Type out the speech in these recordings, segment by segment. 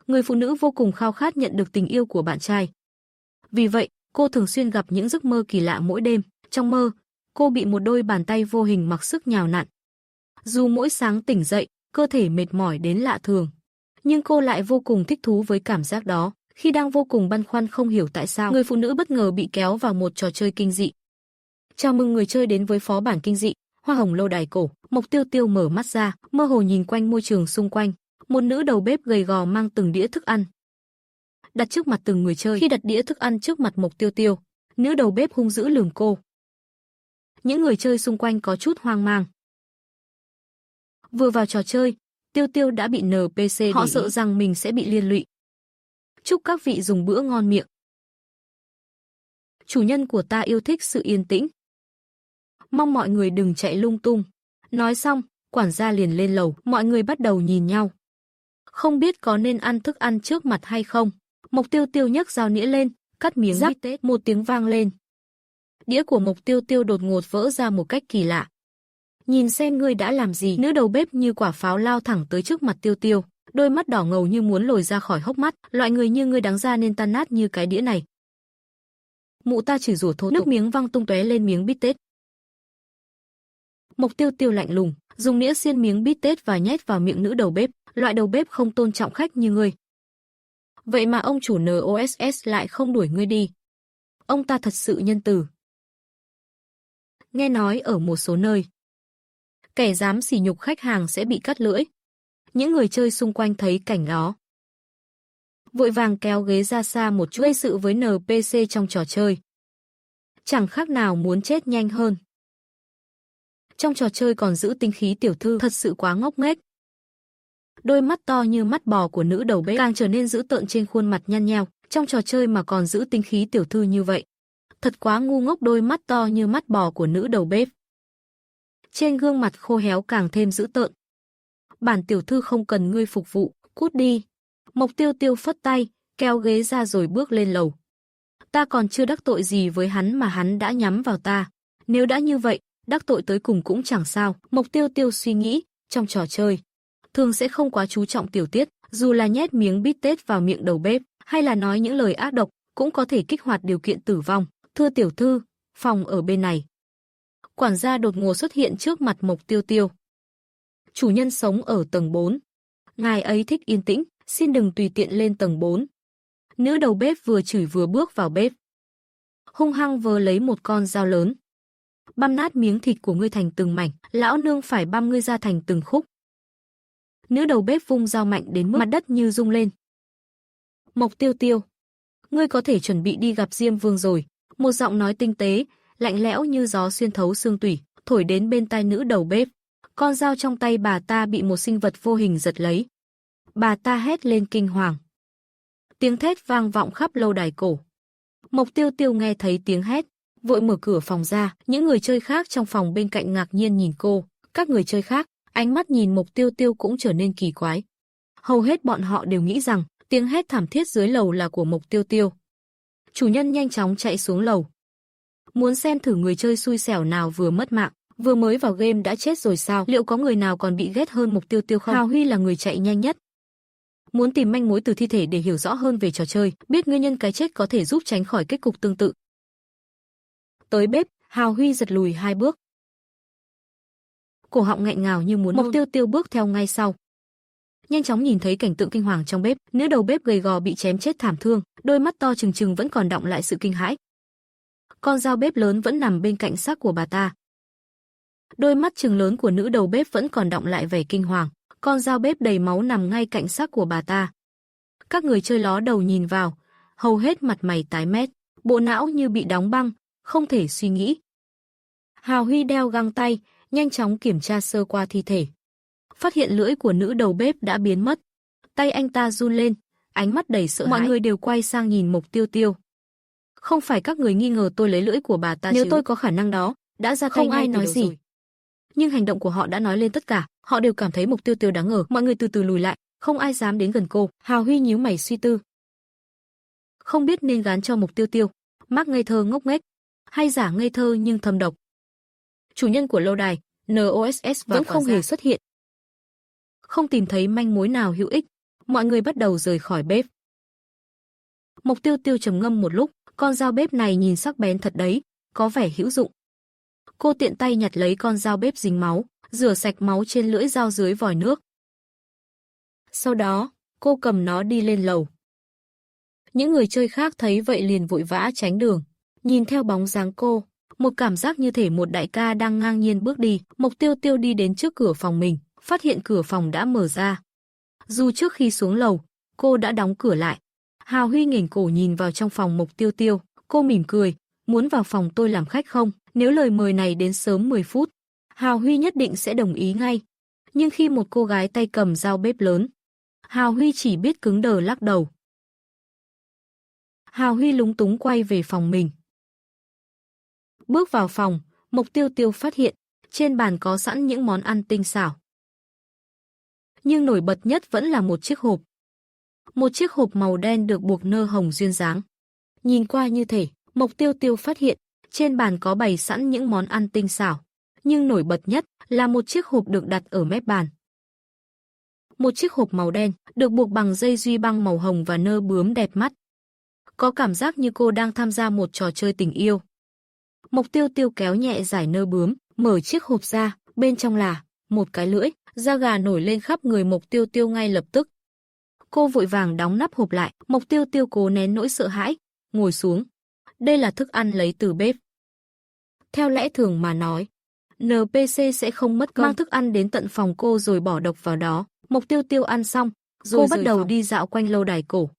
Người phụ nữ vô cùng khao khát nhận được tình yêu của bạn trai. Vì vậy, cô thường xuyên gặp những giấc mơ kỳ lạ mỗi đêm. Trong mơ, cô bị một đôi bàn tay vô hình mặc sức nhào nặn. Dù mỗi sáng tỉnh dậy, cơ thể mệt mỏi đến lạ thường, nhưng cô lại vô cùng thích thú với cảm giác đó. Khi đang vô cùng băn khoăn không hiểu tại sao, người phụ nữ bất ngờ bị kéo vào một trò chơi kinh dị. Chào mừng người chơi đến với phó bản kinh dị, Hoa hồng lâu đài cổ. Mộc Tiêu Tiêu mở mắt ra, mơ hồ nhìn quanh môi trường xung quanh. Một nữ đầu bếp gầy gò mang từng đĩa thức ăn đặt trước mặt từng người chơi. Khi đặt đĩa thức ăn trước mặt Mộc Tiêu Tiêu, nữ đầu bếp hung dữ lườm cô. Những người chơi xung quanh có chút hoang mang. Vừa vào trò chơi, Tiêu Tiêu đã bị NPC họ sợ rằng mình sẽ bị liên lụy. Chúc các vị dùng bữa ngon miệng. Chủ nhân của ta yêu thích sự yên tĩnh. Mong mọi người đừng chạy lung tung. Nói xong, quản gia liền lên lầu, mọi người bắt đầu nhìn nhau. Không biết có nên ăn thức ăn trước mặt hay không. Mộc Tiêu Tiêu nhấc dao nĩa lên, cắt miếng bít tết, một tiếng vang lên. Đĩa của Mộc Tiêu Tiêu đột ngột vỡ ra một cách kỳ lạ. Nhìn xem ngươi đã làm gì. Nữ đầu bếp như quả pháo lao thẳng tới trước mặt Tiêu Tiêu, đôi mắt đỏ ngầu như muốn lồi ra khỏi hốc mắt. Loại người như ngươi đáng ra nên tan nát như cái đĩa này. Mụ ta chửi rủa thô tục, nước miếng văng tung tóe lên miếng bít tết. Mộc Tiêu Tiêu lạnh lùng, dùng nĩa xiên miếng bít tết và nhét vào miệng nữ đầu bếp. Loại đầu bếp không tôn trọng khách như ngươi. Vậy mà ông chủ NOSS lại không đuổi ngươi đi. Ông ta thật sự nhân từ. Nghe nói ở một số nơi, kẻ dám sỉ nhục khách hàng sẽ bị cắt lưỡi. Những người chơi xung quanh thấy cảnh đó, vội vàng kéo ghế ra xa một chút, gây sự với NPC trong trò chơi. Chẳng khác nào muốn chết nhanh hơn. Trong trò chơi còn giữ tính khí tiểu thư, thật sự quá ngốc nghếch. Đôi mắt to như mắt bò của nữ đầu bếp càng trở nên dữ tợn trên khuôn mặt nhăn nheo. Trong trò chơi mà còn giữ tính khí tiểu thư như vậy, thật quá ngu ngốc. Đôi mắt to như mắt bò của nữ đầu bếp, trên gương mặt khô héo càng thêm dữ tợn. Bản tiểu thư không cần ngươi phục vụ, cút đi. Mộc Tiêu Tiêu phất tay, kéo ghế ra rồi bước lên lầu. Ta còn chưa đắc tội gì với hắn mà hắn đã nhắm vào ta. Nếu đã như vậy, đắc tội tới cùng cũng chẳng sao. Mộc Tiêu Tiêu suy nghĩ, trong trò chơi thường sẽ không quá chú trọng tiểu tiết, dù là nhét miếng bít tết vào miệng đầu bếp, hay là nói những lời ác độc, cũng có thể kích hoạt điều kiện tử vong. Thưa tiểu thư, phòng ở bên này. Quản gia đột ngột xuất hiện trước mặt Mộc Tiêu Tiêu. Chủ nhân sống ở tầng 4. Ngài ấy thích yên tĩnh, xin đừng tùy tiện lên tầng 4. Nữ đầu bếp vừa chửi vừa bước vào bếp, hung hăng vơ lấy một con dao lớn. Băm nát miếng thịt của ngươi thành từng mảnh, lão nương phải băm ngươi ra thành từng khúc. Nữ đầu bếp vung dao mạnh đến mức mặt đất như rung lên. Mộc Tiêu Tiêu, ngươi có thể chuẩn bị đi gặp Diêm Vương rồi. Một giọng nói tinh tế, lạnh lẽo như gió xuyên thấu xương tủy, thổi đến bên tai nữ đầu bếp. Con dao trong tay bà ta bị một sinh vật vô hình giật lấy. Bà ta hét lên kinh hoàng. Tiếng thét vang vọng khắp lâu đài cổ. Mộc Tiêu Tiêu nghe thấy tiếng hét, vội mở cửa phòng ra. Những người chơi khác trong phòng bên cạnh ngạc nhiên nhìn cô. Các người chơi khác, ánh mắt nhìn Mộc Tiêu Tiêu cũng trở nên kỳ quái. Hầu hết bọn họ đều nghĩ rằng tiếng hét thảm thiết dưới lầu là của Mộc Tiêu Tiêu. Chủ nhân nhanh chóng chạy xuống lầu, muốn xem thử người chơi xui xẻo nào vừa mất mạng, vừa mới vào game đã chết rồi sao? Liệu có người nào còn bị ghét hơn Mộc Tiêu Tiêu không? Hào Huy là người chạy nhanh nhất, muốn tìm manh mối từ thi thể để hiểu rõ hơn về trò chơi, biết nguyên nhân cái chết có thể giúp tránh khỏi kết cục tương tự. Tới bếp, Hào Huy giật lùi 2 bước, cổ họng nghẹn ngào như muốn nôn. Mộc Tiêu Tiêu bước theo ngay sau, nhanh chóng nhìn thấy cảnh tượng kinh hoàng trong bếp. Nữ đầu bếp gầy gò bị chém chết thảm thương, đôi mắt to trừng trừng vẫn còn đọng lại sự kinh hãi. Con dao bếp lớn vẫn nằm bên cạnh xác của bà ta. Đôi mắt trừng lớn của nữ đầu bếp vẫn còn đọng lại vẻ kinh hoàng. Con dao bếp đầy máu nằm ngay cạnh xác của bà ta. Các người chơi ló đầu nhìn vào, hầu hết mặt mày tái mét, bộ não như bị đóng băng, không thể suy nghĩ. Hào Huy đeo găng tay, nhanh chóng kiểm tra sơ qua thi thể. Phát hiện lưỡi của nữ đầu bếp đã biến mất. Tay anh ta run lên, ánh mắt đầy sợ hãi. Mọi người đều quay sang nhìn Mộc Tiêu Tiêu. Không phải các người nghi ngờ tôi lấy lưỡi của bà ta chứ? Nếu tôi có khả năng đó, đã ra tay. Không ai nói gì. Rồi. Nhưng hành động của họ đã nói lên tất cả. Họ đều cảm thấy Mộc Tiêu Tiêu đáng ngờ. Mọi người từ từ lùi lại, không ai dám đến gần cô. Hào Huy nhíu mày suy tư. Không biết nên gán cho Mộc Tiêu Tiêu mắc ngây thơ ngốc nghếch, hay giả ngây thơ nhưng thâm độc. Chủ nhân của lâu đài NOSS vẫn không hề xuất hiện. Không tìm thấy manh mối nào hữu ích. Mọi người bắt đầu rời khỏi bếp. Mộc Tiêu Tiêu trầm ngâm một lúc, con dao bếp này nhìn sắc bén thật đấy, có vẻ hữu dụng. Cô tiện tay nhặt lấy con dao bếp dính máu, rửa sạch máu trên lưỡi dao dưới vòi nước. Sau đó, cô cầm nó đi lên lầu. Những người chơi khác thấy vậy liền vội vã tránh đường. Nhìn theo bóng dáng cô, một cảm giác như thể một đại ca đang ngang nhiên bước đi. Mộc Tiêu Tiêu đi đến trước cửa phòng mình, phát hiện cửa phòng đã mở ra. Dù trước khi xuống lầu, cô đã đóng cửa lại. Hào Huy nghển cổ nhìn vào trong phòng Mộc Tiêu Tiêu, cô mỉm cười, muốn vào phòng tôi làm khách không? Nếu lời mời này đến sớm 10 phút, Hào Huy nhất định sẽ đồng ý ngay. Nhưng khi một cô gái tay cầm dao bếp lớn, Hào Huy chỉ biết cứng đờ lắc đầu. Hào Huy lúng túng quay về phòng mình. Bước vào phòng, Mộc Tiêu Tiêu phát hiện, trên bàn có sẵn những món ăn tinh xảo. Nhưng nổi bật nhất vẫn là một chiếc hộp. Một chiếc hộp màu đen được buộc nơ hồng duyên dáng. Nhìn qua như thể, Mộc Tiêu Tiêu phát hiện, trên bàn có bày sẵn những món ăn tinh xảo. Nhưng nổi bật nhất là một chiếc hộp được đặt ở mép bàn. Một chiếc hộp màu đen, được buộc bằng dây duy băng màu hồng và nơ bướm đẹp mắt. Có cảm giác như cô đang tham gia một trò chơi tình yêu. Mộc Tiêu Tiêu kéo nhẹ dải nơ bướm, mở chiếc hộp ra, bên trong là một cái lưỡi, da gà nổi lên khắp người Mộc Tiêu Tiêu ngay lập tức. Cô vội vàng đóng nắp hộp lại, Mộc Tiêu Tiêu cố nén nỗi sợ hãi, ngồi xuống. Đây là thức ăn lấy từ bếp. Theo lẽ thường mà nói, NPC sẽ không mất công mang thức ăn đến tận phòng cô rồi bỏ độc vào đó. Mộc Tiêu Tiêu ăn xong, rồi cô bắt đầu đi dạo quanh lâu đài cổ.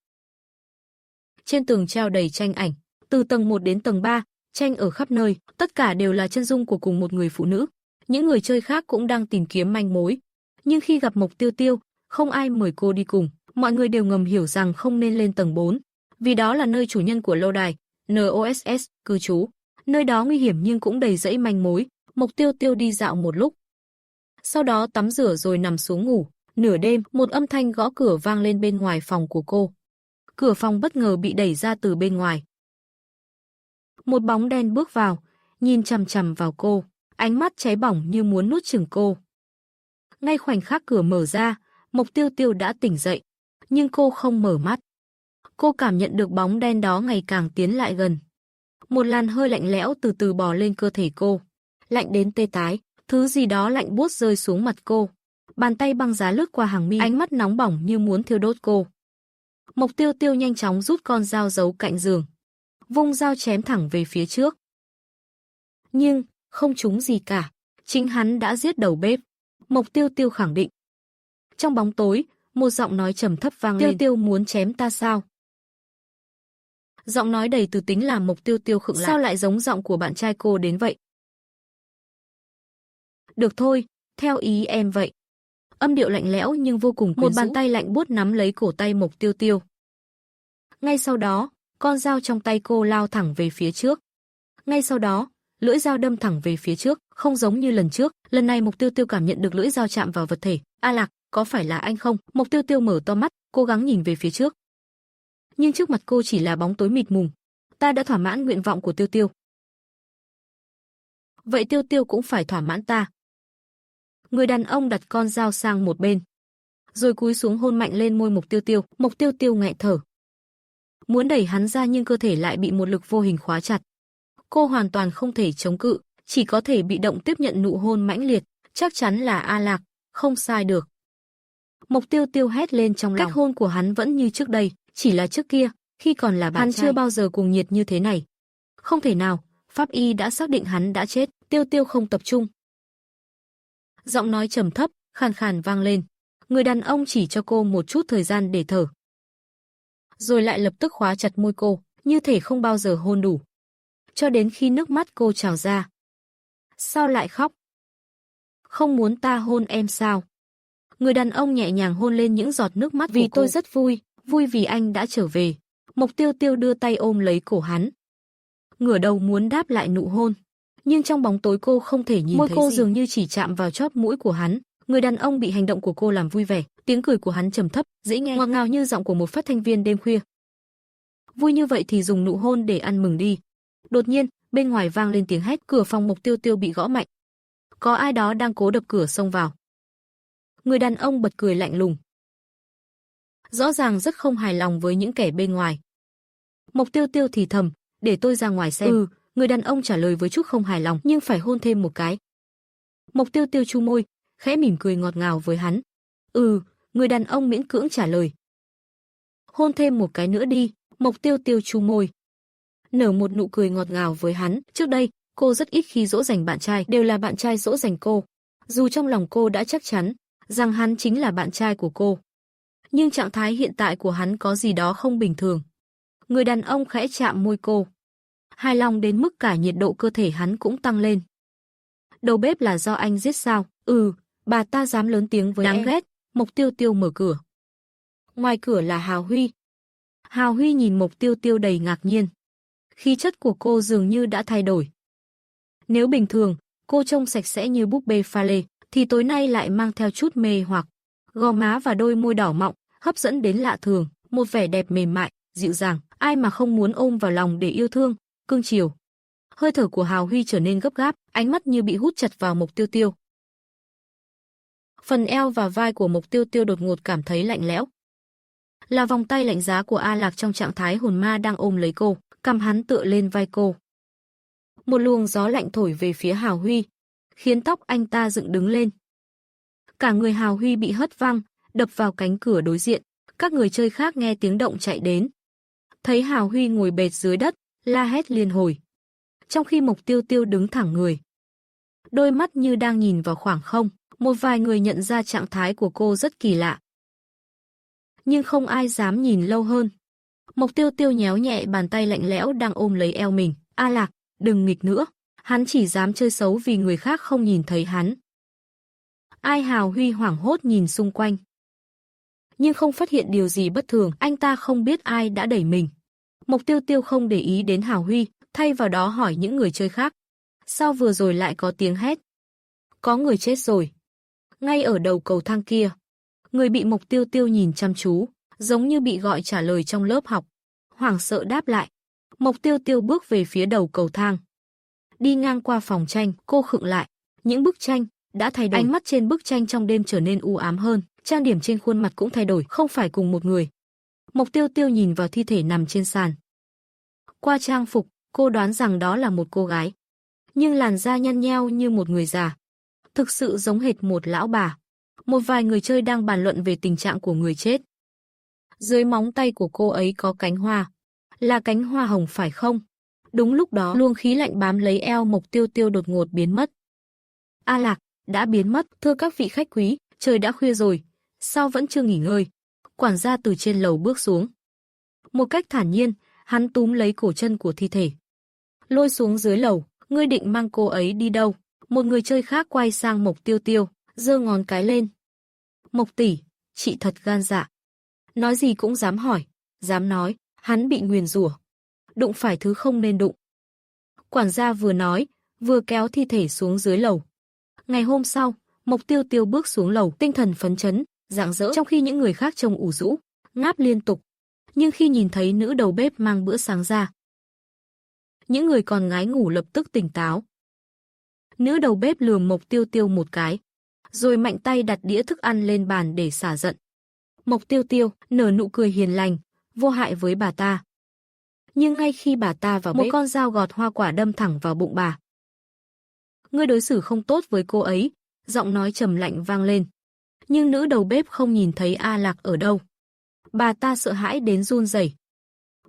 Trên tường treo đầy tranh ảnh, từ tầng 1 đến tầng 3, tranh ở khắp nơi, tất cả đều là chân dung của cùng một người phụ nữ. Những người chơi khác cũng đang tìm kiếm manh mối. Nhưng khi gặp Mộc Tiêu Tiêu, không ai mời cô đi cùng. Mọi người đều ngầm hiểu rằng không nên lên tầng 4, vì đó là nơi chủ nhân của lâu đài, NOSS, cư trú. Nơi đó nguy hiểm nhưng cũng đầy rẫy manh mối. Mộc Tiêu Tiêu đi dạo một lúc. Sau đó tắm rửa rồi nằm xuống ngủ. Nửa đêm, một âm thanh gõ cửa vang lên bên ngoài phòng của cô. Cửa phòng bất ngờ bị đẩy ra từ bên ngoài. Một bóng đen bước vào, nhìn chằm chằm vào cô, ánh mắt cháy bỏng như muốn nuốt chửng cô. Ngay khoảnh khắc cửa mở ra, Mộc Tiêu Tiêu đã tỉnh dậy, nhưng cô không mở mắt. Cô cảm nhận được bóng đen đó ngày càng tiến lại gần. Một làn hơi lạnh lẽo từ từ bò lên cơ thể cô, lạnh đến tê tái, thứ gì đó lạnh buốt rơi xuống mặt cô. Bàn tay băng giá lướt qua hàng mi, ánh mắt nóng bỏng như muốn thiêu đốt cô. Mộc Tiêu Tiêu nhanh chóng rút con dao giấu cạnh giường, vung dao chém thẳng về phía trước. Nhưng, không trúng gì cả, chính hắn đã giết đầu bếp. Mộc Tiêu Tiêu khẳng định. Trong bóng tối, một giọng nói trầm thấp vang lên. Tiêu Tiêu muốn chém ta sao? Giọng nói đầy từ tính làm Mộc Tiêu Tiêu khựng lại. Sao lại giống giọng của bạn trai cô đến vậy? Được thôi, theo ý em vậy. Âm điệu lạnh lẽo nhưng vô cùng quyến rũ. Một bàn tay lạnh buốt nắm lấy cổ tay Mộc Tiêu Tiêu. Ngay sau đó, con dao trong tay cô lao thẳng về phía trước. Ngay sau đó, lưỡi dao đâm thẳng về phía trước, không giống như lần trước, lần này Mộc Tiêu Tiêu cảm nhận được lưỡi dao chạm vào vật thể. A Lạc, có phải là anh không? Mộc Tiêu Tiêu mở to mắt, cố gắng nhìn về phía trước. Nhưng trước mặt cô chỉ là bóng tối mịt mùng. Ta đã thỏa mãn nguyện vọng của Tiêu Tiêu. Vậy Tiêu Tiêu cũng phải thỏa mãn ta. Người đàn ông đặt con dao sang một bên, rồi cúi xuống hôn mạnh lên môi Mộc Tiêu Tiêu. Mộc Tiêu Tiêu nghẹn thở, muốn đẩy hắn ra nhưng cơ thể lại bị một lực vô hình khóa chặt. Cô hoàn toàn không thể chống cự, chỉ có thể bị động tiếp nhận nụ hôn mãnh liệt. Chắc chắn là A Lạc, không sai được. Mộc Tiêu Tiêu hét lên trong lòng. Cách hôn của hắn vẫn như trước đây, chỉ là trước kia, khi còn là bạn trai, hắn chưa bao giờ cuồng nhiệt như thế này. Không thể nào, pháp y đã xác định hắn đã chết. Tiêu Tiêu không tập trung. Giọng nói trầm thấp, khàn khàn vang lên. Người đàn ông chỉ cho cô một chút thời gian để thở, rồi lại lập tức khóa chặt môi cô, như thể không bao giờ hôn đủ. Cho đến khi nước mắt cô trào ra. Sao lại khóc? Không muốn ta hôn em sao? Người đàn ông nhẹ nhàng hôn lên những giọt nước mắt vì tôi rất vui, vui vì anh đã trở về. Mộc Tiêu Tiêu đưa tay ôm lấy cổ hắn, ngửa đầu muốn đáp lại nụ hôn. Nhưng trong bóng tối cô không thể nhìn thấy gì. Môi cô dường như chỉ chạm vào chóp mũi của hắn. Người đàn ông bị hành động của cô làm vui vẻ, tiếng cười của hắn trầm thấp, dễ nghe, ngọt ngào như giọng của một phát thanh viên đêm khuya. Vui như vậy thì dùng nụ hôn để ăn mừng đi. Đột nhiên, bên ngoài vang lên tiếng hét, cửa phòng Mộc Tiêu Tiêu bị gõ mạnh. Có ai đó đang cố đập cửa xông vào. Người đàn ông bật cười lạnh lùng. rõ ràng rất không hài lòng với những kẻ bên ngoài. Mộc Tiêu Tiêu thì thầm, để tôi ra ngoài xem. Người đàn ông trả lời với chút không hài lòng, nhưng phải hôn thêm một cái. Mộc Tiêu Tiêu chu môi, khẽ mỉm cười ngọt ngào với hắn. Người đàn ông miễn cưỡng trả lời. Hôn thêm một cái nữa đi, Mộc Tiêu Tiêu chu môi. Nở một nụ cười ngọt ngào với hắn, trước đây, cô rất ít khi dỗ dành bạn trai, đều là bạn trai dỗ dành cô. Dù trong lòng cô đã chắc chắn rằng hắn chính là bạn trai của cô. Nhưng trạng thái hiện tại của hắn có gì đó không bình thường. Người đàn ông khẽ chạm môi cô. Hài lòng đến mức cả nhiệt độ cơ thể hắn cũng tăng lên. Đầu bếp là do anh giết sao? Bà ta dám lớn tiếng với em. Đáng ghét. Mộc Tiêu Tiêu mở cửa. Ngoài cửa là Hào Huy. Hào Huy nhìn Mộc Tiêu Tiêu đầy ngạc nhiên. Khí chất của cô dường như đã thay đổi. Nếu bình thường, cô trông sạch sẽ như búp bê pha lê, thì tối nay lại mang theo chút mê hoặc. Gò má và đôi môi đỏ mọng, hấp dẫn đến lạ thường, một vẻ đẹp mềm mại, dịu dàng, ai mà không muốn ôm vào lòng để yêu thương, cưng chiều. Hơi thở của Hào Huy trở nên gấp gáp, ánh mắt như bị hút chặt vào Mộc Tiêu Tiêu. Phần eo và vai của Mộc Tiêu Tiêu đột ngột cảm thấy lạnh lẽo. Là vòng tay lạnh giá của A Lạc trong trạng thái hồn ma đang ôm lấy cô, cầm hắn tựa lên vai cô. Một luồng gió lạnh thổi về phía Hào Huy, khiến tóc anh ta dựng đứng lên. Cả người Hào Huy bị hất văng, đập vào cánh cửa đối diện. Các người chơi khác nghe tiếng động chạy đến. Thấy Hào Huy ngồi bệt dưới đất, la hét liên hồi. Trong khi Mộc Tiêu Tiêu đứng thẳng người. Đôi mắt như đang nhìn vào khoảng không, một vài người nhận ra trạng thái của cô rất kỳ lạ. Nhưng không ai dám nhìn lâu hơn. Mộc Tiêu Tiêu nhéo nhẹ bàn tay lạnh lẽo đang ôm lấy eo mình. A Lạc, đừng nghịch nữa. Hắn chỉ dám chơi xấu vì người khác không nhìn thấy hắn. Ai? Hào Huy hoảng hốt nhìn xung quanh. Nhưng không phát hiện điều gì bất thường, anh ta không biết ai đã đẩy mình. Mộc Tiêu Tiêu không để ý đến Hào Huy, thay vào đó hỏi những người chơi khác. Sao vừa rồi lại có tiếng hét? Có người chết rồi. Ngay ở đầu cầu thang kia. Người bị Mộc Tiêu Tiêu nhìn chăm chú, giống như bị gọi trả lời trong lớp học. Hoảng sợ đáp lại. Mộc Tiêu Tiêu bước về phía đầu cầu thang. Đi ngang qua phòng tranh, cô khựng lại. Những bức tranh đã thay đổi. Ánh mắt trên bức tranh trong đêm trở nên u ám hơn, trang điểm trên khuôn mặt cũng thay đổi, không phải cùng một người. Mộc Tiêu Tiêu nhìn vào thi thể nằm trên sàn. Qua trang phục, cô đoán rằng đó là một cô gái. Nhưng làn da nhăn nheo như một người già. Thực sự giống hệt một lão bà. Một vài người chơi đang bàn luận về tình trạng của người chết. Dưới móng tay của cô ấy có cánh hoa. Là cánh hoa hồng phải không? Đúng lúc đó, luồng khí lạnh bám lấy eo Mộc Tiêu Tiêu đột ngột biến mất. A Lạc, đã biến mất. Thưa các vị khách quý, trời đã khuya rồi. Sao vẫn chưa nghỉ ngơi? Quản gia từ trên lầu bước xuống. Một cách thản nhiên, hắn túm lấy cổ chân của thi thể. Lôi xuống dưới lầu. Ngươi định mang cô ấy đi đâu? Một người chơi khác quay sang Mộc Tiêu Tiêu, giơ ngón cái lên. Mộc tỷ, chị thật gan dạ. Nói gì cũng dám hỏi, dám nói, hắn bị nguyền rủa. Đụng phải thứ không nên đụng. Quản gia vừa nói, vừa kéo thi thể xuống dưới lầu. Ngày hôm sau, Mộc Tiêu Tiêu bước xuống lầu, tinh thần phấn chấn, rạng rỡ, trong khi những người khác trông ủ rũ, ngáp liên tục. Nhưng khi nhìn thấy nữ đầu bếp mang bữa sáng ra, những người còn ngái ngủ lập tức tỉnh táo. Nữ đầu bếp lườm Mộc Tiêu Tiêu một cái, rồi mạnh tay đặt đĩa thức ăn lên bàn để xả giận. Mộc Tiêu Tiêu nở nụ cười hiền lành, vô hại với bà ta. Nhưng ngay khi bà ta vào bếp, một con dao gọt hoa quả đâm thẳng vào bụng bà. Ngươi đối xử không tốt với cô ấy, giọng nói trầm lạnh vang lên. Nhưng nữ đầu bếp không nhìn thấy A Lạc ở đâu. Bà ta sợ hãi đến run rẩy,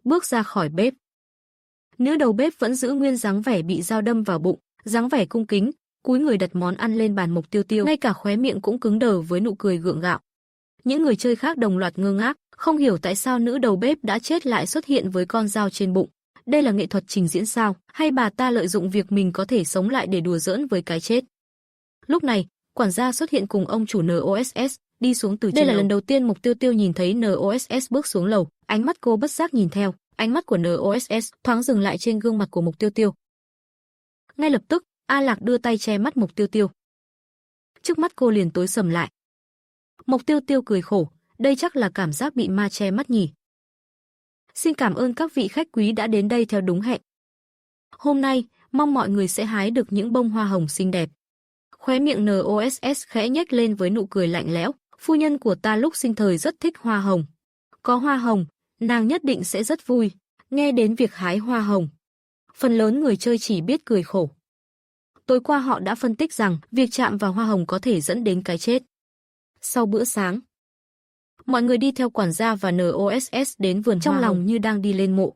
bước ra khỏi bếp. Nữ đầu bếp vẫn giữ nguyên dáng vẻ bị dao đâm vào bụng, dáng vẻ cung kính, cúi người đặt món ăn lên bàn Mộc Tiêu Tiêu, ngay cả khóe miệng cũng cứng đờ với nụ cười gượng gạo. Những người chơi khác đồng loạt ngơ ngác, không hiểu tại sao nữ đầu bếp đã chết lại xuất hiện với con dao trên bụng. Đây là nghệ thuật trình diễn sao, hay bà ta lợi dụng việc mình có thể sống lại để đùa giỡn với cái chết? Lúc này, quản gia xuất hiện cùng ông chủ NOSS, đi xuống từ trên lầu. Đây là lần đầu tiên Mộc Tiêu Tiêu nhìn thấy NOSS bước xuống lầu, ánh mắt cô bất giác nhìn theo, ánh mắt của NOSS thoáng dừng lại trên gương mặt của Mộc Tiêu Tiêu. Ngay lập tức, A Lạc đưa tay che mắt Mộc Tiêu Tiêu. Trước mắt cô liền tối sầm lại. Mộc Tiêu Tiêu cười khổ, đây chắc là cảm giác bị ma che mắt nhỉ. Xin cảm ơn các vị khách quý đã đến đây theo đúng hẹn. Hôm nay, mong mọi người sẽ hái được những bông hoa hồng xinh đẹp. Khóe miệng NOSS khẽ nhếch lên với nụ cười lạnh lẽo. Phu nhân của ta lúc sinh thời rất thích hoa hồng. Có hoa hồng, nàng nhất định sẽ rất vui. Nghe đến việc hái hoa hồng, phần lớn người chơi chỉ biết cười khổ. Tối qua họ đã phân tích rằng việc chạm vào hoa hồng có thể dẫn đến cái chết. Sau bữa sáng, mọi người đi theo quản gia và NOSS đến vườn trong lòng như đang đi lên mộ.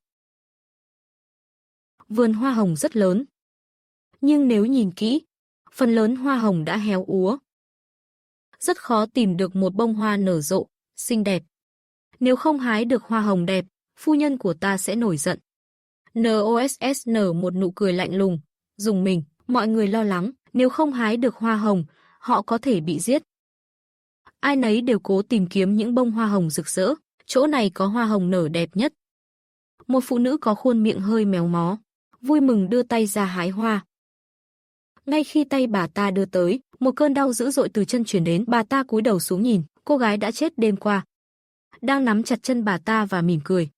Vườn hoa hồng rất lớn, nhưng nếu nhìn kỹ, phần lớn hoa hồng đã héo úa. Rất khó tìm được một bông hoa nở rộ, xinh đẹp. Nếu không hái được hoa hồng đẹp, phu nhân của ta sẽ nổi giận. NOSS nở một nụ cười lạnh lùng, rùng mình, mọi người lo lắng, nếu không hái được hoa hồng, họ có thể bị giết. Ai nấy đều cố tìm kiếm những bông hoa hồng rực rỡ, chỗ này có hoa hồng nở đẹp nhất. Một phụ nữ có khuôn miệng hơi méo mó, vui mừng đưa tay ra hái hoa. Ngay khi tay bà ta đưa tới, một cơn đau dữ dội từ chân truyền đến, bà ta cúi đầu xuống nhìn, cô gái đã chết đêm qua đang nắm chặt chân bà ta và mỉm cười.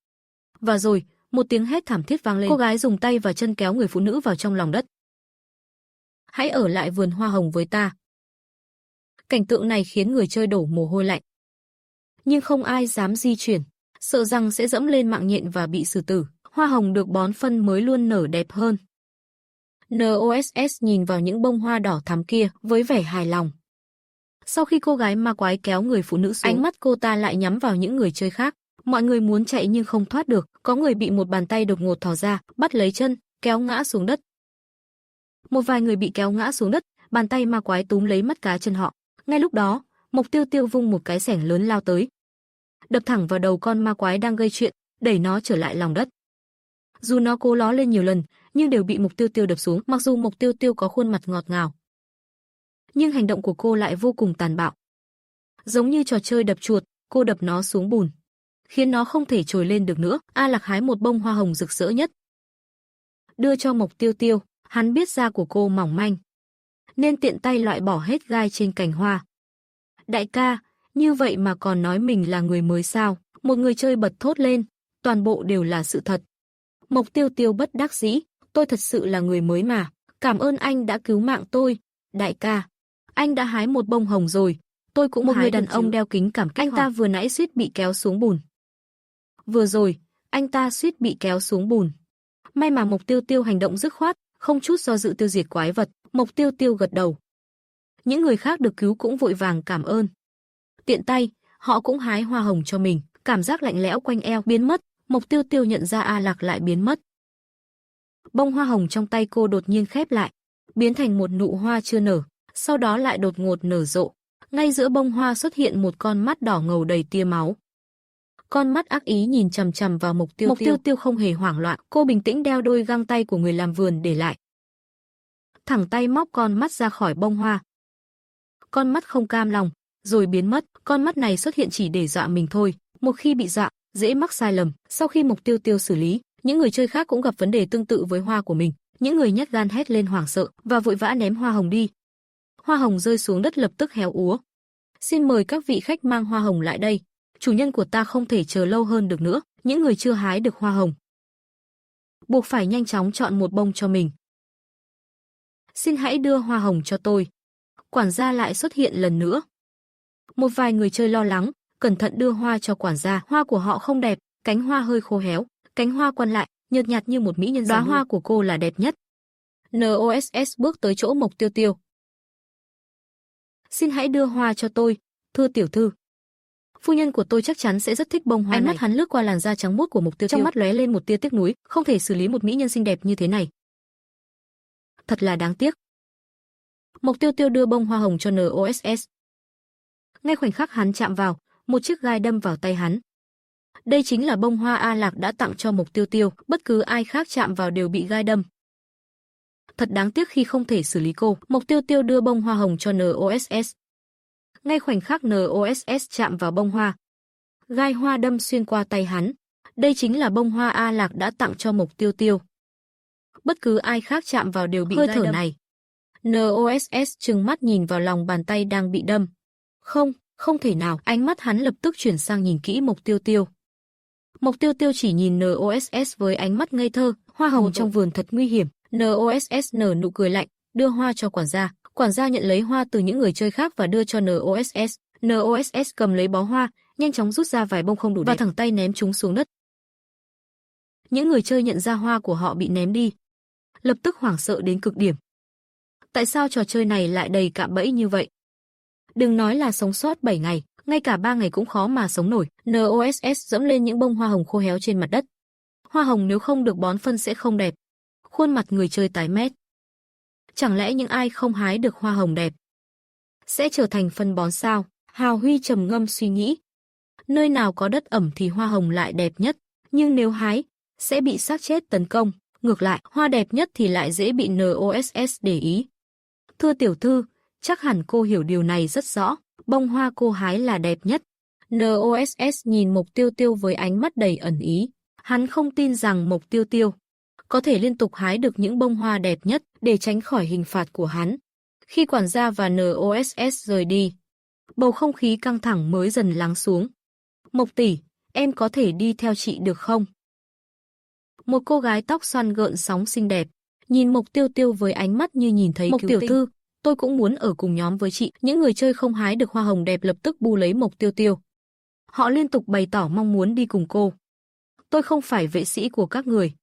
Và rồi, một tiếng hét thảm thiết vang lên, cô gái dùng tay và chân kéo người phụ nữ vào trong lòng đất. Hãy ở lại vườn hoa hồng với ta. Cảnh tượng này khiến người chơi đổ mồ hôi lạnh. Nhưng không ai dám di chuyển, sợ rằng sẽ dẫm lên mạng nhện và bị xử tử. Hoa hồng được bón phân mới luôn nở đẹp hơn. NOSS nhìn vào những bông hoa đỏ thắm kia với vẻ hài lòng. Sau khi cô gái ma quái kéo người phụ nữ xuống, ánh mắt cô ta lại nhắm vào những người chơi khác. Mọi người muốn chạy nhưng không thoát được, có người bị một bàn tay đột ngột thò ra, bắt lấy chân, kéo ngã xuống đất. Một vài người bị kéo ngã xuống đất, bàn tay ma quái túm lấy mắt cá chân họ. Ngay lúc đó, Mộc Tiêu Tiêu vung một cái xẻng lớn lao tới, đập thẳng vào đầu con ma quái đang gây chuyện, đẩy nó trở lại lòng đất. Dù nó cố ló lên nhiều lần, nhưng đều bị Mộc Tiêu Tiêu đập xuống. Mặc dù Mộc Tiêu Tiêu có khuôn mặt ngọt ngào, nhưng hành động của cô lại vô cùng tàn bạo. Giống như trò chơi đập chuột, cô đập nó xuống bùn, khiến nó không thể trồi lên được nữa. A Lạc hái một bông hoa hồng rực rỡ nhất, đưa cho Mộc Tiêu Tiêu. Hắn biết da của cô mỏng manh, nên tiện tay loại bỏ hết gai trên cành hoa. Đại ca, như vậy mà còn nói mình là người mới sao? Một người chơi bật thốt lên, toàn bộ đều là sự thật. Mộc Tiêu Tiêu bất đắc dĩ, tôi thật sự là người mới mà. Cảm ơn anh đã cứu mạng tôi. Đại ca, anh đã hái một bông hồng rồi, tôi cũng hái. Một người đàn ông đeo kính cảm kích. Anh ta vừa nãy suýt bị kéo xuống bùn. Vừa rồi, anh ta suýt bị kéo xuống bùn. May mà Mộc Tiêu Tiêu hành động dứt khoát, không chút do dự tiêu diệt quái vật. Mộc Tiêu Tiêu gật đầu. Những người khác được cứu cũng vội vàng cảm ơn. Tiện tay, họ cũng hái hoa hồng cho mình. Cảm giác lạnh lẽo quanh eo biến mất. Mộc Tiêu Tiêu nhận ra A Lạc lại biến mất. Bông hoa hồng trong tay cô đột nhiên khép lại, biến thành một nụ hoa chưa nở, sau đó lại đột ngột nở rộ. Ngay giữa bông hoa xuất hiện một con mắt đỏ ngầu đầy tia máu. Con mắt ác ý nhìn chằm chằm vào Mộc Tiêu Tiêu. Mộc Tiêu Tiêu không hề hoảng loạn, cô bình tĩnh đeo đôi găng tay của người làm vườn để lại. Thẳng tay móc con mắt ra khỏi bông hoa. Con mắt không cam lòng, rồi biến mất. Con mắt này xuất hiện chỉ để dọa mình thôi. Một khi bị dọa, dễ mắc sai lầm. Sau khi Mộc Tiêu Tiêu xử lý, những người chơi khác cũng gặp vấn đề tương tự với hoa của mình. Những người nhát gan hét lên hoảng sợ và vội vã ném hoa hồng đi. Hoa hồng rơi xuống đất lập tức héo úa. Xin mời các vị khách mang hoa hồng lại đây. Chủ nhân của ta không thể chờ lâu hơn được nữa. Những người chưa hái được hoa hồng buộc phải nhanh chóng chọn một bông cho mình. Xin hãy đưa hoa hồng cho tôi. Quản gia lại xuất hiện lần nữa. Một vài người chơi lo lắng, cẩn thận đưa hoa cho quản gia. Hoa của họ không đẹp, cánh hoa hơi khô héo, cánh hoa quằn lại, nhợt nhạt như một mỹ nhân. Đóa hoa của cô là đẹp nhất. NOSS bước tới chỗ Mộc Tiêu Tiêu. Xin hãy đưa hoa cho tôi, thưa tiểu thư. Phu nhân của tôi chắc chắn sẽ rất thích bông hoa này. Ánh mắt hắn lướt qua làn da trắng muốt của Mộc Tiêu Tiêu, trong mắt lóe lên một tia tiếc nuối, không thể xử lý một mỹ nhân xinh đẹp như thế này. Thật là đáng tiếc. Mộc Tiêu Tiêu đưa bông hoa hồng cho NOSS. Ngay khoảnh khắc hắn chạm vào, một chiếc gai đâm vào tay hắn. Đây chính là bông hoa A Lạc đã tặng cho Mộc Tiêu Tiêu, bất cứ ai khác chạm vào đều bị gai đâm. Thật đáng tiếc khi không thể xử lý cô. Mộc Tiêu Tiêu đưa bông hoa hồng cho NOSS. Ngay khoảnh khắc NOSS chạm vào bông hoa, gai hoa đâm xuyên qua tay hắn. Đây chính là bông hoa A Lạc đã tặng cho Mộc Tiêu Tiêu. Bất cứ ai khác chạm vào đều bị gai đâm. Hơi thở này. NOSS trừng mắt nhìn vào lòng bàn tay đang bị đâm. Không, không thể nào. Ánh mắt hắn lập tức chuyển sang nhìn kỹ Mộc Tiêu Tiêu. Mộc Tiêu Tiêu chỉ nhìn NOSS với ánh mắt ngây thơ. Hoa hồng trong vườn thật nguy hiểm. NOSS nở nụ cười lạnh, đưa hoa cho quản gia. Quản gia nhận lấy hoa từ những người chơi khác và đưa cho NOSS. NOSS cầm lấy bó hoa, nhanh chóng rút ra vài bông không đủ đẹp và thẳng tay ném chúng xuống đất. Những người chơi nhận ra hoa của họ bị ném đi, lập tức hoảng sợ đến cực điểm. Tại sao trò chơi này lại đầy cạm bẫy như vậy? Đừng nói là sống sót 7 ngày, ngay cả 3 ngày cũng khó mà sống nổi. NOSS dẫm lên những bông hoa hồng khô héo trên mặt đất. Hoa hồng nếu không được bón phân sẽ không đẹp. Khuôn mặt người chơi tái mét. Chẳng lẽ những ai không hái được hoa hồng đẹp sẽ trở thành phân bón sao? Hào Huy trầm ngâm suy nghĩ. Nơi nào có đất ẩm thì hoa hồng lại đẹp nhất, nhưng nếu hái sẽ bị xác chết tấn công. Ngược lại, hoa đẹp nhất thì lại dễ bị NOSS để ý. Thưa tiểu thư, chắc hẳn cô hiểu điều này rất rõ. Bông hoa cô hái là đẹp nhất. NOSS nhìn Mộc Tiêu Tiêu với ánh mắt đầy ẩn ý. Hắn không tin rằng Mộc Tiêu Tiêu có thể liên tục hái được những bông hoa đẹp nhất để tránh khỏi hình phạt của hắn. Khi quản gia và NOSS rời đi, bầu không khí căng thẳng mới dần lắng xuống. Mộc tỷ, em có thể đi theo chị được không? Một cô gái tóc xoăn gợn sóng xinh đẹp, nhìn Mộc Tiêu Tiêu với ánh mắt như nhìn thấy Mộc tiểu thư, tôi cũng muốn ở cùng nhóm với chị. Những người chơi không hái được hoa hồng đẹp lập tức bu lấy Mộc Tiêu Tiêu. Họ liên tục bày tỏ mong muốn đi cùng cô. Tôi không phải vệ sĩ của các người.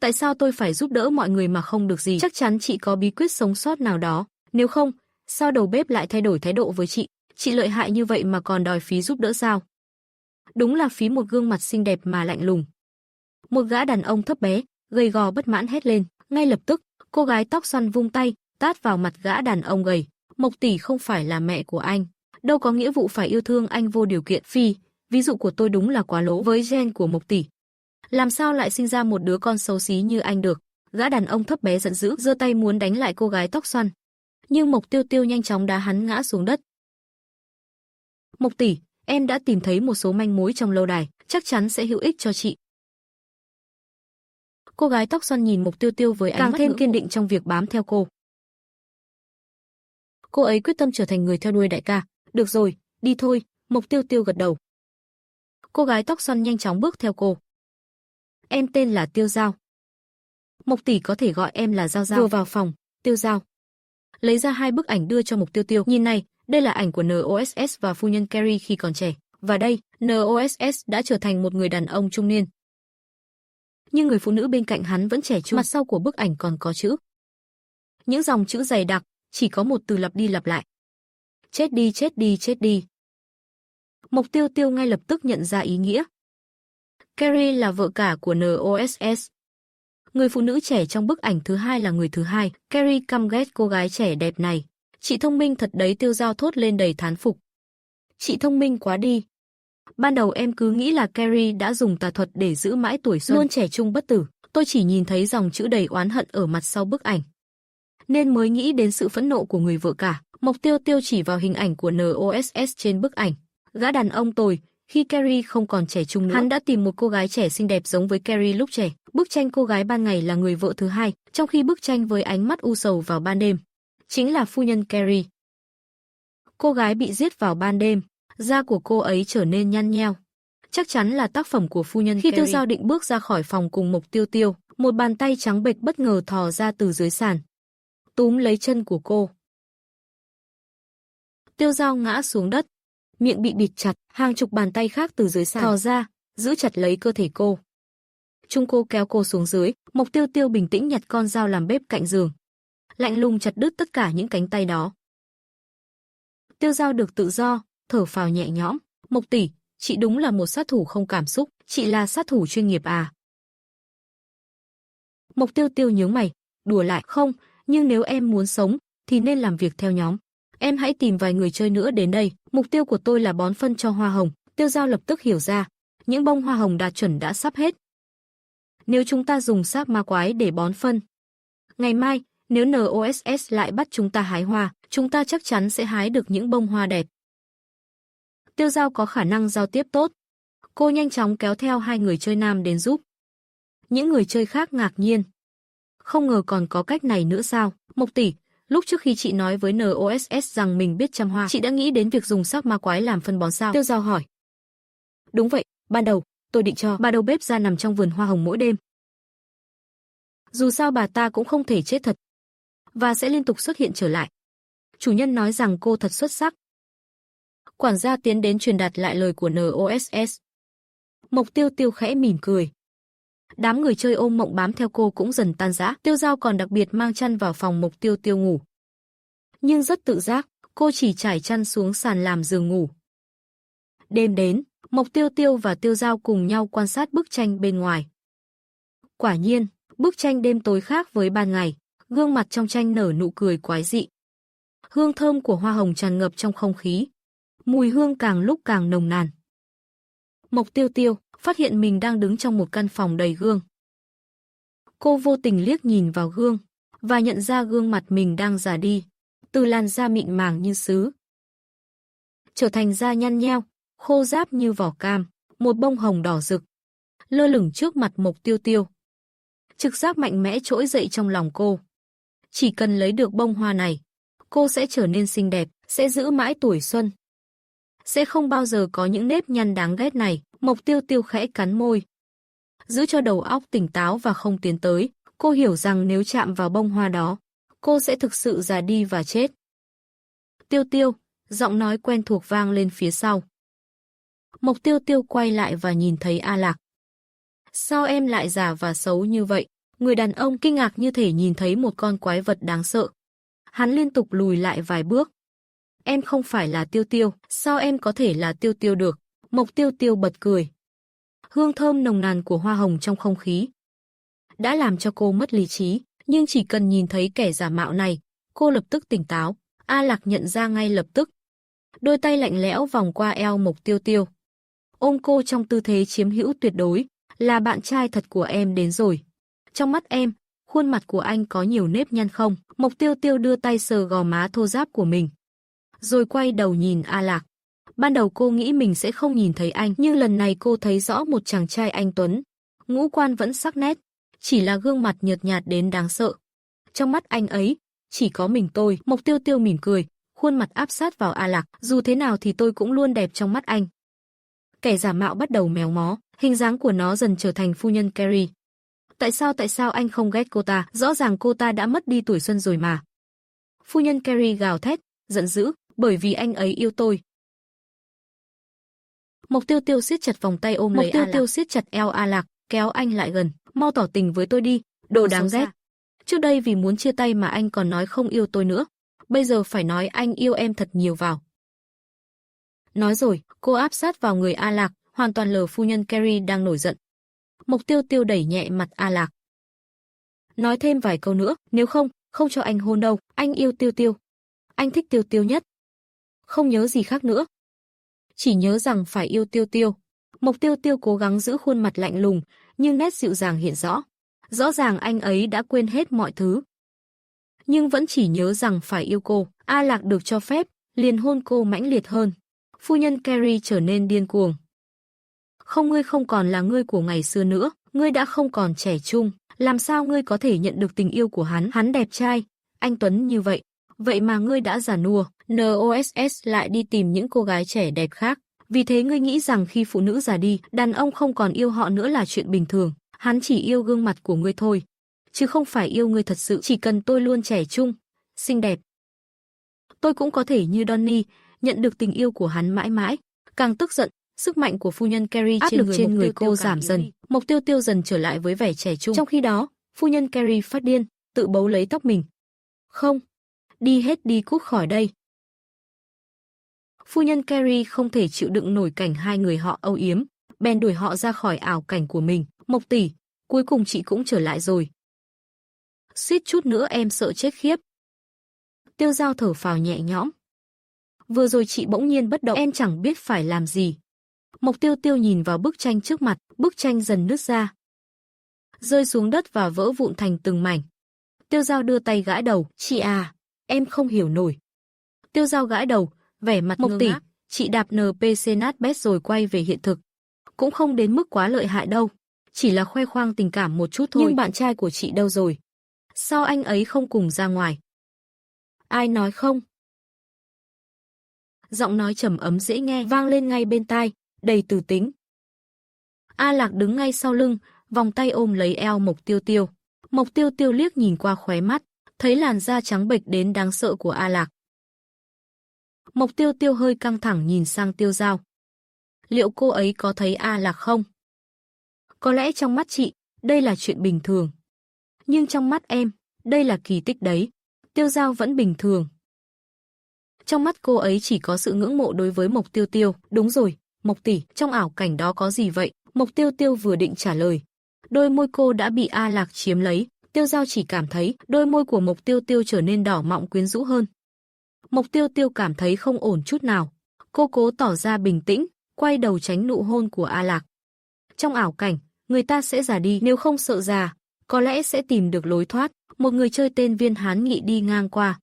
Tại sao tôi phải giúp đỡ mọi người mà không được gì? Chắc chắn chị có bí quyết sống sót nào đó. Nếu không, sao đầu bếp lại thay đổi thái độ với chị? Chị lợi hại như vậy mà còn đòi phí giúp đỡ sao? Đúng là phí một gương mặt xinh đẹp mà lạnh lùng. Một gã đàn ông thấp bé, gầy gò bất mãn hét lên. Ngay lập tức, cô gái tóc xoăn vung tay, tát vào mặt gã đàn ông gầy. Mộc tỷ không phải là mẹ của anh, đâu có nghĩa vụ phải yêu thương anh vô điều kiện. Phi, ví dụ của tôi đúng là quá lố với gen của Mộc tỷ. Làm sao lại sinh ra một đứa con xấu xí như anh được? Gã đàn ông thấp bé giận dữ, giơ tay muốn đánh lại cô gái tóc xoăn, nhưng Mộc Tiêu Tiêu nhanh chóng đá hắn ngã xuống đất. Mộc tỷ, em đã tìm thấy một số manh mối trong lâu đài, chắc chắn sẽ hữu ích cho chị. Cô gái tóc xoăn nhìn Mộc Tiêu Tiêu với ánh mắt thêm kiên định trong việc bám theo cô. Cô ấy quyết tâm trở thành người theo đuôi đại ca. Được rồi, đi thôi. Mộc Tiêu Tiêu gật đầu. Cô gái tóc xoăn nhanh chóng bước theo cô. Em tên là Tiêu Giao. Mộc tỷ có thể gọi em là Giao Giao. Vừa vào phòng, Tiêu Giao lấy ra 2 bức ảnh đưa cho Mộc Tiêu Tiêu. Nhìn này, đây là ảnh của NOSS và phu nhân Carrie khi còn trẻ. Và đây, NOSS đã trở thành một người đàn ông trung niên. Nhưng người phụ nữ bên cạnh hắn vẫn trẻ trung. Mặt sau của bức ảnh còn có chữ. Những dòng chữ dày đặc, chỉ có một từ lặp đi lặp lại. Chết đi, chết đi, chết đi. Mộc Tiêu Tiêu ngay lập tức nhận ra ý nghĩa. Carrie là vợ cả của NOSS. Người phụ nữ trẻ trong bức ảnh thứ hai là người thứ hai. Carrie căm ghét cô gái trẻ đẹp này. Chị thông minh thật đấy, Tiêu Giao thốt lên đầy thán phục. Chị thông minh quá đi. Ban đầu em cứ nghĩ là Carrie đã dùng tà thuật để giữ mãi tuổi xuân, luôn trẻ trung bất tử. Tôi chỉ nhìn thấy dòng chữ đầy oán hận ở mặt sau bức ảnh, nên mới nghĩ đến sự phẫn nộ của người vợ cả. Mộc Tiêu Tiêu chỉ vào hình ảnh của NOSS trên bức ảnh. Gã đàn ông tồi, khi Carrie không còn trẻ trung nữa, hắn đã tìm một cô gái trẻ xinh đẹp giống với Carrie lúc trẻ. Bức tranh cô gái ban ngày là người vợ thứ hai, trong khi bức tranh với ánh mắt u sầu vào ban đêm chính là phu nhân Carrie. Cô gái bị giết vào ban đêm, da của cô ấy trở nên nhăn nheo. Chắc chắn là tác phẩm của phu nhân Carrie. Khi Tiêu Giao định bước ra khỏi phòng cùng Mộc Tiêu Tiêu, một bàn tay trắng bệch bất ngờ thò ra từ dưới sàn, túm lấy chân của cô. Tiêu Giao ngã xuống đất, miệng bị bịt chặt, hàng chục bàn tay khác từ dưới sàn thò ra, giữ chặt lấy cơ thể cô. Chúng cô kéo cô xuống dưới. Mộc Tiêu Tiêu bình tĩnh nhặt con dao làm bếp cạnh giường, lạnh lùng chặt đứt tất cả những cánh tay đó. Tiêu Giao được tự do, thở phào nhẹ nhõm. Mộc tỷ, chị đúng là một sát thủ không cảm xúc, chị là sát thủ chuyên nghiệp à? Mộc Tiêu Tiêu nhướng mày, đùa lại, không, nhưng nếu em muốn sống thì nên làm việc theo nhóm. Em hãy tìm vài người chơi nữa đến đây, mục tiêu của tôi là bón phân cho hoa hồng. Tiêu Giao lập tức hiểu ra, những bông hoa hồng đạt chuẩn đã sắp hết. Nếu chúng ta dùng xác ma quái để bón phân, ngày mai, nếu NOSS lại bắt chúng ta hái hoa, chúng ta chắc chắn sẽ hái được những bông hoa đẹp. Tiêu Giao có khả năng giao tiếp tốt. Cô nhanh chóng kéo theo 2 người chơi nam đến giúp. Những người chơi khác ngạc nhiên. Không ngờ còn có cách này nữa sao? Mộc tỷ, lúc trước khi chị nói với NOSS rằng mình biết chăm hoa, chị đã nghĩ đến việc dùng xác ma quái làm phân bón sao? Tiêu Giao hỏi. Đúng vậy, ban đầu, tôi định cho bà đầu bếp ra nằm trong vườn hoa hồng mỗi đêm. Dù sao bà ta cũng không thể chết thật, và sẽ liên tục xuất hiện trở lại. Chủ nhân nói rằng cô thật xuất sắc. Quản gia tiến đến truyền đạt lại lời của NOSS. Mộc Tiêu Tiêu khẽ mỉm cười. Đám người chơi ôm mộng bám theo cô cũng dần tan rã. Tiêu Giao còn đặc biệt mang chăn vào phòng Mộc Tiêu Tiêu ngủ. Nhưng rất tự giác, cô chỉ trải chăn xuống sàn làm giường ngủ. Đêm đến, Mộc Tiêu Tiêu và Tiêu Giao cùng nhau quan sát bức tranh bên ngoài. Quả nhiên, bức tranh đêm tối khác với ban ngày, gương mặt trong tranh nở nụ cười quái dị. Hương thơm của hoa hồng tràn ngập trong không khí. Mùi hương càng lúc càng nồng nàn. Mộc Tiêu Tiêu phát hiện mình đang đứng trong một căn phòng đầy gương. Cô vô tình liếc nhìn vào gương và nhận ra gương mặt mình đang già đi, từ làn da mịn màng như sứ trở thành da nhăn nheo, khô ráp như vỏ cam, một bông hồng đỏ rực lơ lửng trước mặt Mộc Tiêu Tiêu. Trực giác mạnh mẽ trỗi dậy trong lòng cô. Chỉ cần lấy được bông hoa này, cô sẽ trở nên xinh đẹp, sẽ giữ mãi tuổi xuân. Sẽ không bao giờ có những nếp nhăn đáng ghét này. Mộc Tiêu Tiêu khẽ cắn môi. Giữ cho đầu óc tỉnh táo và không tiến tới, cô hiểu rằng nếu chạm vào bông hoa đó, cô sẽ thực sự già đi và chết. Tiêu Tiêu, giọng nói quen thuộc vang lên phía sau. Mộc Tiêu Tiêu quay lại và nhìn thấy A Lạc. Sao em lại già và xấu như vậy? Người đàn ông kinh ngạc như thể nhìn thấy một con quái vật đáng sợ. Hắn liên tục lùi lại vài bước. Em không phải là Tiêu Tiêu, sao em có thể là Tiêu Tiêu được? Mộc Tiêu Tiêu bật cười. Hương thơm nồng nàn của hoa hồng trong không khí đã làm cho cô mất lý trí, nhưng chỉ cần nhìn thấy kẻ giả mạo này, cô lập tức tỉnh táo. A Lạc nhận ra ngay lập tức. Đôi tay lạnh lẽo vòng qua eo Mộc Tiêu Tiêu, ôm cô trong tư thế chiếm hữu tuyệt đối. Là bạn trai thật của em đến rồi. Trong mắt em, khuôn mặt của anh có nhiều nếp nhăn không? Mộc Tiêu Tiêu đưa tay sờ gò má thô ráp của mình, rồi quay đầu nhìn A Lạc. Ban đầu cô nghĩ mình sẽ không nhìn thấy anh, nhưng lần này cô thấy rõ một chàng trai anh tuấn. Ngũ quan vẫn sắc nét, chỉ là gương mặt nhợt nhạt đến đáng sợ. Trong mắt anh ấy, chỉ có mình tôi. Mộc Tiêu Tiêu mỉm cười, khuôn mặt áp sát vào A Lạc. Dù thế nào thì tôi cũng luôn đẹp trong mắt anh. Kẻ giả mạo bắt đầu méo mó, hình dáng của nó dần trở thành phu nhân Carrie. Tại sao anh không ghét cô ta? Rõ ràng cô ta đã mất đi tuổi xuân rồi mà. Phu nhân Carrie gào thét, giận dữ, bởi vì anh ấy yêu tôi. Mộc Tiêu Tiêu siết chặt vòng tay ôm lấy A Lạc. Mộc Tiêu Tiêu siết chặt eo A Lạc, kéo anh lại gần, mau tỏ tình với tôi đi, đồ đáng ghét. Trước đây vì muốn chia tay mà anh còn nói không yêu tôi nữa, bây giờ phải nói anh yêu em thật nhiều vào. Nói rồi, cô áp sát vào người A Lạc, hoàn toàn lờ phu nhân Carrie đang nổi giận. Mộc Tiêu Tiêu đẩy nhẹ mặt A Lạc. Nói thêm vài câu nữa, nếu không, không cho anh hôn đâu, anh yêu Tiêu Tiêu. Anh thích Tiêu Tiêu nhất. Không nhớ gì khác nữa. Chỉ nhớ rằng phải yêu Tiêu Tiêu. Mộc Tiêu Tiêu cố gắng giữ khuôn mặt lạnh lùng, nhưng nét dịu dàng hiện rõ. Rõ ràng anh ấy đã quên hết mọi thứ, nhưng vẫn chỉ nhớ rằng phải yêu cô. A Lạc được cho phép, liền hôn cô mãnh liệt hơn. Phu nhân Carrie trở nên điên cuồng. Không, ngươi không còn là ngươi của ngày xưa nữa, ngươi đã không còn trẻ trung, làm sao ngươi có thể nhận được tình yêu của hắn? Hắn đẹp trai, anh tuấn như vậy, vậy mà ngươi đã già nua. NOSS lại đi tìm những cô gái trẻ đẹp khác, vì thế ngươi nghĩ rằng khi phụ nữ già đi, đàn ông không còn yêu họ nữa là chuyện bình thường. Hắn chỉ yêu gương mặt của ngươi thôi, chứ không phải yêu ngươi thật sự. Chỉ cần tôi luôn trẻ trung, xinh đẹp, tôi cũng có thể như Donnie, nhận được tình yêu của hắn mãi mãi. Càng tức giận, sức mạnh của phu nhân Carrie áp lực trên người cô giảm dần. Mộc Tiêu Tiêu dần trở lại với vẻ trẻ trung. Trong khi đó, phu nhân Carrie phát điên, tự bấu lấy tóc mình. Không, đi hết đi, cút khỏi đây. Phu nhân Carrie không thể chịu đựng nổi cảnh hai người họ âu yếm, bèn đuổi họ ra khỏi ảo cảnh của mình. Mộc tỷ, cuối cùng chị cũng trở lại rồi. Suýt chút nữa em sợ chết khiếp. Tiêu Giao thở phào nhẹ nhõm. Vừa rồi chị bỗng nhiên bất động, em chẳng biết phải làm gì. Mộc Tiêu Tiêu nhìn vào bức tranh trước mặt, bức tranh dần nứt ra, rơi xuống đất và vỡ vụn thành từng mảnh. Tiêu Giao đưa tay gãi đầu, chị à, em không hiểu nổi. Tiêu Giao gãi đầu, vẻ mặt Mộc tỷ, chị đạp NPC nát bét rồi quay về hiện thực. Cũng không đến mức quá lợi hại đâu, chỉ là khoe khoang tình cảm một chút thôi. Nhưng bạn trai của chị đâu rồi? Sao anh ấy không cùng ra ngoài? Ai nói không? Giọng nói trầm ấm dễ nghe vang lên ngay bên tai, đầy từ tính. A Lạc đứng ngay sau lưng, vòng tay ôm lấy eo Mộc Tiêu Tiêu. Mộc Tiêu Tiêu liếc nhìn qua khóe mắt, thấy làn da trắng bệch đến đáng sợ của A Lạc. Mộc Tiêu Tiêu hơi căng thẳng nhìn sang Tiêu Giao. Liệu cô ấy có thấy A Lạc không? Có lẽ trong mắt chị, đây là chuyện bình thường. Nhưng trong mắt em, đây là kỳ tích đấy. Tiêu Giao vẫn bình thường. Trong mắt cô ấy chỉ có sự ngưỡng mộ đối với Mộc Tiêu Tiêu. Đúng rồi, Mộc tỷ, trong ảo cảnh đó có gì vậy? Mộc Tiêu Tiêu vừa định trả lời. Đôi môi cô đã bị A Lạc chiếm lấy. Tiêu Giao chỉ cảm thấy đôi môi của Mộc Tiêu Tiêu trở nên đỏ mọng quyến rũ hơn. Mộc Tiêu Tiêu cảm thấy không ổn chút nào. Cô cố tỏ ra bình tĩnh, quay đầu tránh nụ hôn của A Lạc. Trong ảo cảnh, người ta sẽ già đi, nếu không sợ già, có lẽ sẽ tìm được lối thoát. Một người chơi tên Viên Hán Nghị đi ngang qua.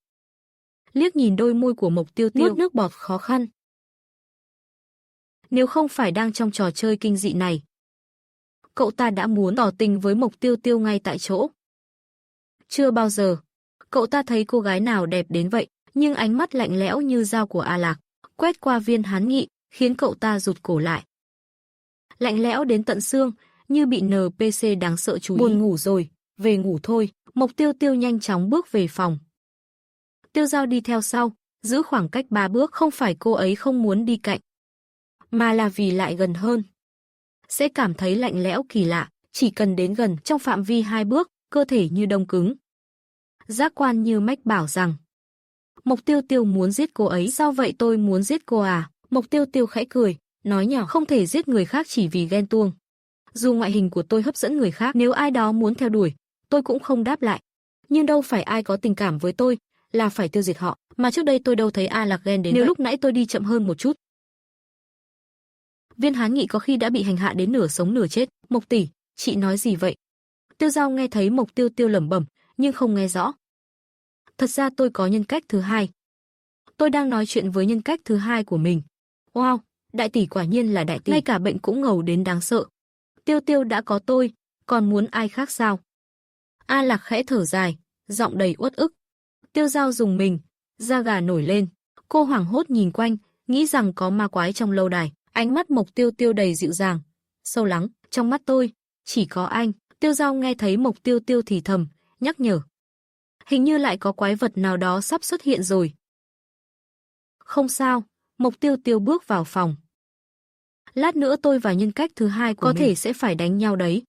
Liếc nhìn đôi môi của Mộc Tiêu Tiêu, nuốt nước bọt khó khăn. Nếu không phải đang trong trò chơi kinh dị này, cậu ta đã muốn tỏ tình với Mộc Tiêu Tiêu ngay tại chỗ. Chưa bao giờ, cậu ta thấy cô gái nào đẹp đến vậy, nhưng ánh mắt lạnh lẽo như dao của A Lạc, quét qua Viên Hán Nghị, khiến cậu ta rụt cổ lại. Lạnh lẽo đến tận xương, như bị NPC đáng sợ chú ý. Buồn ngủ rồi, về ngủ thôi. Mộc Tiêu Tiêu nhanh chóng bước về phòng. Tiêu Giao đi theo sau, giữ khoảng cách 3 bước, không phải cô ấy không muốn đi cạnh, mà là vì lại gần hơn. Sẽ cảm thấy lạnh lẽo kỳ lạ, chỉ cần đến gần trong phạm vi 2 bước, cơ thể như đông cứng. Giác quan như mách bảo rằng, Mộc Tiêu Tiêu muốn giết cô ấy. Sao vậy, tôi muốn giết cô à? Mộc Tiêu Tiêu khẽ cười, nói nhỏ, không thể giết người khác chỉ vì ghen tuông. Dù ngoại hình của tôi hấp dẫn người khác, nếu ai đó muốn theo đuổi, tôi cũng không đáp lại. Nhưng đâu phải ai có tình cảm với tôi là phải tiêu diệt họ, mà trước đây tôi đâu thấy A Lạc ghen đến nếu vậy. Lúc nãy tôi đi chậm hơn một chút. Viên Hán Nghị có khi đã bị hành hạ đến nửa sống nửa chết. Mộc tỷ, chị nói gì vậy? Tiêu Giao nghe thấy Mộc Tiêu Tiêu lẩm bẩm, nhưng không nghe rõ. Thật ra tôi có nhân cách thứ hai. Tôi đang nói chuyện với nhân cách thứ hai của mình. Wow, đại tỷ quả nhiên là đại tỷ. Ngay cả bệnh cũng ngầu đến đáng sợ. Tiêu Tiêu đã có tôi, còn muốn ai khác sao? A Lạc khẽ thở dài, giọng đầy uất ức. Tiêu Giao rùng mình, da gà nổi lên. Cô hoảng hốt nhìn quanh, nghĩ rằng có ma quái trong lâu đài. Ánh mắt Mộc Tiêu Tiêu đầy dịu dàng, sâu lắng. Trong mắt tôi, chỉ có anh. Tiêu Giao nghe thấy Mộc Tiêu Tiêu thì thầm, nhắc nhở. Hình như lại có quái vật nào đó sắp xuất hiện rồi. Không sao, Mộc Tiêu Tiêu bước vào phòng. Lát nữa tôi và nhân cách thứ hai của có thể sẽ phải đánh nhau đấy.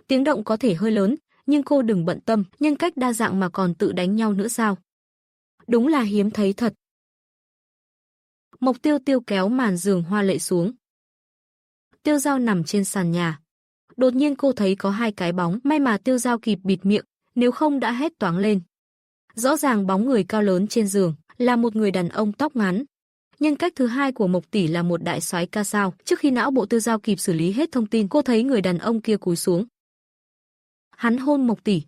Tiếng động có thể hơi lớn, nhưng cô đừng bận tâm, nhân cách đa dạng mà còn tự đánh nhau nữa sao? Đúng là hiếm thấy thật. Mộc Tiêu Tiêu kéo màn giường hoa lệ xuống. Tiêu Giao nằm trên sàn nhà. Đột nhiên cô thấy có hai cái bóng, may mà Tiêu Giao kịp bịt miệng, nếu không đã hét toáng lên. Rõ ràng bóng người cao lớn trên giường là một người đàn ông tóc ngắn. Nhân cách thứ hai của Mộc tỷ là một đại soái ca sao. Trước khi não bộ Tiêu Giao kịp xử lý hết thông tin, cô thấy người đàn ông kia cúi xuống. Hắn hôn Mộc tỷ.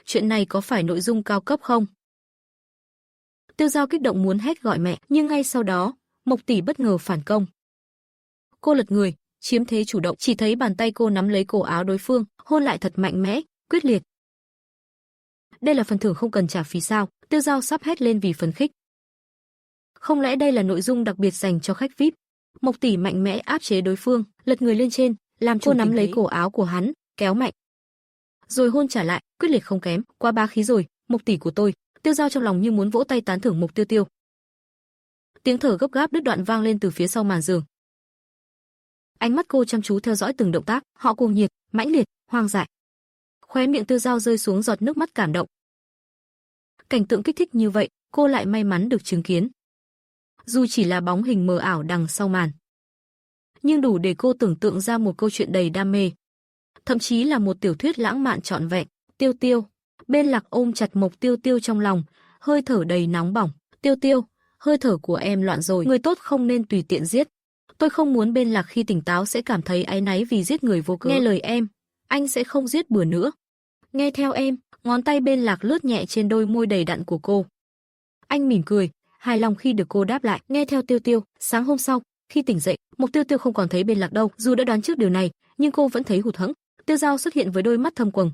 Chuyện này có phải nội dung cao cấp không? Tiêu Giao kích động muốn hét gọi mẹ, nhưng ngay sau đó, Mộc tỷ bất ngờ phản công. Cô lật người, chiếm thế chủ động, chỉ thấy bàn tay cô nắm lấy cổ áo đối phương, hôn lại thật mạnh mẽ, quyết liệt. Đây là phần thưởng không cần trả phí sao? Tiêu Giao sắp hét lên vì phấn khích. Không lẽ đây là nội dung đặc biệt dành cho khách VIP? Mộc tỷ mạnh mẽ áp chế đối phương, lật người lên trên, làm cô nắm lấy cổ áo của hắn, kéo mạnh. Rồi hôn trả lại, quyết liệt không kém, quá bá khí rồi, Mộc tỷ của tôi. Tiêu Giao trong lòng như muốn vỗ tay tán thưởng Mộc Tiêu Tiêu. Tiếng thở gấp gáp đứt đoạn vang lên từ phía sau màn giường. Ánh mắt cô chăm chú theo dõi từng động tác, họ cuồng nhiệt, mãnh liệt, hoang dại. Khóe miệng Tiêu Giao rơi xuống giọt nước mắt cảm động. Cảnh tượng kích thích như vậy, cô lại may mắn được chứng kiến. Dù chỉ là bóng hình mờ ảo đằng sau màn, nhưng đủ để cô tưởng tượng ra một câu chuyện đầy đam mê. Thậm chí là một tiểu thuyết lãng mạn trọn vẹn. Tiêu Tiêu. Bên Lạc ôm chặt Mộc Tiêu Tiêu trong lòng, hơi thở đầy nóng bỏng. Tiêu Tiêu, hơi thở của em loạn rồi, người tốt không nên tùy tiện giết. Tôi không muốn Bên Lạc khi tỉnh táo sẽ cảm thấy áy náy vì giết người vô cớ. Nghe lời em, anh sẽ không giết bừa nữa. Nghe theo em, ngón tay Bên Lạc lướt nhẹ trên đôi môi đầy đặn của cô. Anh mỉm cười, hài lòng khi được cô đáp lại. Nghe theo Tiêu Tiêu. Sáng hôm sau, khi tỉnh dậy, Mộc Tiêu Tiêu không còn thấy Bên Lạc đâu. Dù đã đoán trước điều này, nhưng cô vẫn thấy hụt hẫng. Tiêu Giao xuất hiện với đôi mắt thâm quầng.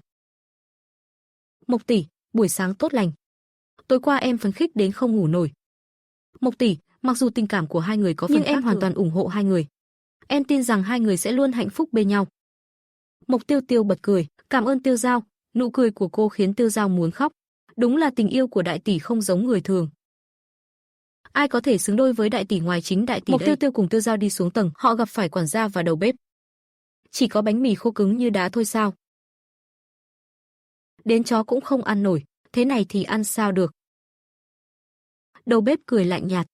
Mộc tỷ, buổi sáng tốt lành. Tối qua em phấn khích đến không ngủ nổi. Mộc tỷ, mặc dù tình cảm của hai người có phần khác, nhưng em hoàn toàn ủng hộ hai người. Em tin rằng hai người sẽ luôn hạnh phúc bên nhau. Mộc Tiêu Tiêu bật cười, cảm ơn Tiêu Giao. Nụ cười của cô khiến Tiêu Giao muốn khóc. Đúng là tình yêu của đại tỷ không giống người thường. Ai có thể xứng đôi với đại tỷ ngoài chính đại tỷ Mộc Tiêu Tiêu cùng Tiêu Giao đi xuống tầng, họ gặp phải quản gia và đầu bếp. Chỉ có bánh mì khô cứng như đá thôi sao? Đến chó cũng không ăn nổi, thế này thì ăn sao được? Đầu bếp cười lạnh nhạt.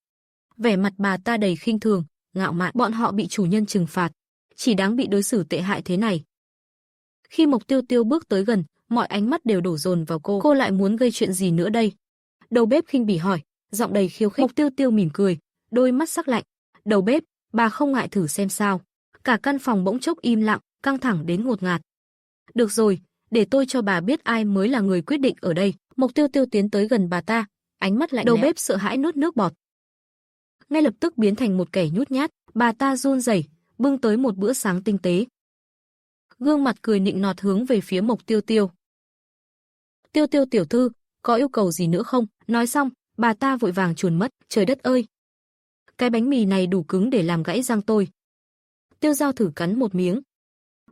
Vẻ mặt bà ta đầy khinh thường, ngạo mạn. Bọn họ bị chủ nhân trừng phạt, chỉ đáng bị đối xử tệ hại thế này. Khi Mộc Tiêu Tiêu bước tới gần, mọi ánh mắt đều đổ dồn vào cô. Cô lại muốn gây chuyện gì nữa đây? Đầu bếp khinh bỉ hỏi, giọng đầy khiêu khích. Mộc Tiêu Tiêu mỉm cười, đôi mắt sắc lạnh. Đầu bếp, bà không ngại thử xem sao? Cả căn phòng bỗng chốc im lặng, căng thẳng đến ngột ngạt. Được rồi, để tôi cho bà biết ai mới là người quyết định ở đây. Mộc Tiêu Tiêu tiến tới gần bà ta, ánh mắt lạnh lẽo. Đầu bếp sợ hãi nuốt nước bọt. Ngay lập tức biến thành một kẻ nhút nhát, bà ta run rẩy, bưng tới một bữa sáng tinh tế. Gương mặt cười nịnh nọt hướng về phía Mộc Tiêu Tiêu. Tiêu Tiêu tiểu thư, có yêu cầu gì nữa không? Nói xong, bà ta vội vàng chuồn mất. Trời đất ơi! Cái bánh mì này đủ cứng để làm gãy răng tôi. Tiêu Giao thử cắn một miếng.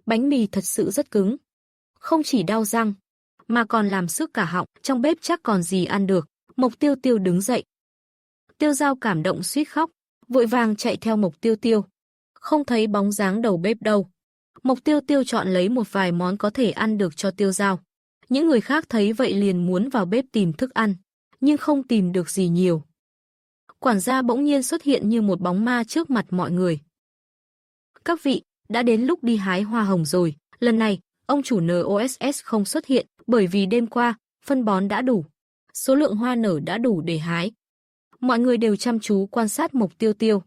Bánh mì thật sự rất cứng. Không chỉ đau răng, mà còn làm sức cả họng. Trong bếp chắc còn gì ăn được. Mộc Tiêu Tiêu đứng dậy. Tiêu Giao cảm động suýt khóc, vội vàng chạy theo Mộc Tiêu Tiêu. Không thấy bóng dáng đầu bếp đâu. Mộc Tiêu Tiêu chọn lấy một vài món có thể ăn được cho Tiêu Giao. Những người khác thấy vậy liền muốn vào bếp tìm thức ăn, nhưng không tìm được gì nhiều. Quản gia bỗng nhiên xuất hiện như một bóng ma trước mặt mọi người. Các vị, đã đến lúc đi hái hoa hồng rồi. Lần này, ông chủ NOSS không xuất hiện, bởi vì đêm qua, phân bón đã đủ. Số lượng hoa nở đã đủ để hái. Mọi người đều chăm chú quan sát Mộc Tiêu Tiêu,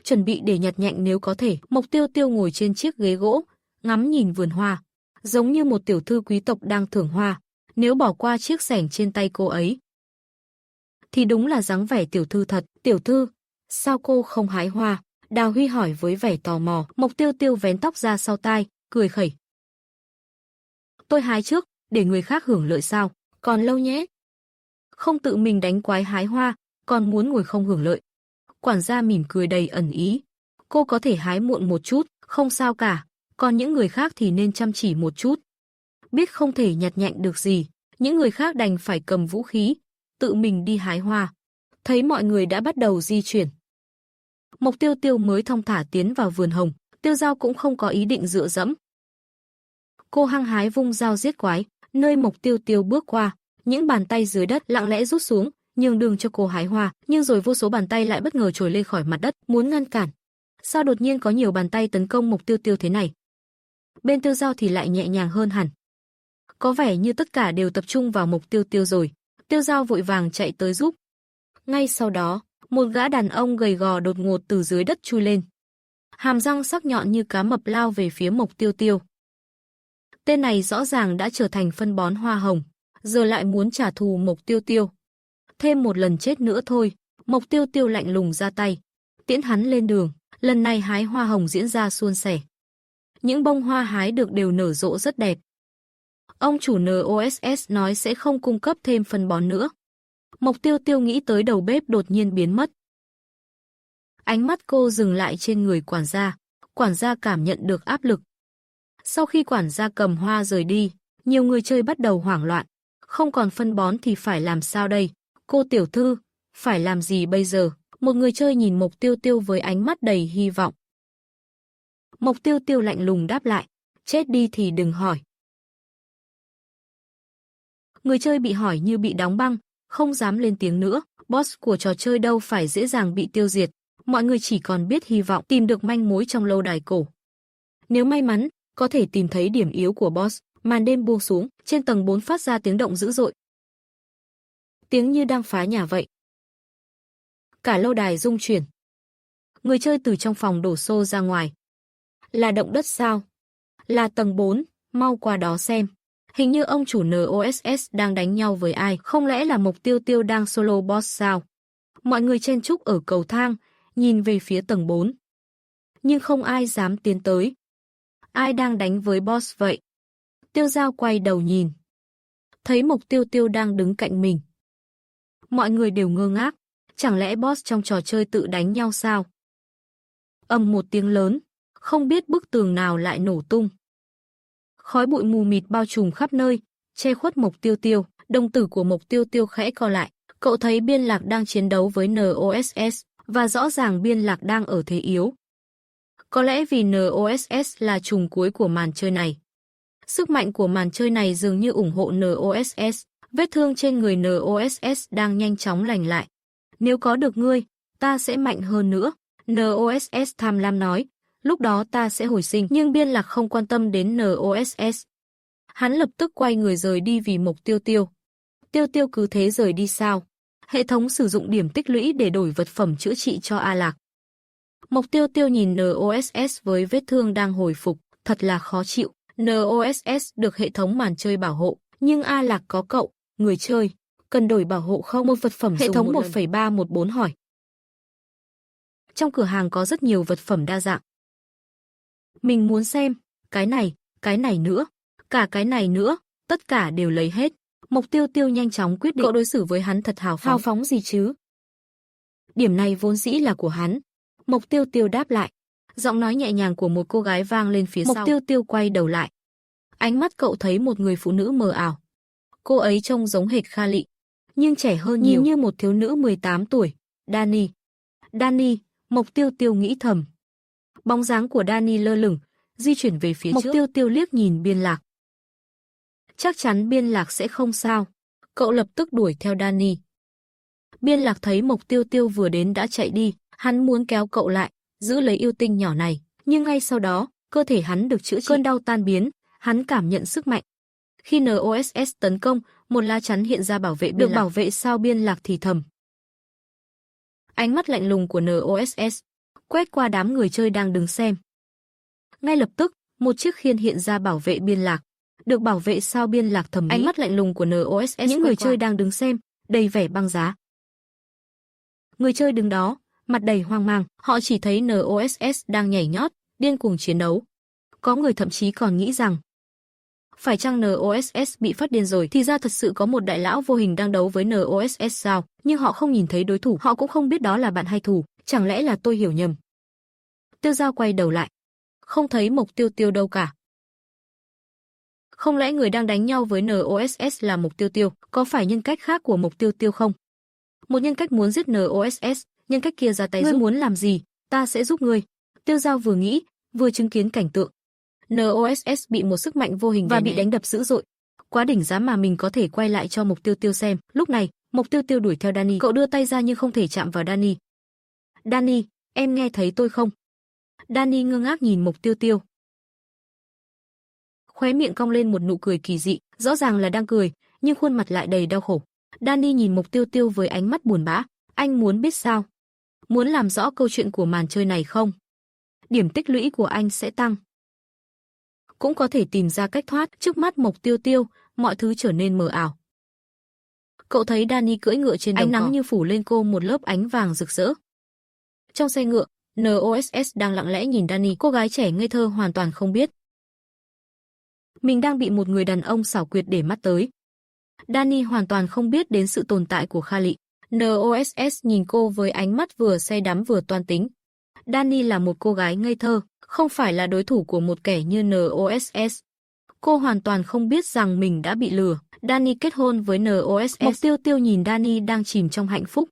chuẩn bị để nhặt nhạnh nếu có thể. Mộc Tiêu Tiêu ngồi trên chiếc ghế gỗ, ngắm nhìn vườn hoa, giống như một tiểu thư quý tộc đang thưởng hoa. Nếu bỏ qua chiếc xẻng trên tay cô ấy, thì đúng là dáng vẻ tiểu thư thật. Tiểu thư, sao cô không hái hoa? Đào Huy hỏi với vẻ tò mò. Mộc Tiêu Tiêu vén tóc ra sau tai, cười khẩy. Tôi hái trước, để người khác hưởng lợi sao? Còn lâu nhé. Không tự mình đánh quái hái hoa, còn muốn ngồi không hưởng lợi. Quản gia mỉm cười đầy ẩn ý. Cô có thể hái muộn một chút, không sao cả, còn những người khác thì nên chăm chỉ một chút. Biết không thể nhặt nhạnh được gì, những người khác đành phải cầm vũ khí, tự mình đi hái hoa. Thấy mọi người đã bắt đầu di chuyển, Mộc Tiêu Tiêu mới thong thả tiến vào vườn hồng. Tiêu Giao cũng không có ý định dựa dẫm. Cô hăng hái vung dao giết quái, nơi Mộc Tiêu Tiêu bước qua, những bàn tay dưới đất lặng lẽ rút xuống, nhường đường cho cô hái hoa, nhưng rồi vô số bàn tay lại bất ngờ trồi lên khỏi mặt đất, muốn ngăn cản. Sao đột nhiên có nhiều bàn tay tấn công Mộc Tiêu Tiêu thế này? Bên Tiêu Giao thì lại nhẹ nhàng hơn hẳn. Có vẻ như tất cả đều tập trung vào Mộc Tiêu Tiêu rồi. Tiêu Giao vội vàng chạy tới giúp. Ngay sau đó, một gã đàn ông gầy gò đột ngột từ dưới đất chui lên. Hàm răng sắc nhọn như cá mập lao về phía Mộc Tiêu Tiêu. Tên này rõ ràng đã trở thành phân bón hoa hồng, giờ lại muốn trả thù Mộc Tiêu Tiêu. Thêm một lần chết nữa thôi. Mộc Tiêu Tiêu lạnh lùng ra tay, tiễn hắn lên đường. Lần này hái hoa hồng diễn ra suôn sẻ. Những bông hoa hái được đều nở rộ rất đẹp. Ông chủ NOSS nói sẽ không cung cấp thêm phân bón nữa. Mộc Tiêu Tiêu nghĩ tới đầu bếp đột nhiên biến mất. Ánh mắt cô dừng lại trên người quản gia. Quản gia cảm nhận được áp lực. Sau khi quản gia cầm hoa rời đi, nhiều người chơi bắt đầu hoảng loạn. Không còn phân bón thì phải làm sao đây? Cô tiểu thư, phải làm gì bây giờ? Một người chơi nhìn Mộc Tiêu Tiêu với ánh mắt đầy hy vọng. Mộc Tiêu Tiêu lạnh lùng đáp lại, chết đi thì đừng hỏi. Người chơi bị hỏi như bị đóng băng, không dám lên tiếng nữa. Boss của trò chơi đâu phải dễ dàng bị tiêu diệt. Mọi người chỉ còn biết hy vọng tìm được manh mối trong lâu đài cổ. Nếu may mắn, có thể tìm thấy điểm yếu của boss. Màn đêm buông xuống, trên tầng 4 phát ra tiếng động dữ dội. Tiếng như đang phá nhà vậy. Cả lâu đài rung chuyển. Người chơi từ trong phòng đổ xô ra ngoài. Là động đất sao? Là tầng 4, mau qua đó xem. Hình như ông chủ NOSS đang đánh nhau với ai, không lẽ là Mộc Tiêu Tiêu đang solo boss sao? Mọi người chen chúc ở cầu thang, nhìn về phía tầng 4. Nhưng không ai dám tiến tới. Ai đang đánh với boss vậy? Tiêu Giao quay đầu nhìn. Thấy Mộc Tiêu Tiêu đang đứng cạnh mình. Mọi người đều ngơ ngác. Chẳng lẽ boss trong trò chơi tự đánh nhau sao? Ầm một tiếng lớn, không biết bức tường nào lại nổ tung. Khói bụi mù mịt bao trùm khắp nơi, che khuất Mộc Tiêu Tiêu. Đồng tử của Mộc Tiêu Tiêu khẽ co lại. Cậu thấy Biên Lạc đang chiến đấu với NOSS, và rõ ràng Biên Lạc đang ở thế yếu. Có lẽ vì NOSS là trùng cuối của màn chơi này. Sức mạnh của màn chơi này dường như ủng hộ NOSS, vết thương trên người NOSS đang nhanh chóng lành lại. Nếu có được ngươi, ta sẽ mạnh hơn nữa, NOSS tham lam nói, lúc đó ta sẽ hồi sinh, nhưng Biên Lạc không quan tâm đến NOSS. Hắn lập tức quay người rời đi vì Mộc Tiêu Tiêu. Tiêu Tiêu cứ thế rời đi sao? Hệ thống sử dụng điểm tích lũy để đổi vật phẩm chữa trị cho A Lạc. Mộc Tiêu Tiêu nhìn NOSS với vết thương đang hồi phục, thật là khó chịu. NOSS được hệ thống màn chơi bảo hộ, nhưng A Lạc có cậu, người chơi, cần đổi bảo hộ không? Một vật phẩm hệ thống 1,314 hỏi. Trong cửa hàng có rất nhiều vật phẩm đa dạng. Mình muốn xem, cái này nữa, cả cái này nữa, tất cả đều lấy hết. Mộc Tiêu Tiêu nhanh chóng quyết định. Cậu đối xử với hắn thật hào phóng. Hào phóng gì chứ? Điểm này vốn dĩ là của hắn. Mộc Tiêu Tiêu đáp lại. Giọng nói nhẹ nhàng của một cô gái vang lên phía sau. Mộc Tiêu Tiêu quay đầu lại. Ánh mắt cậu thấy một người phụ nữ mờ ảo. Cô ấy trông giống hệt Kha Lị, nhưng trẻ hơn nhiều, như một thiếu nữ 18 tuổi. Dani. Dani, Mộc Tiêu Tiêu nghĩ thầm. Bóng dáng của Dani lơ lửng, di chuyển về phía trước. Mộc Tiêu Tiêu liếc nhìn Biên Lạc. Chắc chắn Biên Lạc sẽ không sao. Cậu lập tức đuổi theo Dani. Biên Lạc thấy Mộc Tiêu Tiêu vừa đến đã chạy đi, hắn muốn kéo cậu lại, giữ lấy yêu tinh nhỏ này, nhưng ngay sau đó, cơ thể hắn được chữa trị. Cơn đau tan biến, hắn cảm nhận sức mạnh. Khi NOSS tấn công, một lá chắn hiện ra bảo vệ Biên Lạc. Được bảo vệ sao? Biên Lạc thì thầm. Ánh mắt lạnh lùng của NOSS quét qua đám người chơi đang đứng xem. Ngay lập tức, một chiếc khiên hiện ra bảo vệ Biên Lạc. Được bảo vệ sao? Biên Lạc thầm nghĩ. Ánh mắt lạnh lùng của NOSS. Những người chơi đang đứng xem, đầy vẻ băng giá. Người chơi đứng đó, mặt đầy hoang mang, họ chỉ thấy NOSS đang nhảy nhót, điên cuồng chiến đấu. Có người thậm chí còn nghĩ rằng phải chăng NOSS bị phát điên rồi? Thì ra thật sự có một đại lão vô hình đang đấu với NOSS sao? Nhưng họ không nhìn thấy đối thủ, họ cũng không biết đó là bạn hay thù, chẳng lẽ là tôi hiểu nhầm? Tiêu Giao quay đầu lại, không thấy Mộc Tiêu Tiêu đâu cả. Không lẽ người đang đánh nhau với NOSS là Mộc Tiêu Tiêu? Có phải nhân cách khác của Mộc Tiêu Tiêu không? Một nhân cách muốn giết NOSS, nhân cách kia ra tay giúp. Ngươi muốn làm gì? Ta sẽ giúp ngươi. Tiêu Giao vừa nghĩ, vừa chứng kiến cảnh tượng. NOSS bị một sức mạnh vô hình và bị đánh đập dữ dội. Quá đỉnh giá mà mình có thể quay lại cho Mộc Tiêu Tiêu xem. Lúc này, Mộc Tiêu Tiêu đuổi theo Dani. Cậu đưa tay ra nhưng không thể chạm vào Dani. Dani, em nghe thấy tôi không? Dani ngơ ngác nhìn Mộc Tiêu Tiêu. Khóe miệng cong lên một nụ cười kỳ dị, rõ ràng là đang cười, nhưng khuôn mặt lại đầy đau khổ. Dani nhìn Mộc Tiêu Tiêu với ánh mắt buồn bã. Anh muốn biết sao? Muốn làm rõ câu chuyện của màn chơi này không? Điểm tích lũy của anh sẽ tăng. Cũng có thể tìm ra cách thoát. Trước mắt Mộc Tiêu Tiêu, mọi thứ trở nên mờ ảo. Cậu thấy Dani cưỡi ngựa trên đồng cỏ. Ánh nắng như phủ lên cô một lớp ánh vàng rực rỡ. Trong xe ngựa, NOSS đang lặng lẽ nhìn Dani. Cô gái trẻ ngây thơ hoàn toàn không biết mình đang bị một người đàn ông xảo quyệt để mắt tới. Dani hoàn toàn không biết đến sự tồn tại của Kha Lị. NOSS nhìn cô với ánh mắt vừa say đắm vừa toan tính. Dani là một cô gái ngây thơ, không phải là đối thủ của một kẻ như NOSS. Cô hoàn toàn không biết rằng mình đã bị lừa. Dani kết hôn với NOSS. Mộc Tiêu Tiêu nhìn Dani đang chìm trong hạnh phúc.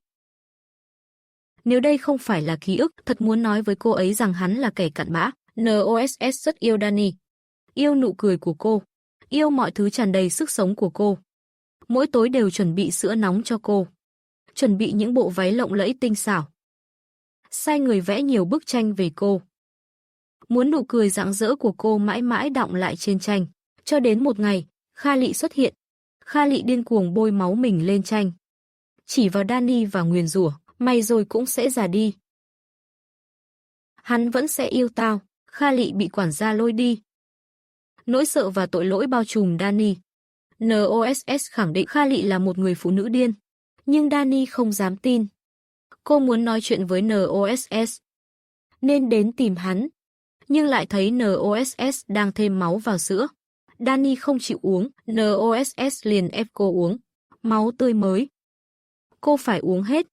Nếu đây không phải là ký ức, thật muốn nói với cô ấy rằng hắn là kẻ cặn bã. NOSS rất yêu Dani. Yêu nụ cười của cô. Yêu mọi thứ tràn đầy sức sống của cô. Mỗi tối đều chuẩn bị sữa nóng cho cô. Chuẩn bị những bộ váy lộng lẫy tinh xảo. Sai người vẽ nhiều bức tranh về cô. Muốn nụ cười rạng rỡ của cô mãi mãi đọng lại trên tranh. Cho đến một ngày, Kha Lị xuất hiện. Kha Lị điên cuồng bôi máu mình lên tranh. Chỉ vào Dani và nguyền rủa, mày rồi cũng sẽ già đi. Hắn vẫn sẽ yêu tao. Kha Lị bị quản gia lôi đi. Nỗi sợ và tội lỗi bao trùm Dani. NOSS khẳng định Kha Lị là một người phụ nữ điên. Nhưng Dani không dám tin. Cô muốn nói chuyện với NOSS. Nên đến tìm hắn. Nhưng lại thấy NOSS đang thêm máu vào sữa. Dani không chịu uống. NOSS liền ép cô uống. Máu tươi mới. Cô phải uống hết.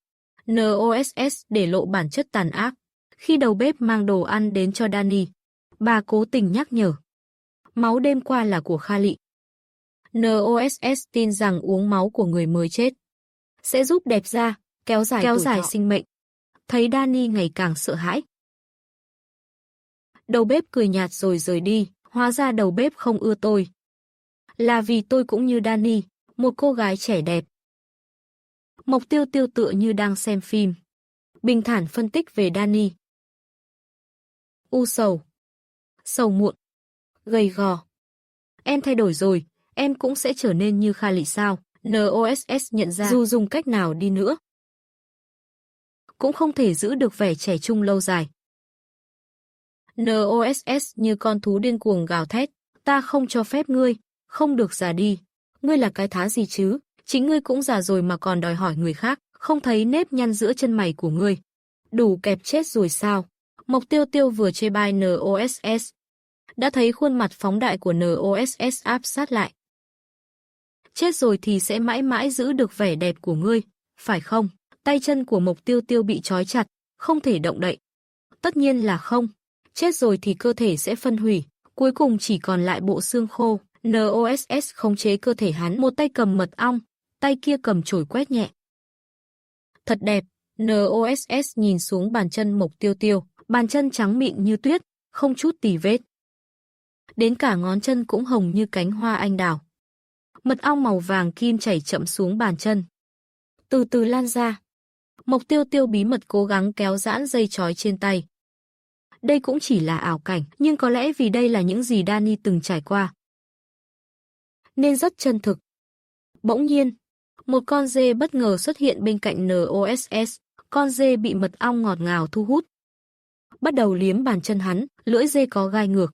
NOSS để lộ bản chất tàn ác. Khi đầu bếp mang đồ ăn đến cho Dani, bà cố tình nhắc nhở. Máu đêm qua là của Kha Lị. NOSS tin rằng uống máu của người mới chết sẽ giúp đẹp da, kéo dài sinh mệnh. Thấy Danny ngày càng sợ hãi. Đầu bếp cười nhạt rồi rời đi, hóa ra đầu bếp không ưa tôi. Là vì tôi cũng như Danny, một cô gái trẻ đẹp. Mộc Tiêu Tiêu tựa như đang xem phim. Bình thản phân tích về Danny. U sầu. Sầu muộn. Gầy gò. Em thay đổi rồi, em cũng sẽ trở nên như Kha Lị sao? NOSS nhận ra dù dùng cách nào đi nữa, cũng không thể giữ được vẻ trẻ trung lâu dài. NOSS như con thú điên cuồng gào thét. Ta không cho phép ngươi, không được già đi. Ngươi là cái thá gì chứ? Chính ngươi cũng già rồi mà còn đòi hỏi người khác, không thấy nếp nhăn giữa chân mày của ngươi. Đủ kẹp chết rồi sao? Mộc Tiêu Tiêu vừa chê bai NOSS. Đã thấy khuôn mặt phóng đại của NOSS áp sát lại. Chết rồi thì sẽ mãi mãi giữ được vẻ đẹp của ngươi, phải không? Tay chân của Mộc Tiêu Tiêu bị trói chặt, không thể động đậy. Tất nhiên là không. Chết rồi thì cơ thể sẽ phân hủy, cuối cùng chỉ còn lại bộ xương khô. NOSS khống chế cơ thể hắn, một tay cầm mật ong, tay kia cầm chổi quét nhẹ. Thật đẹp. NOSS nhìn xuống bàn chân Mộc Tiêu Tiêu, bàn chân trắng mịn như tuyết, không chút tì vết. Đến cả ngón chân cũng hồng như cánh hoa anh đào. Mật ong màu vàng kim chảy chậm xuống bàn chân, từ từ lan ra. Mộc Tiêu Tiêu bí mật cố gắng kéo giãn dây trói trên tay. Đây cũng chỉ là ảo cảnh, nhưng có lẽ vì đây là những gì Danny từng trải qua, nên rất chân thực. Bỗng nhiên, một con dê bất ngờ xuất hiện bên cạnh NOSS. Con dê bị mật ong ngọt ngào thu hút, bắt đầu liếm bàn chân hắn, lưỡi dê có gai ngược.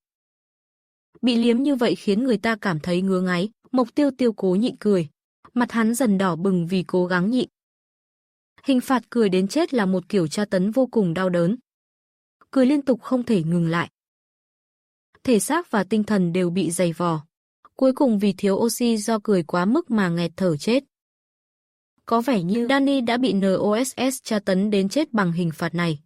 Bị liếm như vậy khiến người ta cảm thấy ngứa ngáy. Mộc Tiêu Tiêu cố nhịn cười, mặt hắn dần đỏ bừng vì cố gắng nhịn. Hình phạt cười đến chết là một kiểu tra tấn vô cùng đau đớn. Cười liên tục không thể ngừng lại. Thể xác và tinh thần đều bị dày vò. Cuối cùng vì thiếu oxy do cười quá mức mà nghẹt thở chết. Có vẻ như Danny đã bị NOSS tra tấn đến chết bằng hình phạt này.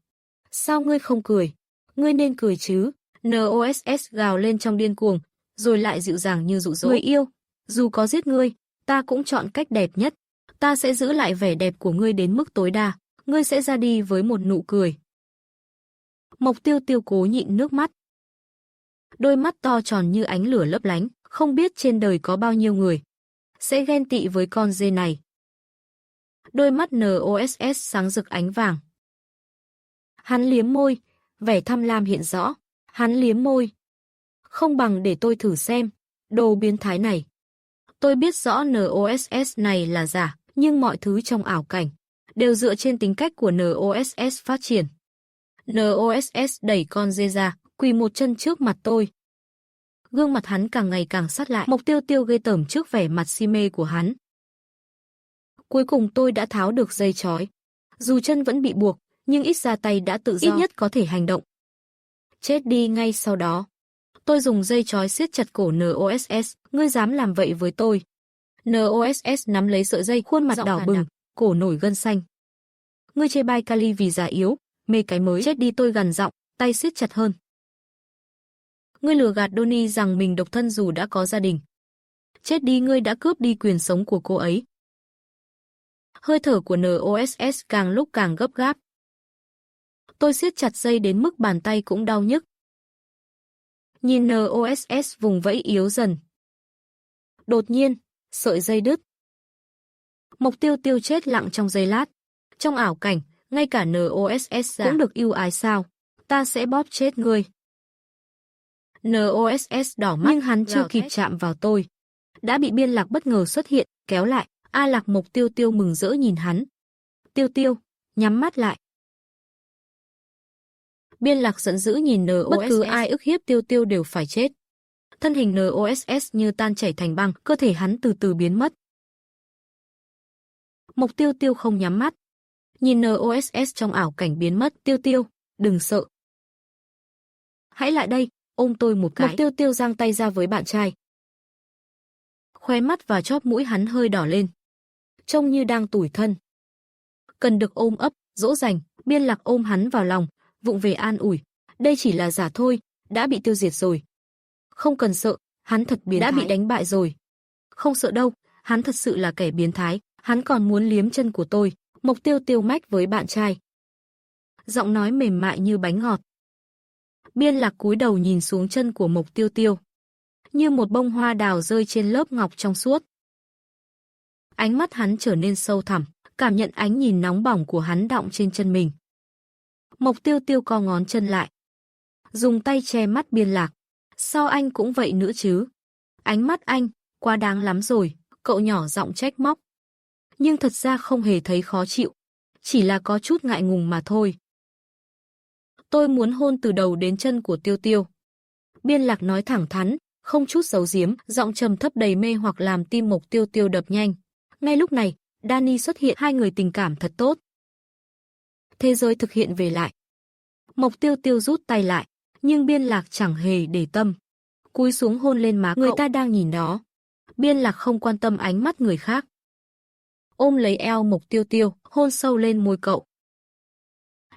Sao ngươi không cười? Ngươi nên cười chứ. NOSS gào lên trong điên cuồng, rồi lại dịu dàng như dụ dỗ. Người yêu, dù có giết ngươi, ta cũng chọn cách đẹp nhất. Ta sẽ giữ lại vẻ đẹp của ngươi đến mức tối đa. Ngươi sẽ ra đi với một nụ cười. Mộc Tiêu Tiêu cố nhịn nước mắt. Đôi mắt to tròn như ánh lửa lấp lánh, không biết trên đời có bao nhiêu người sẽ ghen tị với con dê này. Đôi mắt NOSS sáng rực ánh vàng. Hắn liếm môi, vẻ tham lam hiện rõ. Hắn liếm môi. Không bằng để tôi thử xem, đồ biến thái này. Tôi biết rõ NOSS này là giả, nhưng mọi thứ trong ảo cảnh đều dựa trên tính cách của NOSS phát triển. NOSS đẩy con dê ra, quỳ một chân trước mặt tôi. Gương mặt hắn càng ngày càng sát lại. Mộc Tiêu Tiêu ghê tởm trước vẻ mặt si mê của hắn. Cuối cùng tôi đã tháo được dây trói. Dù chân vẫn bị buộc, nhưng ít ra tay đã tự do, ít nhất có thể hành động. Chết đi ngay sau đó. Tôi dùng dây trói siết chặt cổ NOSS. Ngươi dám làm vậy với tôi? NOSS nắm lấy sợi dây, khuôn mặt đỏ bừng, cổ nổi gân xanh. Ngươi chê bai Kali vì già yếu, mê cái mới. Chết đi, tôi gằn giọng, tay siết chặt hơn. Ngươi lừa gạt Donnie rằng mình độc thân dù đã có gia đình. Chết đi, ngươi đã cướp đi quyền sống của cô ấy. Hơi thở của NOSS càng lúc càng gấp gáp. Tôi siết chặt dây đến mức bàn tay cũng đau nhức. Nhìn NOSS vùng vẫy yếu dần. Đột nhiên, sợi dây đứt. Mộc Tiêu Tiêu chết lặng trong giây lát. Trong ảo cảnh, ngay cả NOSS cũng được ưu ái sao? Ta sẽ bóp chết ngươi. NOSS đỏ mắt nhưng hắn chưa kịp chạm vào tôi. Đã bị Biên Lạc bất ngờ xuất hiện, kéo lại. A Lạc. Mộc Tiêu Tiêu mừng rỡ nhìn hắn. Tiêu Tiêu, nhắm mắt lại. Biên Lạc giận dữ nhìn NOSS. Bất cứ ai ức hiếp Tiêu Tiêu đều phải chết. Thân hình NOSS như tan chảy thành băng, cơ thể hắn từ từ biến mất. Mộc Tiêu Tiêu không nhắm mắt. Nhìn NOSS trong ảo cảnh biến mất. Tiêu Tiêu, đừng sợ. Hãy lại đây, ôm tôi một cái. Mộc Tiêu Tiêu giang tay ra với bạn trai. Khóe mắt và chóp mũi hắn hơi đỏ lên, trông như đang tủi thân. Cần được ôm ấp, dỗ dành. Biên Lạc ôm hắn vào lòng, vụng về an ủi. Đây chỉ là giả thôi, đã bị tiêu diệt rồi. Không cần sợ, hắn thật biến thái. Đã bị đánh bại rồi. Không sợ đâu, hắn thật sự là kẻ biến thái. Hắn còn muốn liếm chân của tôi. Mộc Tiêu Tiêu mách với bạn trai. Giọng nói mềm mại như bánh ngọt. Biên Lạc cúi đầu nhìn xuống chân của Mộc Tiêu Tiêu, như một bông hoa đào rơi trên lớp ngọc trong suốt. Ánh mắt hắn trở nên sâu thẳm, cảm nhận ánh nhìn nóng bỏng của hắn đọng trên chân mình. Mộc Tiêu Tiêu co ngón chân lại, dùng tay che mắt Biên Lạc. Sao anh cũng vậy nữa chứ? Ánh mắt anh, quá đáng lắm rồi, cậu nhỏ giọng trách móc. Nhưng thật ra không hề thấy khó chịu, chỉ là có chút ngại ngùng mà thôi. Tôi muốn hôn từ đầu đến chân của Tiêu Tiêu. Biên Lạc nói thẳng thắn, không chút giấu giếm, giọng trầm thấp đầy mê hoặc làm tim Mộc Tiêu Tiêu đập nhanh. Ngay lúc này, Danny xuất hiện, hai người tình cảm thật tốt. Thế giới thực hiện về lại. Mộc Tiêu Tiêu rút tay lại, nhưng Biên Lạc chẳng hề để tâm. Cúi xuống hôn lên má người ta đang nhìn đó. Biên Lạc không quan tâm ánh mắt người khác. Ôm lấy eo Mộc Tiêu Tiêu, hôn sâu lên môi cậu.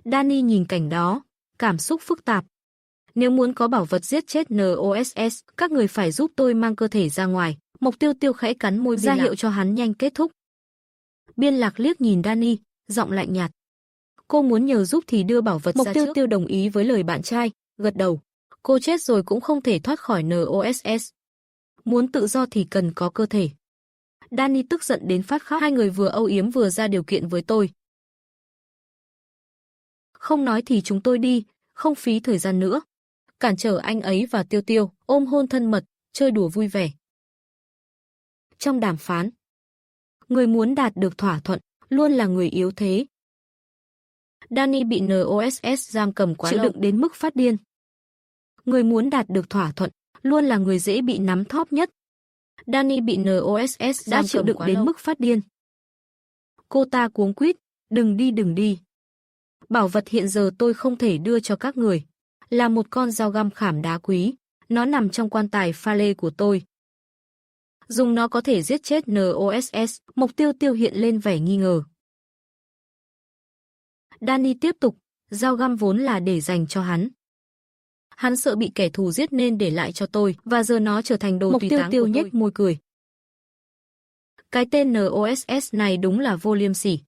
Danny nhìn cảnh đó, cảm xúc phức tạp. Nếu muốn có bảo vật giết chết NOSS, các người phải giúp tôi mang cơ thể ra ngoài. Mộc Tiêu Tiêu khẽ cắn môi ra hiệu cho hắn nhanh kết thúc. Biên Lạc liếc nhìn Danny, giọng lạnh nhạt. Cô muốn nhờ giúp thì đưa bảo vật ra trước. Mộc Tiêu Tiêu đồng ý với lời bạn trai, gật đầu. Cô chết rồi cũng không thể thoát khỏi NOSS. Muốn tự do thì cần có cơ thể. Danny tức giận đến phát khóc. Hai người vừa âu yếm vừa ra điều kiện với tôi. Không nói thì chúng tôi đi, không phí thời gian nữa. Cản trở anh ấy và Tiêu Tiêu, ôm hôn thân mật, chơi đùa vui vẻ. Trong đàm phán, người muốn đạt được thỏa thuận, luôn là người yếu thế. Danny bị NOSS giam cầm quá lâu, chịu đựng đến mức phát điên. Người muốn đạt được thỏa thuận, luôn là người dễ bị nắm thóp nhất. Danny bị NOSS đã chịu đựng đến mức phát điên. Cô ta cuống quýt, đừng đi đừng đi. Bảo vật hiện giờ tôi không thể đưa cho các người. Là một con dao găm khảm đá quý. Nó nằm trong quan tài pha lê của tôi. Dùng nó có thể giết chết NOSS. Mộc Tiêu Tiêu hiện lên vẻ nghi ngờ. Danny tiếp tục, dao găm vốn là để dành cho hắn. Hắn sợ bị kẻ thù giết nên để lại cho tôi, và giờ nó trở thành đồ tùy táng của tôi. Mộc Tiêu Tiêu nhếch môi cười. Cái tên NOSS này đúng là vô liêm sỉ.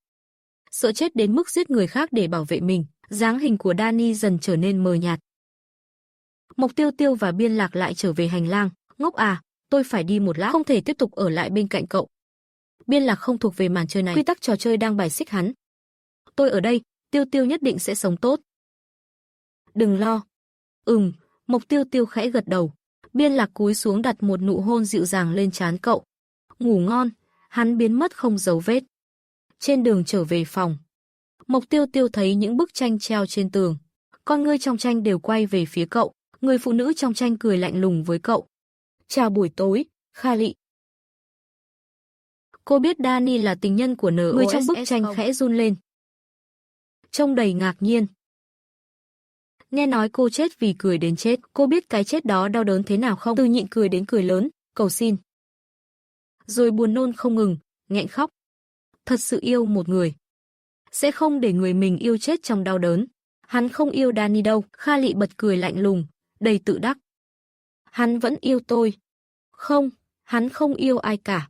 Sợ chết đến mức giết người khác để bảo vệ mình, dáng hình của Danny dần trở nên mờ nhạt. Mộc Tiêu Tiêu và Biên Lạc lại trở về hành lang. Ngốc à, tôi phải đi một lát, không thể tiếp tục ở lại bên cạnh cậu. Biên Lạc không thuộc về màn chơi này, quy tắc trò chơi đang bài xích hắn. Tôi ở đây, Tiêu Tiêu nhất định sẽ sống tốt. Đừng lo. Mộc Tiêu Tiêu khẽ gật đầu. Biên Lạc cúi xuống đặt một nụ hôn dịu dàng lên trán cậu. Ngủ ngon, hắn biến mất không dấu vết. Trên đường trở về phòng, Mộc Tiêu Tiêu thấy những bức tranh treo trên tường. Con ngươi trong tranh đều quay về phía cậu. Người phụ nữ trong tranh cười lạnh lùng với cậu. Chào buổi tối, Kha Lị. Cô biết Danny là tình nhân của NOSS. Người trong bức tranh khẽ run lên, trông đầy ngạc nhiên. Nghe nói cô chết vì cười đến chết. Cô biết cái chết đó đau đớn thế nào không? Từ nhịn cười đến cười lớn, cầu xin. Rồi buồn nôn không ngừng, nghẹn khóc. Thật sự yêu một người, sẽ không để người mình yêu chết trong đau đớn. Hắn không yêu Danny đâu. Kha Lị bật cười lạnh lùng, đầy tự đắc. Hắn vẫn yêu tôi. Không, hắn không yêu ai cả.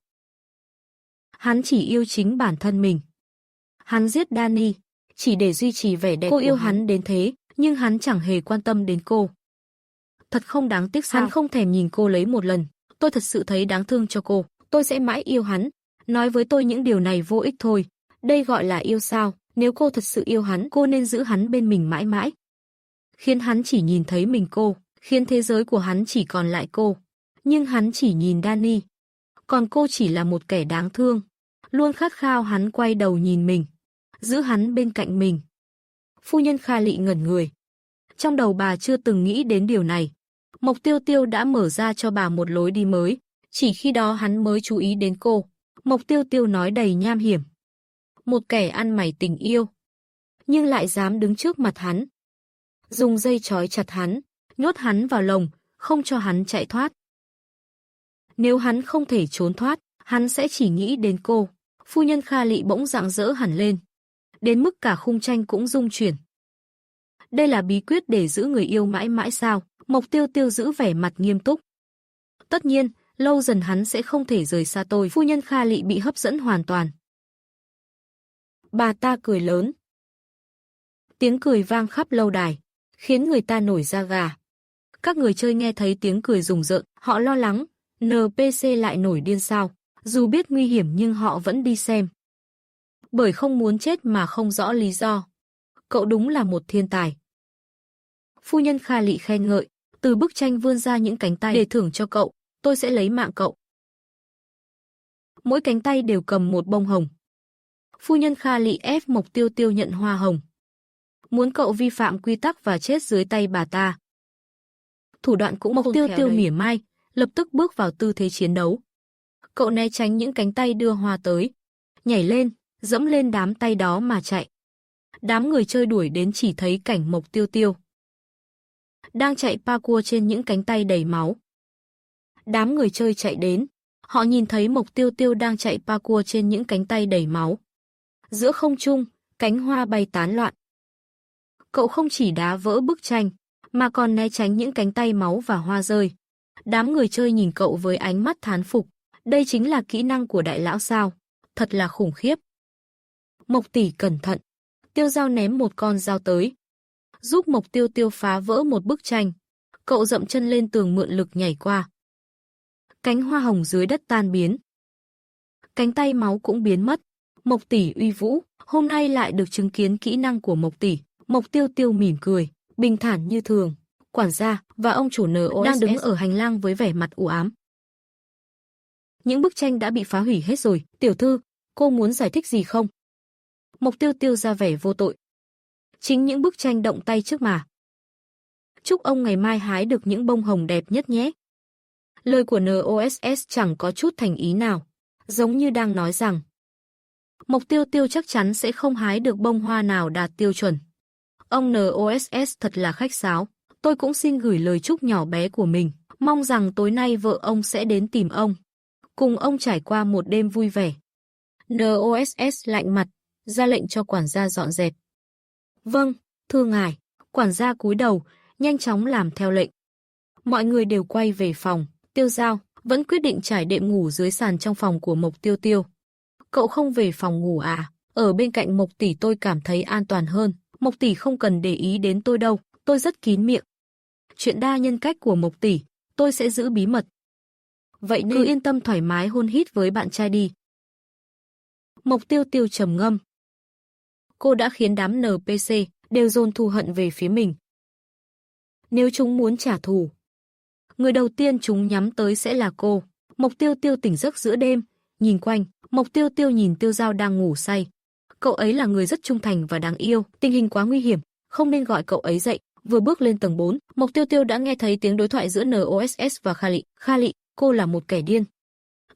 Hắn chỉ yêu chính bản thân mình. Hắn giết Danny chỉ để duy trì vẻ đẹp. Cô yêu hắn đến thế, nhưng hắn chẳng hề quan tâm đến cô. Thật không đáng tiếc sao? Hắn không thèm nhìn cô lấy một lần. Tôi thật sự thấy đáng thương cho cô. Tôi sẽ mãi yêu hắn. Nói với tôi những điều này vô ích thôi. Đây gọi là yêu sao? Nếu cô thật sự yêu hắn, cô nên giữ hắn bên mình mãi mãi. Khiến hắn chỉ nhìn thấy mình cô. Khiến thế giới của hắn chỉ còn lại cô. Nhưng hắn chỉ nhìn Danny. Còn cô chỉ là một kẻ đáng thương. Luôn khát khao hắn quay đầu nhìn mình. Giữ hắn bên cạnh mình. Phu nhân Kha Lị ngẩn người. Trong đầu bà chưa từng nghĩ đến điều này. Mộc Tiêu Tiêu đã mở ra cho bà một lối đi mới. Chỉ khi đó hắn mới chú ý đến cô. Mộc Tiêu Tiêu nói đầy nham hiểm. Một kẻ ăn mày tình yêu. Nhưng lại dám đứng trước mặt hắn. Dùng dây trói chặt hắn. Nhốt hắn vào lồng. Không cho hắn chạy thoát. Nếu hắn không thể trốn thoát, hắn sẽ chỉ nghĩ đến cô. Phu nhân Kha Lị bỗng rạng rỡ hẳn lên. Đến mức cả khung tranh cũng rung chuyển. Đây là bí quyết để giữ người yêu mãi mãi sao? Mộc Tiêu Tiêu giữ vẻ mặt nghiêm túc. Tất nhiên, lâu dần hắn sẽ không thể rời xa tôi. Phu nhân Kha Lị bị hấp dẫn hoàn toàn. Bà ta cười lớn. Tiếng cười vang khắp lâu đài, khiến người ta nổi da gà. Các người chơi nghe thấy tiếng cười rùng rợn, họ lo lắng, NPC lại nổi điên sao? Dù biết nguy hiểm nhưng họ vẫn đi xem. Bởi không muốn chết mà không rõ lý do. Cậu đúng là một thiên tài. Phu nhân Kha Lị khen ngợi, từ bức tranh vươn ra những cánh tay để thưởng cho cậu, tôi sẽ lấy mạng cậu. Mỗi cánh tay đều cầm một bông hồng. Phu nhân Kha Lị ép Mộc Tiêu Tiêu nhận hoa hồng. Muốn cậu vi phạm quy tắc và chết dưới tay bà ta. Thủ đoạn cũng Mộc Tiêu Tiêu mỉa mai, lập tức bước vào tư thế chiến đấu. Cậu né tránh những cánh tay đưa hoa tới, nhảy lên, dẫm lên đám tay đó mà chạy. Đám người chơi đuổi đến chỉ thấy cảnh Mộc Tiêu Tiêu đang chạy parkour trên những cánh tay đầy máu. Đám người chơi chạy đến, họ nhìn thấy Mộc Tiêu Tiêu đang chạy parkour trên những cánh tay đầy máu. Giữa không trung, cánh hoa bay tán loạn. Cậu không chỉ đá vỡ bức tranh, mà còn né tránh những cánh tay máu và hoa rơi. Đám người chơi nhìn cậu với ánh mắt thán phục. Đây chính là kỹ năng của đại lão sao? Thật là khủng khiếp. Mộc tỷ cẩn thận. Tiêu Dao ném một con dao tới, giúp Mộc Tiêu Tiêu phá vỡ một bức tranh. Cậu dậm chân lên tường mượn lực nhảy qua. Cánh hoa hồng dưới đất tan biến. Cánh tay máu cũng biến mất. Mộc tỷ uy vũ, hôm nay lại được chứng kiến kỹ năng của Mộc tỷ. Mộc Tiêu Tiêu mỉm cười, bình thản như thường. Quản gia và ông chủ NOSS đang đứng ở hành lang với vẻ mặt u ám. Những bức tranh đã bị phá hủy hết rồi, tiểu thư, cô muốn giải thích gì không? Mộc Tiêu Tiêu ra vẻ vô tội. Chính những bức tranh động tay trước mà. Chúc ông ngày mai hái được những bông hồng đẹp nhất nhé. Lời của NOSS chẳng có chút thành ý nào, giống như đang nói rằng Mộc Tiêu Tiêu chắc chắn sẽ không hái được bông hoa nào đạt tiêu chuẩn. Ông NOSS thật là khách sáo. Tôi cũng xin gửi lời chúc nhỏ bé của mình, mong rằng tối nay vợ ông sẽ đến tìm ông, cùng ông trải qua một đêm vui vẻ. NOSS lạnh mặt, ra lệnh cho quản gia dọn dẹp. Vâng, thưa ngài. Quản gia cúi đầu, nhanh chóng làm theo lệnh. Mọi người đều quay về phòng. Tiêu Dao vẫn quyết định trải đệm ngủ dưới sàn trong phòng của Mộc Tiêu Tiêu. Cậu không về phòng ngủ à? Ở bên cạnh Mộc tỷ tôi cảm thấy an toàn hơn. Mộc tỷ không cần để ý đến tôi đâu, tôi rất kín miệng. Chuyện đa nhân cách của Mộc tỷ, tôi sẽ giữ bí mật. Vậy nên cứ yên tâm thoải mái hôn hít với bạn trai đi. Mộc Tiêu Tiêu trầm ngâm. Cô đã khiến đám NPC đều dồn thù hận về phía mình. Nếu chúng muốn trả thù, người đầu tiên chúng nhắm tới sẽ là cô. Mộc Tiêu Tiêu tỉnh giấc giữa đêm, nhìn quanh. Mộc Tiêu Tiêu nhìn Tiêu Dao đang ngủ say. Cậu ấy là người rất trung thành và đáng yêu, tình hình quá nguy hiểm, không nên gọi cậu ấy dậy. Vừa bước lên tầng 4, Mộc Tiêu Tiêu đã nghe thấy tiếng đối thoại giữa NOSS và Kha Lị. Kha Lị, cô là một kẻ điên.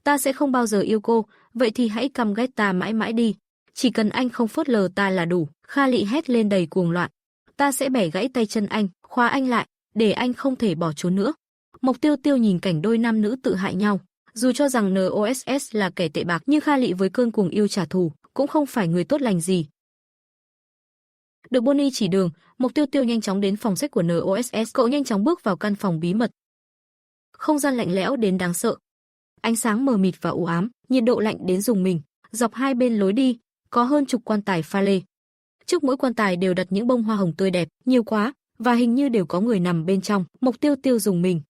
Ta sẽ không bao giờ yêu cô, vậy thì hãy căm ghét ta mãi mãi đi. Chỉ cần anh không phớt lờ ta là đủ. Kha Lị hét lên đầy cuồng loạn. Ta sẽ bẻ gãy tay chân anh, khóa anh lại, để anh không thể bỏ trốn nữa. Mộc Tiêu Tiêu nhìn cảnh đôi nam nữ tự hại nhau. Dù cho rằng NOSS là kẻ tệ bạc, nhưng Kha Lị với cơn cuồng yêu trả thù cũng không phải người tốt lành gì. Được Bonnie chỉ đường, Mộc Tiêu Tiêu nhanh chóng đến phòng sách của NOSS. Cậu nhanh chóng bước vào căn phòng bí mật. Không gian lạnh lẽo đến đáng sợ. Ánh sáng mờ mịt và u ám, nhiệt độ lạnh đến rùng mình. Dọc hai bên lối đi, có hơn chục quan tài pha lê. Trước mỗi quan tài đều đặt những bông hoa hồng tươi đẹp, nhiều quá, và hình như đều có người nằm bên trong. Mộc Tiêu Tiêu rùng mình.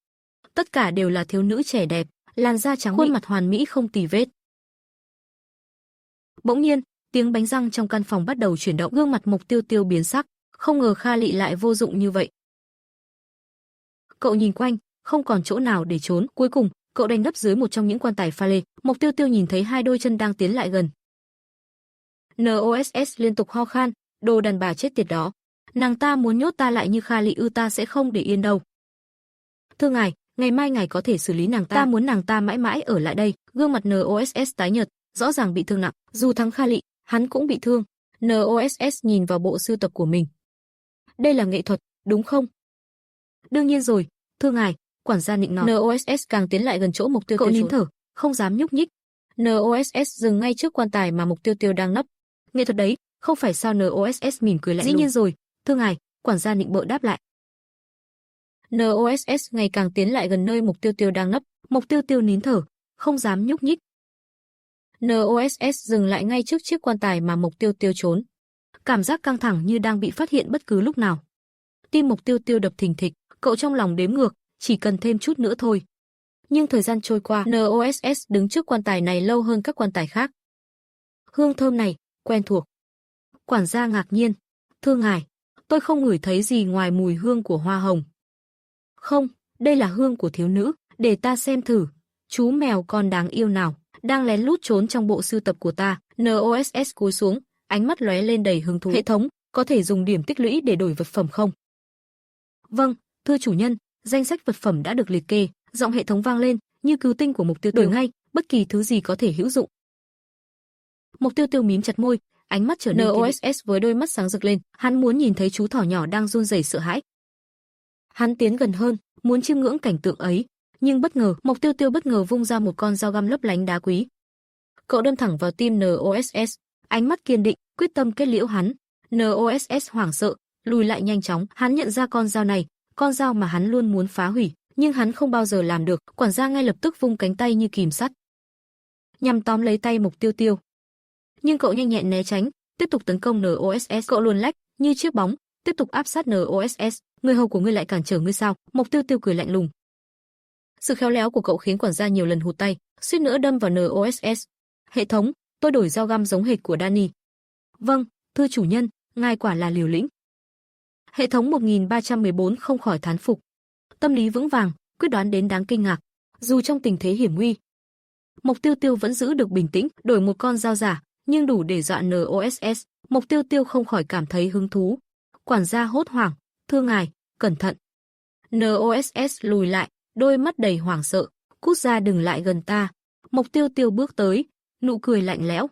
Tất cả đều là thiếu nữ trẻ đẹp, làn da trắng, khuôn mặt hoàn mỹ không tì vết. Bỗng nhiên, tiếng bánh răng trong căn phòng bắt đầu chuyển động, gương mặt Mộc Tiêu Tiêu biến sắc, không ngờ Kha Lị lại vô dụng như vậy. Cậu nhìn quanh, không còn chỗ nào để trốn, cuối cùng, cậu đành nấp dưới một trong những quan tài pha lê. Mộc Tiêu Tiêu nhìn thấy hai đôi chân đang tiến lại gần. NOSS liên tục ho khan, đồ đàn bà chết tiệt đó. Nàng ta muốn nhốt ta lại như Kha Lị ư? Ta sẽ không để yên đâu. Thưa ngài, ngày mai ngài có thể xử lý nàng ta. Ta muốn nàng ta mãi mãi ở lại đây. Gương mặt NOSS tái nhợt, rõ ràng bị thương nặng. Dù thắng Kha Lị, hắn cũng bị thương. NOSS nhìn vào bộ sưu tập của mình. Đây là nghệ thuật, đúng không? Đương nhiên rồi, thưa ngài. Quản gia nịnh nọt. NOSS càng tiến lại gần chỗ Mộc Tiêu Tiêu. Cậu nín thở, không dám nhúc nhích. NOSS dừng ngay trước quan tài mà Mộc Tiêu Tiêu đang nấp. Nghệ thuật đấy, không phải sao? NOSS mỉm cười lạnh lùng. Dĩ nhiên rồi, thưa ngài. Quản gia nịnh bợ đáp lại. NOSS ngày càng tiến lại gần nơi Mộc Tiêu Tiêu đang nấp. Mộc Tiêu Tiêu nín thở, không dám nhúc nhích. NOSS dừng lại ngay trước chiếc quan tài mà Mộc Tiêu Tiêu trốn. Cảm giác căng thẳng như đang bị phát hiện bất cứ lúc nào. Tim Mộc Tiêu Tiêu đập thình thịch, cậu trong lòng đếm ngược, chỉ cần thêm chút nữa thôi. Nhưng thời gian trôi qua, NOSS đứng trước quan tài này lâu hơn các quan tài khác. Hương thơm này, quen thuộc. Quản gia ngạc nhiên, thưa ngài, tôi không ngửi thấy gì ngoài mùi hương của hoa hồng. Không, đây là hương của thiếu nữ, để ta xem thử. Chú mèo con đáng yêu nào, đang lén lút trốn trong bộ sưu tập của ta. NOSS cúi xuống, ánh mắt lóe lên đầy hứng thú. Hệ thống, có thể dùng điểm tích lũy để đổi vật phẩm không? Vâng, thưa chủ nhân, danh sách vật phẩm đã được liệt kê. Giọng hệ thống vang lên, như cứu tinh của Mộc Tiêu Tiêu. Đổi ngay, bất kỳ thứ gì có thể hữu dụng. Mộc Tiêu Tiêu mím chặt môi, ánh mắt trở nên NOSS với đôi mắt sáng rực lên, hắn muốn nhìn thấy chú thỏ nhỏ đang run rẩy sợ hãi. Hắn tiến gần hơn, muốn chiêm ngưỡng cảnh tượng ấy, nhưng bất ngờ, Mộc Tiêu Tiêu bất ngờ vung ra một con dao găm lấp lánh đá quý. Cậu đâm thẳng vào tim NOSS, ánh mắt kiên định, quyết tâm kết liễu hắn. NOSS hoảng sợ, lùi lại nhanh chóng, hắn nhận ra con dao này, con dao mà hắn luôn muốn phá hủy, nhưng hắn không bao giờ làm được. Quản gia ngay lập tức vung cánh tay như kìm sắt, nhằm tóm lấy tay Mộc Tiêu Tiêu. Nhưng cậu nhanh nhẹn né tránh, tiếp tục tấn công NOSS. Cậu luồn lách như chiếc bóng, tiếp tục áp sát NOSS. Người hầu của ngươi lại cản trở ngươi sao? Mộc Tiêu Tiêu cười lạnh lùng. Sự khéo léo của cậu khiến quản gia nhiều lần hụt tay, suýt nữa đâm vào NOSS. Hệ thống, tôi đổi dao găm giống hệt của Danny. Vâng, thưa chủ nhân, ngài quả là liều lĩnh. Hệ thống 1314 không khỏi thán phục. Tâm lý vững vàng, quyết đoán đến đáng kinh ngạc. Dù trong tình thế hiểm nguy, Mộc Tiêu Tiêu vẫn giữ được bình tĩnh, đổi một con dao giả, nhưng đủ để dọa NOSS. Mộc Tiêu Tiêu không khỏi cảm thấy hứng thú. Quản gia hốt hoảng, thưa ngài, cẩn thận. NOSS lùi lại, đôi mắt đầy hoảng sợ, cút ra đừng lại gần ta. Mộc Tiêu Tiêu bước tới, nụ cười lạnh lẽo.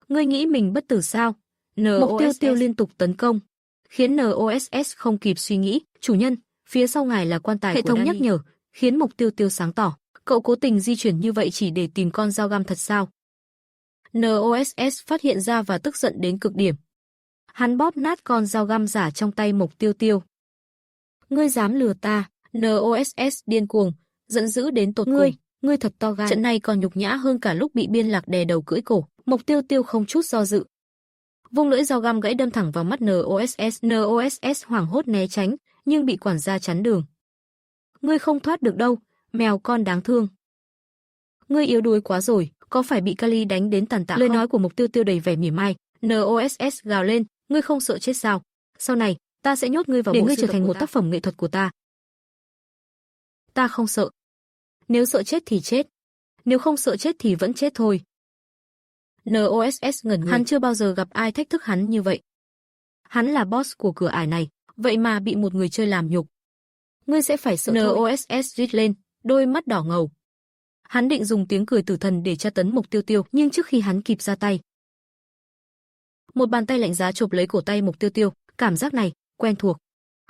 Ngươi nghĩ mình bất tử sao? Mộc Tiêu Tiêu liên tục tấn công, khiến NOSS không kịp suy nghĩ. Chủ nhân, phía sau ngài là quan tài. Hệ thống nhắc nhở, khiến Mộc Tiêu Tiêu sáng tỏ. Cậu cố tình di chuyển như vậy chỉ để tìm con dao găm thật sao? NOSS phát hiện ra và tức giận đến cực điểm. Hắn bóp nát con dao găm giả trong tay Mộc Tiêu Tiêu. Ngươi dám lừa ta? NOSS điên cuồng, giận dữ đến tột cùng. Ngươi thật to gan. Trận này còn nhục nhã hơn cả lúc bị Biên Lạc đè đầu cưỡi cổ. Mộc Tiêu Tiêu không chút do dự, vung lưỡi dao găm gãy đâm thẳng vào mắt NOSS. NOSS hoảng hốt né tránh, nhưng bị quản gia chắn đường. Ngươi không thoát được đâu, mèo con đáng thương. Ngươi yếu đuối quá rồi, có phải bị Kali đánh đến tàn tạ không? Lời nói của Mộc Tiêu Tiêu đầy vẻ mỉa mai. NOSS gào lên, ngươi không sợ chết sao? Sau này, ta sẽ nhốt ngươi vào để ngươi trở thành một tác phẩm nghệ thuật của ta. Ta không sợ. Nếu sợ chết thì chết. Nếu không sợ chết thì vẫn chết thôi. NOSS ngẩn người. Hắn chưa bao giờ gặp ai thách thức hắn như vậy. Hắn là boss của cửa ải này, vậy mà bị một người chơi làm nhục. Ngươi sẽ phải sợ thôi. NOSS rít lên, đôi mắt đỏ ngầu. Hắn định dùng tiếng cười tử thần để tra tấn Mộc Tiêu Tiêu, nhưng trước khi hắn kịp ra tay, một bàn tay lạnh giá chộp lấy cổ tay Mộc Tiêu Tiêu. Cảm giác này quen thuộc.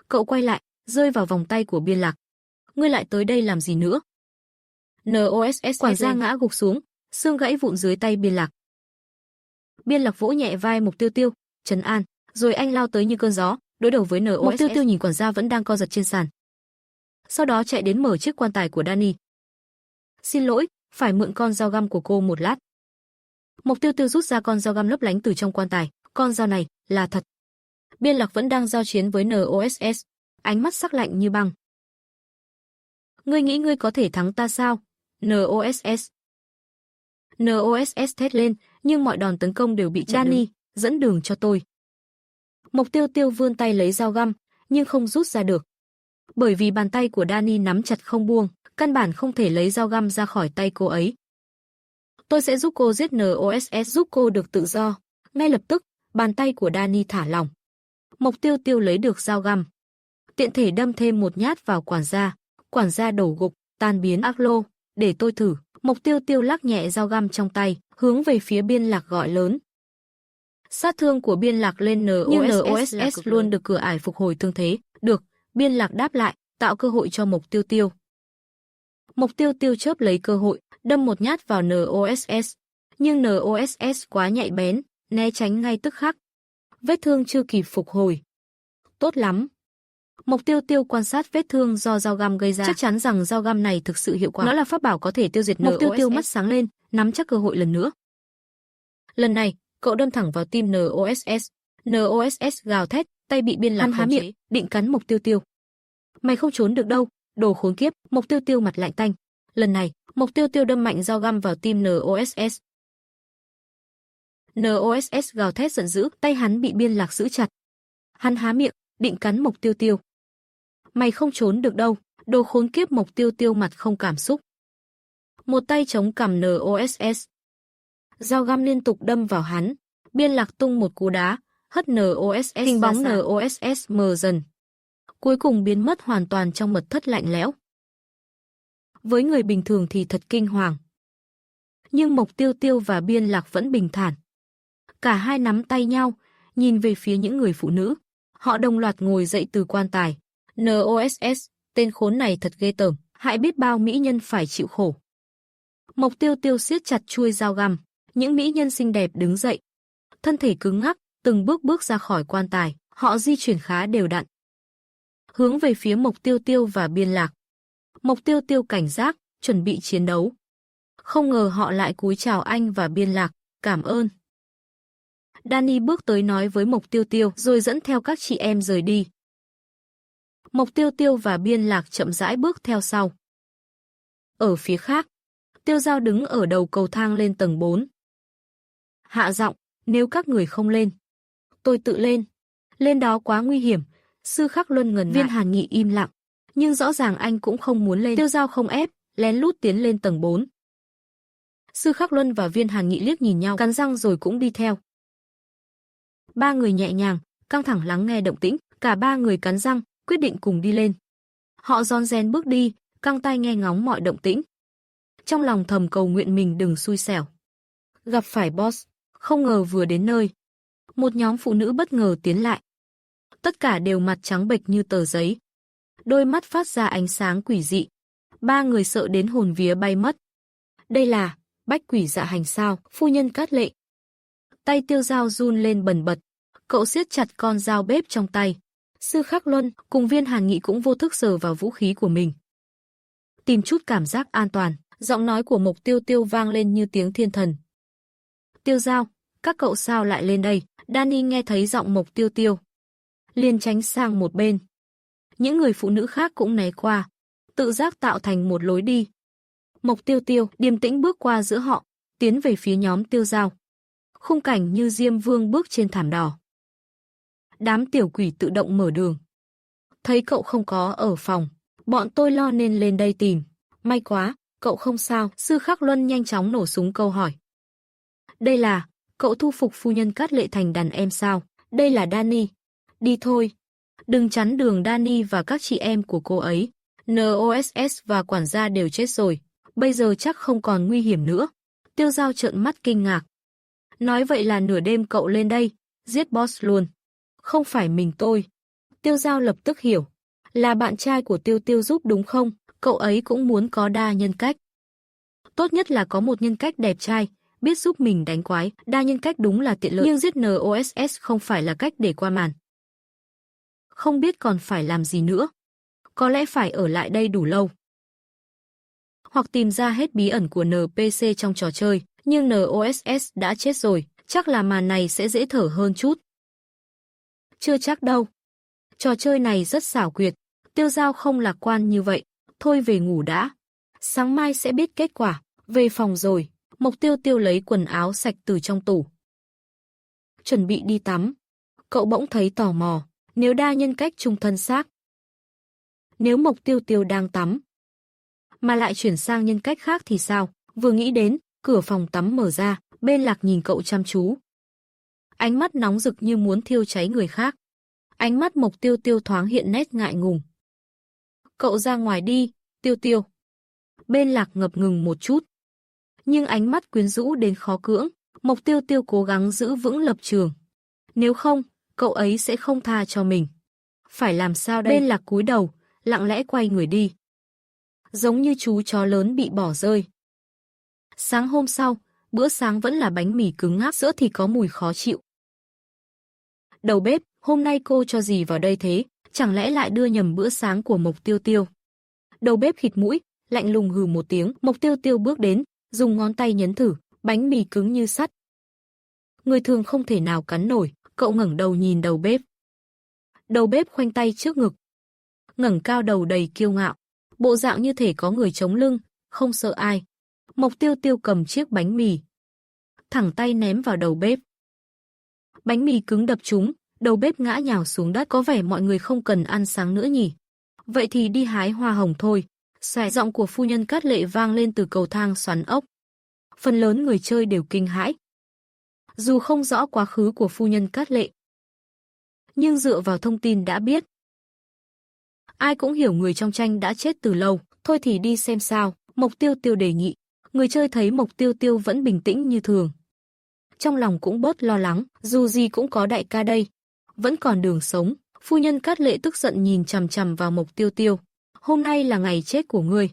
Cậu quay lại, rơi vào vòng tay của Biên Lạc. Ngươi lại tới đây làm gì nữa? NOSS quản gia ngã gục xuống, xương gãy vụn dưới tay Biên Lạc. Biên Lạc vỗ nhẹ vai Mộc Tiêu Tiêu, trấn an, rồi anh lao tới như cơn gió, đối đầu với NOSS. Mộc Tiêu Tiêu nhìn quản gia vẫn đang co giật trên sàn, sau đó chạy đến mở chiếc quan tài của Danny. Xin lỗi, phải mượn con dao găm của cô một lát. Mộc Tiêu Tiêu rút ra con dao găm lấp lánh từ trong quan tài, con dao này là thật. Biên Lạc vẫn đang giao chiến với NOSS, ánh mắt sắc lạnh như băng. Ngươi nghĩ ngươi có thể thắng ta sao? NOSS. NOSS thét lên, nhưng mọi đòn tấn công đều bị chặn. Danny, dẫn đường cho tôi. Mộc Tiêu Tiêu vươn tay lấy dao găm, nhưng không rút ra được. Bởi vì bàn tay của Danny nắm chặt không buông, căn bản không thể lấy dao găm ra khỏi tay cô ấy. Tôi sẽ giúp cô giết NOSS, giúp cô được tự do. Ngay lập tức, bàn tay của Danny thả lỏng. Mộc Tiêu Tiêu lấy được dao găm, tiện thể đâm thêm một nhát vào quản gia. Quản gia đổ gục, tan biến. Ác lô, để tôi thử. Mộc Tiêu Tiêu lắc nhẹ dao găm trong tay, hướng về phía Biên Lạc gọi lớn. Sát thương của Biên Lạc lên NOSS luôn được cửa ải phục hồi thương thế. Được, Biên Lạc đáp lại, tạo cơ hội cho Mộc Tiêu Tiêu. Mộc Tiêu Tiêu chớp lấy cơ hội, đâm một nhát vào NOSS. Nhưng NOSS quá nhạy bén, né tránh ngay tức khắc. Vết thương chưa kịp phục hồi. Tốt lắm. Mộc Tiêu Tiêu quan sát vết thương do dao găm gây ra, chắc chắn rằng dao găm này thực sự hiệu quả. Nó là pháp bảo có thể tiêu diệt NOSS. Mộc Tiêu Tiêu mắt sáng lên, nắm chắc cơ hội lần nữa. Lần này, cậu đâm thẳng vào tim NOSS. NOSS gào thét, tay bị Biên Lạc há miệng, định cắn Mộc Tiêu Tiêu. Mày không trốn được đâu, đồ khốn kiếp. Mộc Tiêu Tiêu mặt lạnh tanh. Lần này, Mộc Tiêu Tiêu đâm mạnh dao găm vào tim NOSS. NOSS gào thét giận dữ, tay hắn bị Biên Lạc giữ chặt. Hắn há miệng, định cắn Mộc Tiêu Tiêu. Mày không trốn được đâu, đồ khốn kiếp. Mộc Tiêu Tiêu mặt không cảm xúc. Một tay chống cằm NOSS. Dao găm liên tục đâm vào hắn. Biên Lạc tung một cú đá, hất NOSS. Hình bóng NOSS mờ dần. Cuối cùng biến mất hoàn toàn trong mật thất lạnh lẽo. Với người bình thường thì thật kinh hoàng. Nhưng Mộc Tiêu Tiêu và Biên Lạc vẫn bình thản. Cả hai nắm tay nhau, nhìn về phía những người phụ nữ. Họ đồng loạt ngồi dậy từ quan tài. NOSS, tên khốn này thật ghê tởm, hại biết bao mỹ nhân phải chịu khổ. Mộc Tiêu Tiêu siết chặt chuôi dao găm. Những mỹ nhân xinh đẹp đứng dậy. Thân thể cứng ngắc, từng bước bước ra khỏi quan tài. Họ di chuyển khá đều đặn. Hướng về phía Mộc Tiêu Tiêu và Biên Lạc. Mộc Tiêu Tiêu cảnh giác, chuẩn bị chiến đấu. Không ngờ họ lại cúi chào anh và Biên Lạc, cảm ơn. Danny bước tới nói với Mộc Tiêu Tiêu rồi dẫn theo các chị em rời đi. Mộc Tiêu Tiêu và Biên Lạc chậm rãi bước theo sau. Ở phía khác, Tiêu Giao đứng ở đầu cầu thang lên tầng 4. Hạ giọng, nếu các người không lên, tôi tự lên. Lên đó quá nguy hiểm. Sư Khắc Luân ngần ngại. Viên Hàn Nghị im lặng, nhưng rõ ràng anh cũng không muốn lên. Tiêu Giao không ép, lén lút tiến lên tầng 4. Sư Khắc Luân và Viên Hàn Nghị liếc nhìn nhau, cắn răng rồi cũng đi theo. Ba người nhẹ nhàng, căng thẳng lắng nghe động tĩnh, cả ba người cắn răng, quyết định cùng đi lên. Họ rón rén bước đi, căng tai nghe ngóng mọi động tĩnh. Trong lòng thầm cầu nguyện mình đừng xui xẻo. Gặp phải boss, không ngờ vừa đến nơi. Một nhóm phụ nữ bất ngờ tiến lại. Tất cả đều mặt trắng bệch như tờ giấy. Đôi mắt phát ra ánh sáng quỷ dị. Ba người sợ đến hồn vía bay mất. Đây là Bách Quỷ Dạ Hành sao? Phu nhân Cát Lệ. Tay Tiêu Giao run lên bần bật. Cậu siết chặt con dao bếp trong tay. Sư Khắc Luân cùng Viên Hàn Nghị cũng vô thức sờ vào vũ khí của mình. Tìm chút cảm giác an toàn. Giọng nói của Mộc Tiêu Tiêu vang lên như tiếng thiên thần. Tiêu Giao, các cậu sao lại lên đây? Danny nghe thấy giọng Mộc Tiêu Tiêu, liền tránh sang một bên. Những người phụ nữ khác cũng né qua, tự giác tạo thành một lối đi. Mộc Tiêu Tiêu điềm tĩnh bước qua giữa họ, tiến về phía nhóm Tiêu Giao. Khung cảnh như Diêm Vương bước trên thảm đỏ. Đám tiểu quỷ tự động mở đường. Thấy cậu không có ở phòng, bọn tôi lo nên lên đây tìm. May quá, cậu không sao. Sư Khắc Luân nhanh chóng nổ súng câu hỏi. Đây là, cậu thu phục phu nhân Cát Lệ thành đàn em sao? Đây là Danny. Đi thôi. Đừng chắn đường Danny và các chị em của cô ấy. NOSS và quản gia đều chết rồi. Bây giờ chắc không còn nguy hiểm nữa. Tiêu Giao trợn mắt kinh ngạc. Nói vậy là nửa đêm cậu lên đây, giết boss luôn. Không phải mình tôi. Tiêu Giao lập tức hiểu. Là bạn trai của Tiêu Tiêu giúp đúng không? Cậu ấy cũng muốn có đa nhân cách. Tốt nhất là có một nhân cách đẹp trai, biết giúp mình đánh quái. Đa nhân cách đúng là tiện lợi, nhưng giết NOSS không phải là cách để qua màn. Không biết còn phải làm gì nữa. Có lẽ phải ở lại đây đủ lâu. Hoặc tìm ra hết bí ẩn của NPC trong trò chơi, nhưng NOSS đã chết rồi, chắc là màn này sẽ dễ thở hơn chút. Chưa chắc đâu. Trò chơi này rất xảo quyệt, Tiêu Giao không lạc quan như vậy. Thôi về ngủ đã. Sáng mai sẽ biết kết quả. Về phòng rồi, Mộc Tiêu Tiêu lấy quần áo sạch từ trong tủ. Chuẩn bị đi tắm. Cậu bỗng thấy tò mò, nếu đa nhân cách chung thân xác. Nếu Mộc Tiêu Tiêu đang tắm, mà lại chuyển sang nhân cách khác thì sao? Vừa nghĩ đến, cửa phòng tắm mở ra, Bên Lạc nhìn cậu chăm chú. Ánh mắt nóng rực như muốn thiêu cháy người khác. Ánh mắt Mộc Tiêu Tiêu thoáng hiện nét ngại ngùng. Cậu ra ngoài đi, Tiêu Tiêu. Bên Lạc ngập ngừng một chút. Nhưng ánh mắt quyến rũ đến khó cưỡng. Mộc Tiêu Tiêu cố gắng giữ vững lập trường. Nếu không, cậu ấy sẽ không tha cho mình. Phải làm sao đây? Bên Lạc cúi đầu, lặng lẽ quay người đi. Giống như chú chó lớn bị bỏ rơi. Sáng hôm sau, bữa sáng vẫn là bánh mì cứng ngắc, sữa thì có mùi khó chịu. Đầu bếp, hôm nay cô cho gì vào đây thế? Chẳng lẽ lại đưa nhầm bữa sáng của Mộc Tiêu Tiêu? Đầu bếp khịt mũi, lạnh lùng hừ một tiếng. Mộc Tiêu Tiêu bước đến, dùng ngón tay nhấn thử, bánh mì cứng như sắt. người thường không thể nào cắn nổi. Cậu ngẩng đầu nhìn đầu bếp. Đầu bếp khoanh tay trước ngực, ngẩng cao đầu đầy kiêu ngạo, bộ dạng như thể có người chống lưng, không sợ ai. Mộc Tiêu Tiêu cầm chiếc bánh mì, thẳng tay ném vào đầu bếp. Bánh mì cứng đập trúng, đầu bếp ngã nhào xuống đất. Có vẻ mọi người không cần ăn sáng nữa nhỉ. Vậy thì đi hái hoa hồng thôi. Xoẹt, giọng của phu nhân Cát Lệ vang lên từ cầu thang xoắn ốc. Phần lớn người chơi đều kinh hãi. Dù không rõ quá khứ của phu nhân Cát Lệ, nhưng dựa vào thông tin đã biết, ai cũng hiểu người trong tranh đã chết từ lâu. Thôi thì đi xem sao, Mộc Tiêu Tiêu đề nghị. Người chơi thấy Mộc Tiêu Tiêu vẫn bình tĩnh như thường, trong lòng cũng bớt lo lắng, dù gì cũng có đại ca đây, vẫn còn đường sống. Phu nhân Cát Lệ tức giận nhìn chằm chằm vào Mộc Tiêu Tiêu. Hôm nay là ngày chết của ngươi.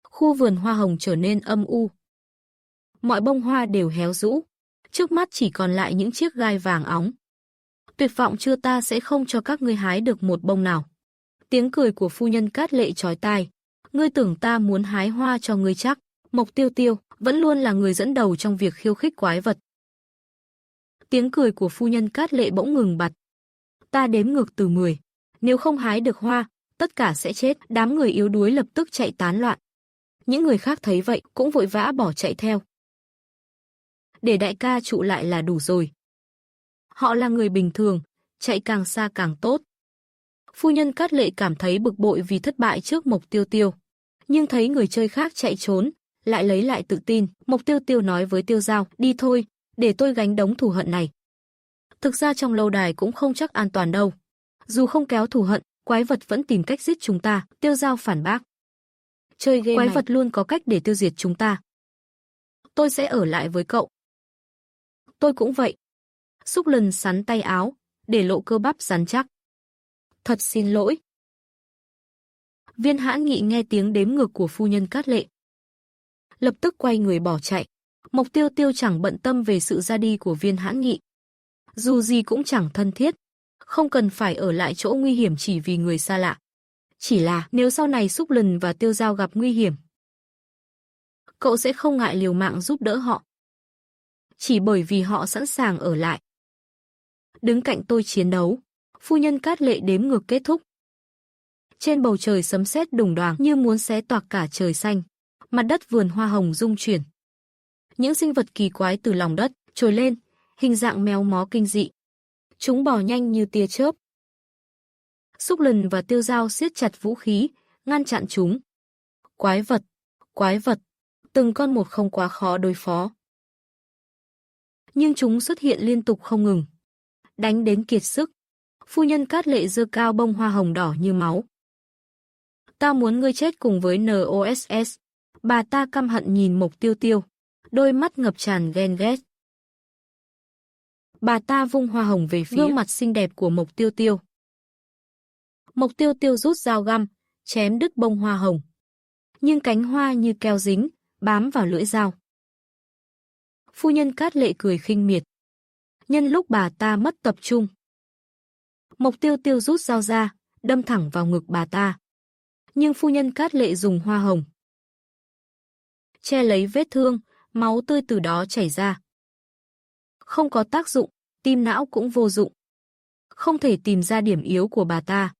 Khu vườn hoa hồng trở nên âm u. Mọi bông hoa đều héo rũ, trước mắt chỉ còn lại những chiếc gai vàng óng. Tuyệt vọng chưa, ta sẽ không cho các ngươi hái được một bông nào. Tiếng cười của phu nhân Cát Lệ chói tai. Ngươi tưởng ta muốn hái hoa cho ngươi chắc? Mộc Tiêu Tiêu vẫn luôn là người dẫn đầu trong việc khiêu khích quái vật. Tiếng cười của phu nhân Cát Lệ bỗng ngừng bặt. Ta đếm ngược từ 10. Nếu không hái được hoa, tất cả sẽ chết. Đám người yếu đuối lập tức chạy tán loạn. Những người khác thấy vậy cũng vội vã bỏ chạy theo. Để đại ca trụ lại là đủ rồi. Họ là người bình thường, chạy càng xa càng tốt. Phu nhân Cát Lệ cảm thấy bực bội vì thất bại trước Mộc Tiêu Tiêu. Nhưng thấy người chơi khác chạy trốn, lại lấy lại tự tin. Mộc Tiêu Tiêu nói với Tiêu Dao, đi thôi, để tôi gánh đống thù hận này. Thực ra trong lâu đài cũng không chắc an toàn đâu. Dù không kéo thù hận, quái vật vẫn tìm cách giết chúng ta. Tiêu Dao phản bác. Chơi game quái vật luôn có cách để tiêu diệt chúng ta. Tôi sẽ ở lại với cậu. Tôi cũng vậy. Xúc Lần sắn tay áo, để lộ cơ bắp rắn chắc. Thật xin lỗi. Viên Hãn Nghị nghe tiếng đếm ngược của phu nhân Cát Lệ, lập tức quay người bỏ chạy. Mộc Tiêu Tiêu chẳng bận tâm về sự ra đi của Viên Hãn Nghị. Dù gì cũng chẳng thân thiết, không cần phải ở lại chỗ nguy hiểm chỉ vì người xa lạ. Chỉ là nếu sau này Xúc Lần và Tiêu Dao gặp nguy hiểm, cậu sẽ không ngại liều mạng giúp đỡ họ. Chỉ bởi vì họ sẵn sàng ở lại, đứng cạnh tôi chiến đấu. Phu nhân Cát Lệ đếm ngược kết thúc. Trên bầu trời sấm sét đùng đoàng như muốn xé toạc cả trời xanh. Mặt đất vườn hoa hồng rung chuyển. Những sinh vật kỳ quái từ lòng đất trồi lên, hình dạng méo mó kinh dị. Chúng bò nhanh như tia chớp. Xúc Lần và Tiêu Dao siết chặt vũ khí, ngăn chặn chúng. Quái vật, từng con một không quá khó đối phó. Nhưng chúng xuất hiện liên tục không ngừng, đánh đến kiệt sức. Phu nhân Cát Lệ giơ cao bông hoa hồng đỏ như máu. Ta muốn ngươi chết cùng với NOSS. Bà ta căm hận nhìn Mộc Tiêu Tiêu, đôi mắt ngập tràn ghen ghét. Bà ta vung hoa hồng về phía gương mặt xinh đẹp của Mộc Tiêu Tiêu. Mộc Tiêu Tiêu rút dao găm, chém đứt bông hoa hồng. Nhưng cánh hoa như keo dính, bám vào lưỡi dao. Phu nhân Cát Lệ cười khinh miệt. Nhân lúc bà ta mất tập trung, Mộc Tiêu Tiêu rút dao ra, đâm thẳng vào ngực bà ta. Nhưng phu nhân Cát Lệ dùng hoa hồng che lấy vết thương, máu tươi từ đó chảy ra. Không có tác dụng, tim não cũng vô dụng. Không thể tìm ra điểm yếu của bà ta.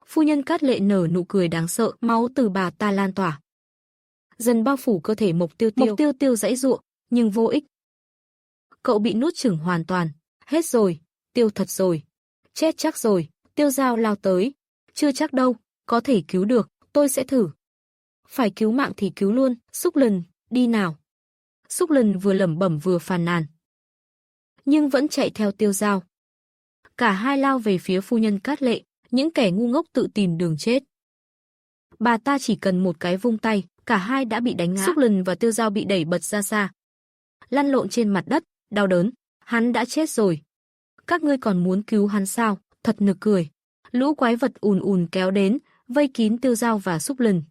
Phu nhân Cát Lệ nở nụ cười đáng sợ, máu từ bà ta lan tỏa, dần bao phủ cơ thể Mộc Tiêu Tiêu. Mộc Tiêu Tiêu giãy giụa, nhưng vô ích. Cậu bị nuốt chửng hoàn toàn. Hết rồi, tiêu thật rồi. Chết chắc rồi. Tiêu Dao lao tới. Chưa chắc đâu, có thể cứu được, tôi sẽ thử. Phải cứu mạng thì cứu luôn. Xúc Lần, đi nào. Xúc Lần vừa lẩm bẩm vừa phàn nàn, nhưng vẫn chạy theo Tiêu Dao. Cả hai lao về phía phu nhân Cát Lệ, những kẻ ngu ngốc tự tìm đường chết. Bà ta chỉ cần một cái vung tay, cả hai đã bị đánh ngã. Xúc Lần và Tiêu Dao bị đẩy bật ra xa, lăn lộn trên mặt đất, đau đớn. Hắn đã chết rồi. Các ngươi còn muốn cứu hắn sao? Thật nực cười. Lũ quái vật ùn ùn kéo đến, vây kín Tiêu Dao và Xúc Lần.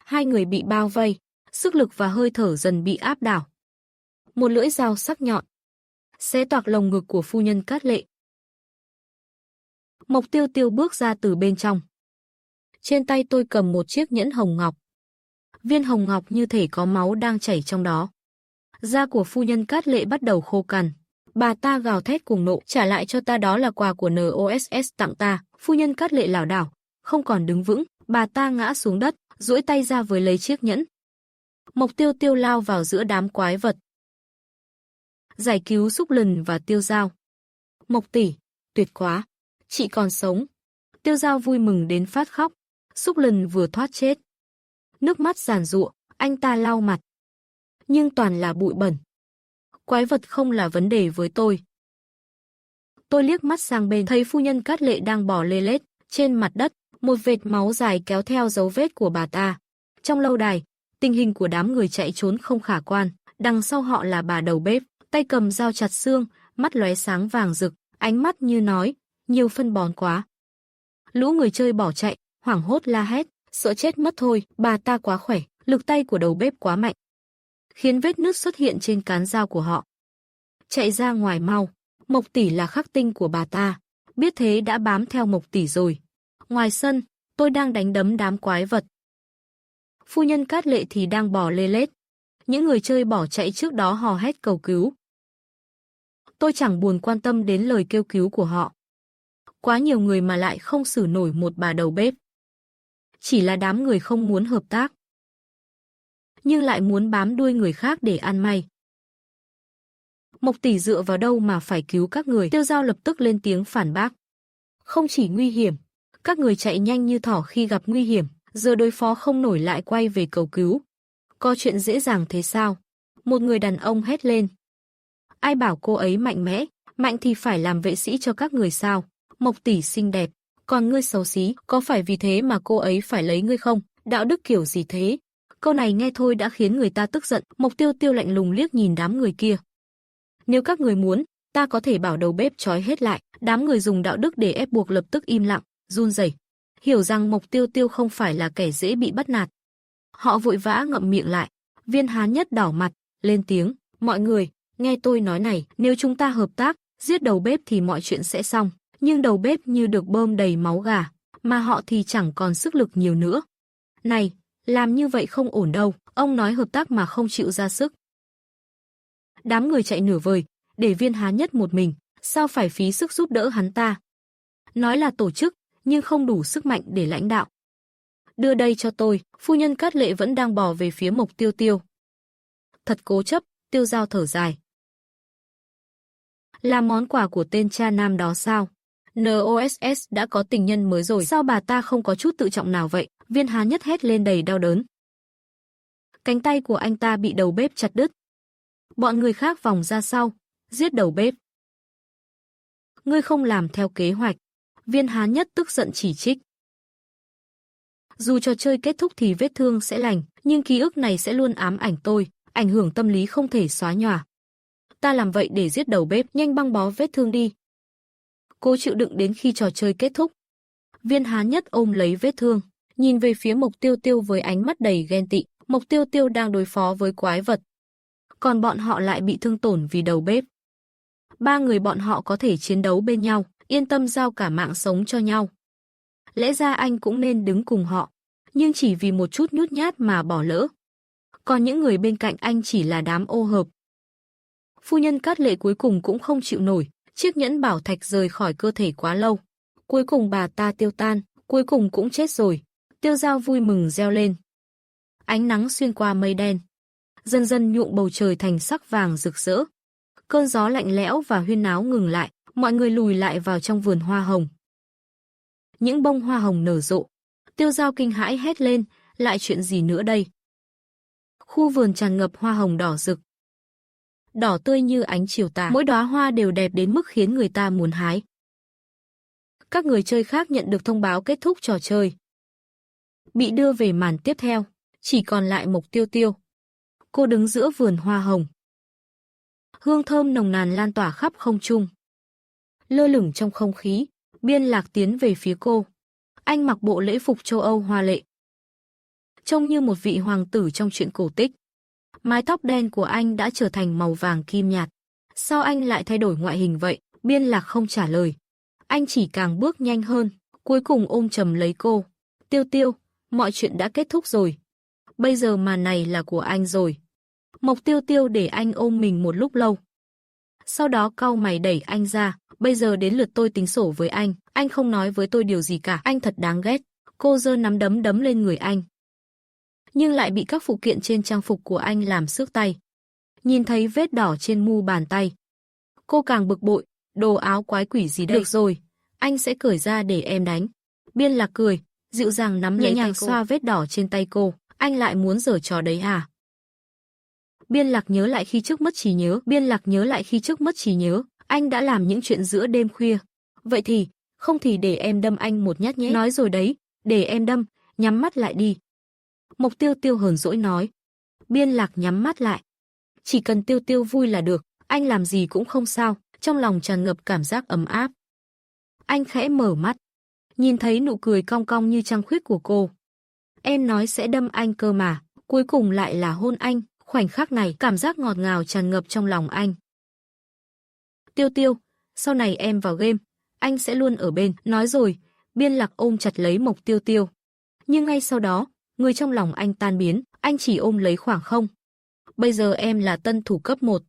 Hai người bị bao vây, sức lực và hơi thở dần bị áp đảo. Một lưỡi dao sắc nhọn xé toạc lồng ngực của phu nhân Cát Lệ. Mộc Tiêu Tiêu bước ra từ bên trong. Trên tay tôi cầm một chiếc nhẫn hồng ngọc. Viên hồng ngọc như thể có máu đang chảy trong đó. Da của phu nhân Cát Lệ bắt đầu khô cằn. Bà ta gào thét cuồng nộ, trả lại cho ta, đó là quà của NOSS tặng ta. Phu nhân Cát Lệ lảo đảo, không còn đứng vững, bà ta ngã xuống đất, duỗi tay ra với lấy chiếc nhẫn. Mộc Tiêu Tiêu lao vào giữa đám quái vật, giải cứu Xúc Lần và Tiêu Dao. Mộc tỷ, tuyệt quá, chị còn sống. Tiêu Dao vui mừng đến phát khóc. Xúc Lần vừa thoát chết, nước mắt giàn giụa, anh ta lau mặt, nhưng toàn là bụi bẩn. Quái vật không là vấn đề với tôi. Tôi liếc mắt sang bên, thấy phu nhân Cát Lệ đang bò lê lết trên mặt đất, một vệt máu dài kéo theo dấu vết của bà ta. Trong lâu đài, tình hình của đám người chạy trốn không khả quan, đằng sau họ là bà đầu bếp, tay cầm dao chặt xương, mắt lóe sáng vàng rực, ánh mắt như nói, nhiều phân bón quá. Lũ người chơi bỏ chạy, hoảng hốt la hét, sợ chết mất thôi, bà ta quá khỏe, lực tay của đầu bếp quá mạnh, khiến vết nứt xuất hiện trên cán dao của họ. Chạy ra ngoài mau, Mộc tỷ là khắc tinh của bà ta, biết thế đã bám theo Mộc tỷ rồi. Ngoài sân, tôi đang đánh đấm đám quái vật. Phu nhân Cát Lệ thì đang bò lê lết. Những người chơi bỏ chạy trước đó hò hét cầu cứu. Tôi chẳng buồn quan tâm đến lời kêu cứu của họ. Quá nhiều người mà lại không xử nổi một bà đầu bếp. Chỉ là đám người không muốn hợp tác, nhưng lại muốn bám đuôi người khác để ăn may. Mộc tỷ dựa vào đâu mà phải cứu các người? Tiêu Dao lập tức lên tiếng phản bác. Không chỉ nguy hiểm, các người chạy nhanh như thỏ khi gặp nguy hiểm, giờ đối phó không nổi lại quay về cầu cứu. Có chuyện dễ dàng thế sao? Một người đàn ông hét lên. Ai bảo cô ấy mạnh mẽ, mạnh thì phải làm vệ sĩ cho các người sao? Mộc tỷ xinh đẹp, còn ngươi xấu xí, có phải vì thế mà cô ấy phải lấy ngươi không? Đạo đức kiểu gì thế? Câu này nghe thôi đã khiến người ta tức giận. Mộc Tiêu Tiêu lạnh lùng liếc nhìn đám người kia. Nếu các người muốn, ta có thể bảo đầu bếp trói hết lại. Đám người dùng đạo đức để ép buộc lập tức im lặng, run rẩy, hiểu rằng Mộc Tiêu Tiêu không phải là kẻ dễ bị bắt nạt. Họ vội vã ngậm miệng lại. Viên Hán Nhất đỏ mặt, lên tiếng, mọi người, nghe tôi nói này, nếu chúng ta hợp tác, giết đầu bếp thì mọi chuyện sẽ xong. Nhưng đầu bếp như được bơm đầy máu gà, mà họ thì chẳng còn sức lực nhiều nữa. Này, làm như vậy không ổn đâu, ông nói hợp tác mà không chịu ra sức. Đám người chạy nửa vời, để Viên Hán Nhất một mình, sao phải phí sức giúp đỡ hắn ta? Nói là tổ chức, nhưng không đủ sức mạnh để lãnh đạo. Đưa đây cho tôi, phu nhân Cát Lệ vẫn đang bò về phía Mộc Tiêu Tiêu. Thật cố chấp, Tiêu Dao thở dài. Là món quà của tên cha nam đó sao? NOSS đã có tình nhân mới rồi, sao bà ta không có chút tự trọng nào vậy? Viên Hán Nhất hét lên đầy đau đớn. Cánh tay của anh ta bị đầu bếp chặt đứt. Bọn người khác vòng ra sau, giết đầu bếp. Ngươi không làm theo kế hoạch. Viên Hán Nhất tức giận chỉ trích. Dù trò chơi kết thúc thì vết thương sẽ lành, nhưng ký ức này sẽ luôn ám ảnh tôi, ảnh hưởng tâm lý không thể xóa nhòa. Ta làm vậy để giết đầu bếp, nhanh băng bó vết thương đi. Cô chịu đựng đến khi trò chơi kết thúc. Viên Hán Nhất ôm lấy vết thương, nhìn về phía Mộc Tiêu Tiêu với ánh mắt đầy ghen tị. Mộc Tiêu Tiêu đang đối phó với quái vật, còn bọn họ lại bị thương tổn vì đầu bếp. Ba người bọn họ có thể chiến đấu bên nhau, yên tâm giao cả mạng sống cho nhau. Lẽ ra anh cũng nên đứng cùng họ, nhưng chỉ vì một chút nhút nhát mà bỏ lỡ. Còn những người bên cạnh anh chỉ là đám ô hợp. Phu nhân Cát Lệ cuối cùng cũng không chịu nổi, chiếc nhẫn bảo thạch rời khỏi cơ thể quá lâu. Cuối cùng bà ta tiêu tan, cuối cùng cũng chết rồi. Tiêu Dao vui mừng reo lên. Ánh nắng xuyên qua mây đen, dần dần nhuộm bầu trời thành sắc vàng rực rỡ. Cơn gió lạnh lẽo và huyên náo ngừng lại, mọi người lùi lại vào trong vườn hoa hồng. Những bông hoa hồng nở rộ. Tiêu Dao kinh hãi hét lên, lại chuyện gì nữa đây? Khu vườn tràn ngập hoa hồng đỏ rực, đỏ tươi như ánh chiều tà, mỗi đóa hoa đều đẹp đến mức khiến người ta muốn hái. Các người chơi khác nhận được thông báo kết thúc trò chơi, bị đưa về màn tiếp theo, chỉ còn lại Mộc Tiêu Tiêu. Cô đứng giữa vườn hoa hồng. Hương thơm nồng nàn lan tỏa khắp không trung. Lơ lửng trong không khí, Biên Lạc tiến về phía cô. Anh mặc bộ lễ phục châu Âu hoa lệ, trông như một vị hoàng tử trong truyện cổ tích. Mái tóc đen của anh đã trở thành màu vàng kim nhạt. Sao anh lại thay đổi ngoại hình vậy? Biên Lạc không trả lời. Anh chỉ càng bước nhanh hơn, cuối cùng ôm chầm lấy cô. Tiêu Tiêu, mọi chuyện đã kết thúc rồi. Bây giờ màn này là của anh rồi. Mộc Tiêu Tiêu để anh ôm mình một lúc lâu. Sau đó cau mày đẩy anh ra, bây giờ đến lượt tôi tính sổ với anh không nói với tôi điều gì cả, anh thật đáng ghét. Cô giơ nắm đấm đấm lên người anh. Nhưng lại bị các phụ kiện trên trang phục của anh làm xước tay. Nhìn thấy vết đỏ trên mu bàn tay. Cô càng bực bội, đồ áo quái quỷ gì đây? Được rồi, anh sẽ cởi ra để em đánh. Biên Lạc cười, dịu dàng nắm nhẹ nhàng xoa vết đỏ trên tay cô. Anh lại muốn giở trò đấy à? Biên Lạc nhớ lại khi trước mất trí nhớ, anh đã làm những chuyện giữa đêm khuya. Vậy thì, không thì để em đâm anh một nhát nhé. Nói rồi đấy, để em đâm, nhắm mắt lại đi. Mộc Tiêu Tiêu hờn dỗi nói. Biên Lạc nhắm mắt lại. Chỉ cần Tiêu Tiêu vui là được, anh làm gì cũng không sao, trong lòng tràn ngập cảm giác ấm áp. Anh khẽ mở mắt, nhìn thấy nụ cười cong cong như trăng khuyết của cô. Em nói sẽ đâm anh cơ mà, cuối cùng lại là hôn anh. Khoảnh khắc này, cảm giác ngọt ngào tràn ngập trong lòng anh. Tiêu Tiêu, sau này em vào game, anh sẽ luôn ở bên. Nói rồi, Biên Lạc ôm chặt lấy Mộc Tiêu Tiêu. Nhưng ngay sau đó, người trong lòng anh tan biến, anh chỉ ôm lấy khoảng không. Bây giờ em là tân thủ cấp 1,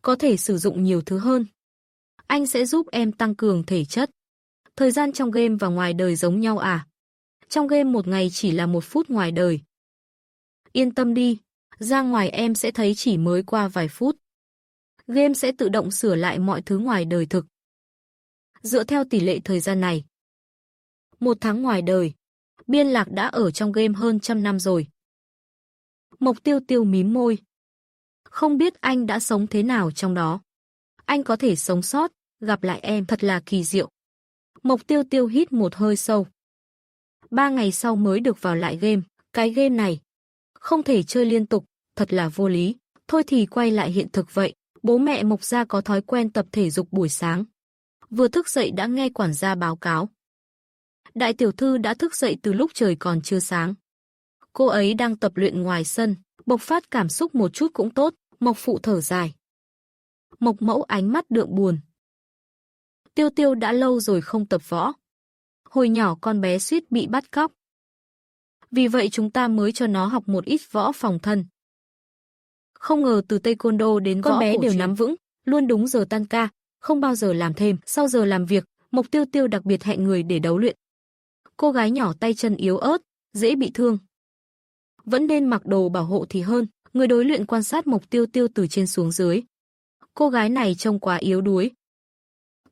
có thể sử dụng nhiều thứ hơn. Anh sẽ giúp em tăng cường thể chất. Thời gian trong game và ngoài đời giống nhau à? Trong game một ngày chỉ là 1 phút ngoài đời. Yên tâm đi, ra ngoài em sẽ thấy chỉ mới qua vài phút. Game sẽ tự động sửa lại mọi thứ ngoài đời thực. Dựa theo tỷ lệ thời gian này. 1 tháng ngoài đời, Biên Lạc đã ở trong game hơn 100 năm rồi. Mộc Tiêu Tiêu mím môi. Không biết anh đã sống thế nào trong đó. Anh có thể sống sót, gặp lại em thật là kỳ diệu. Mộc Tiêu Tiêu hít một hơi sâu. 3 ngày sau mới được vào lại game, cái game này không thể chơi liên tục, thật là vô lý. Thôi thì quay lại hiện thực vậy. Bố mẹ Mộc gia có thói quen tập thể dục buổi sáng. Vừa thức dậy đã nghe quản gia báo cáo. Đại tiểu thư đã thức dậy từ lúc trời còn chưa sáng. Cô ấy đang tập luyện ngoài sân, bộc phát cảm xúc một chút cũng tốt. Mộc phụ thở dài. Mộc mẫu ánh mắt đượm buồn. Tiêu Tiêu đã lâu rồi không tập võ. Hồi nhỏ con bé suýt bị bắt cóc. Vì vậy chúng ta mới cho nó học một ít võ phòng thân. Không ngờ từ taekwondo đến con bé đều nắm vững, luôn đúng giờ tan ca, không bao giờ làm thêm. Sau giờ làm việc, Mộc Tiêu Tiêu đặc biệt hẹn người để đấu luyện. Cô gái nhỏ tay chân yếu ớt, dễ bị thương. Vẫn nên mặc đồ bảo hộ thì hơn. Người đối luyện quan sát Mộc Tiêu Tiêu từ trên xuống dưới. Cô gái này trông quá yếu đuối.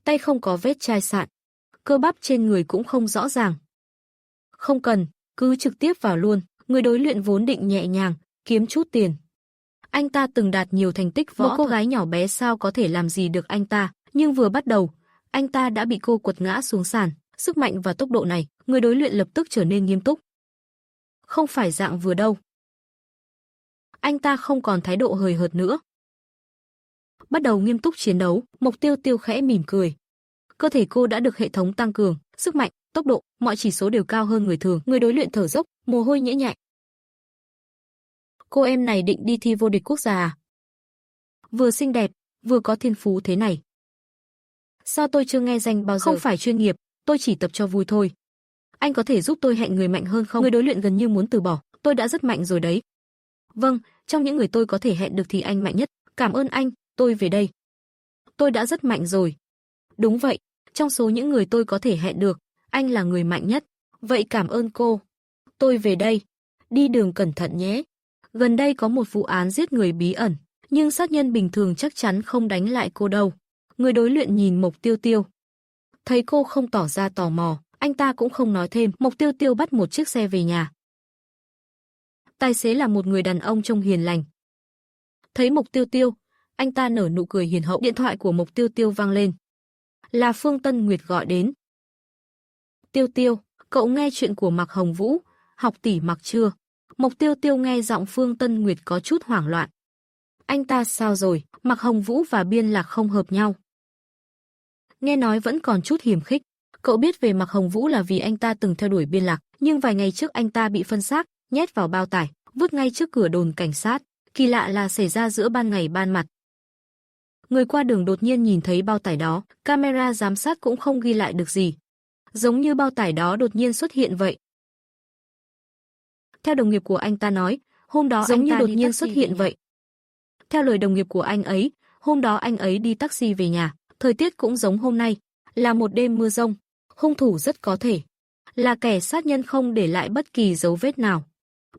Tay không có vết chai sạn. Cơ bắp trên người cũng không rõ ràng. Không cần, cứ trực tiếp vào luôn. Người đối luyện vốn định nhẹ nhàng, kiếm chút tiền. Anh ta từng đạt nhiều thành tích võ. Một cô gái nhỏ bé sao có thể làm gì được anh ta. Nhưng vừa bắt đầu, anh ta đã bị cô quật ngã xuống sàn. Sức mạnh và tốc độ này, người đối luyện lập tức trở nên nghiêm túc. Không phải dạng vừa đâu. Anh ta không còn thái độ hời hợt nữa. Bắt đầu nghiêm túc chiến đấu, Mộc Tiêu Tiêu khẽ mỉm cười. Cơ thể cô đã được hệ thống tăng cường, sức mạnh, tốc độ, mọi chỉ số đều cao hơn người thường. Người đối luyện thở dốc, mồ hôi nhễ nhại. Cô em này định đi thi vô địch quốc gia à? Vừa xinh đẹp, vừa có thiên phú thế này. Sao tôi chưa nghe danh bao giờ? Không phải chuyên nghiệp, tôi chỉ tập cho vui thôi. Anh có thể giúp tôi hẹn người mạnh hơn không? Người đối luyện gần như muốn từ bỏ, tôi đã rất mạnh rồi đấy. Vâng, trong những người tôi có thể hẹn được thì anh mạnh nhất. Cảm ơn anh, tôi về đây. Tôi đã rất mạnh rồi. Đúng vậy, trong số những người tôi có thể hẹn được, anh là người mạnh nhất. Vậy cảm ơn cô. Tôi về đây. Đi đường cẩn thận nhé. Gần đây có một vụ án giết người bí ẩn, nhưng sát nhân bình thường chắc chắn không đánh lại cô đâu. Người đối luyện nhìn Mộc Tiêu Tiêu. Thấy cô không tỏ ra tò mò, anh ta cũng không nói thêm. Mộc Tiêu Tiêu bắt một chiếc xe về nhà. Tài xế là một người đàn ông trông hiền lành. Thấy Mộc Tiêu Tiêu, anh ta nở nụ cười hiền hậu. Điện thoại của Mộc Tiêu Tiêu vang lên. Là Phương Tân Nguyệt gọi đến. Tiêu Tiêu, cậu nghe chuyện của Mạc Hồng Vũ, học tỷ Mạc chưa? Mộc Tiêu Tiêu nghe giọng Phương Tân Nguyệt có chút hoảng loạn. Anh ta sao rồi? Mạc Hồng Vũ và Biên Lạc không hợp nhau. Nghe nói vẫn còn chút hiềm khích. Cậu biết về Mạc Hồng Vũ là vì anh ta từng theo đuổi Biên Lạc, nhưng vài ngày trước anh ta bị phân xác, nhét vào bao tải, vứt ngay trước cửa đồn cảnh sát. Kỳ lạ là xảy ra giữa ban ngày ban mặt. Người qua đường đột nhiên nhìn thấy bao tải đó, camera giám sát cũng không ghi lại được gì. Giống như bao tải đó đột nhiên xuất hiện vậy. Theo đồng nghiệp của anh ta nói, hôm đó giống như đột nhiên xuất hiện vậy. Theo lời đồng nghiệp của anh ấy, hôm đó anh ấy đi taxi về nhà, thời tiết cũng giống hôm nay, là một đêm mưa rông. Hung thủ rất có thể là kẻ sát nhân không để lại bất kỳ dấu vết nào.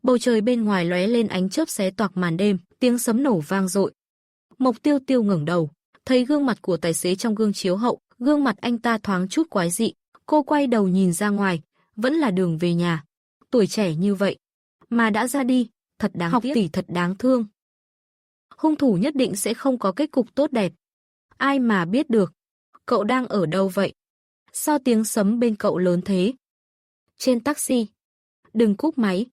Bầu trời bên ngoài lóe lên ánh chớp xé toạc màn đêm, tiếng sấm nổ vang dội. Mộc Tiêu Tiêu ngẩng đầu, thấy gương mặt của tài xế trong gương chiếu hậu, gương mặt anh ta thoáng chút quái dị. Cô quay đầu nhìn ra ngoài, vẫn là đường về nhà. Tuổi trẻ như vậy mà đã ra đi, thật đáng tiếc. Học tỷ thật đáng thương. Hung thủ nhất định sẽ không có kết cục tốt đẹp. Ai mà biết được. Cậu đang ở đâu vậy? Sao tiếng sấm bên cậu lớn thế? Trên taxi. Đừng cúp máy.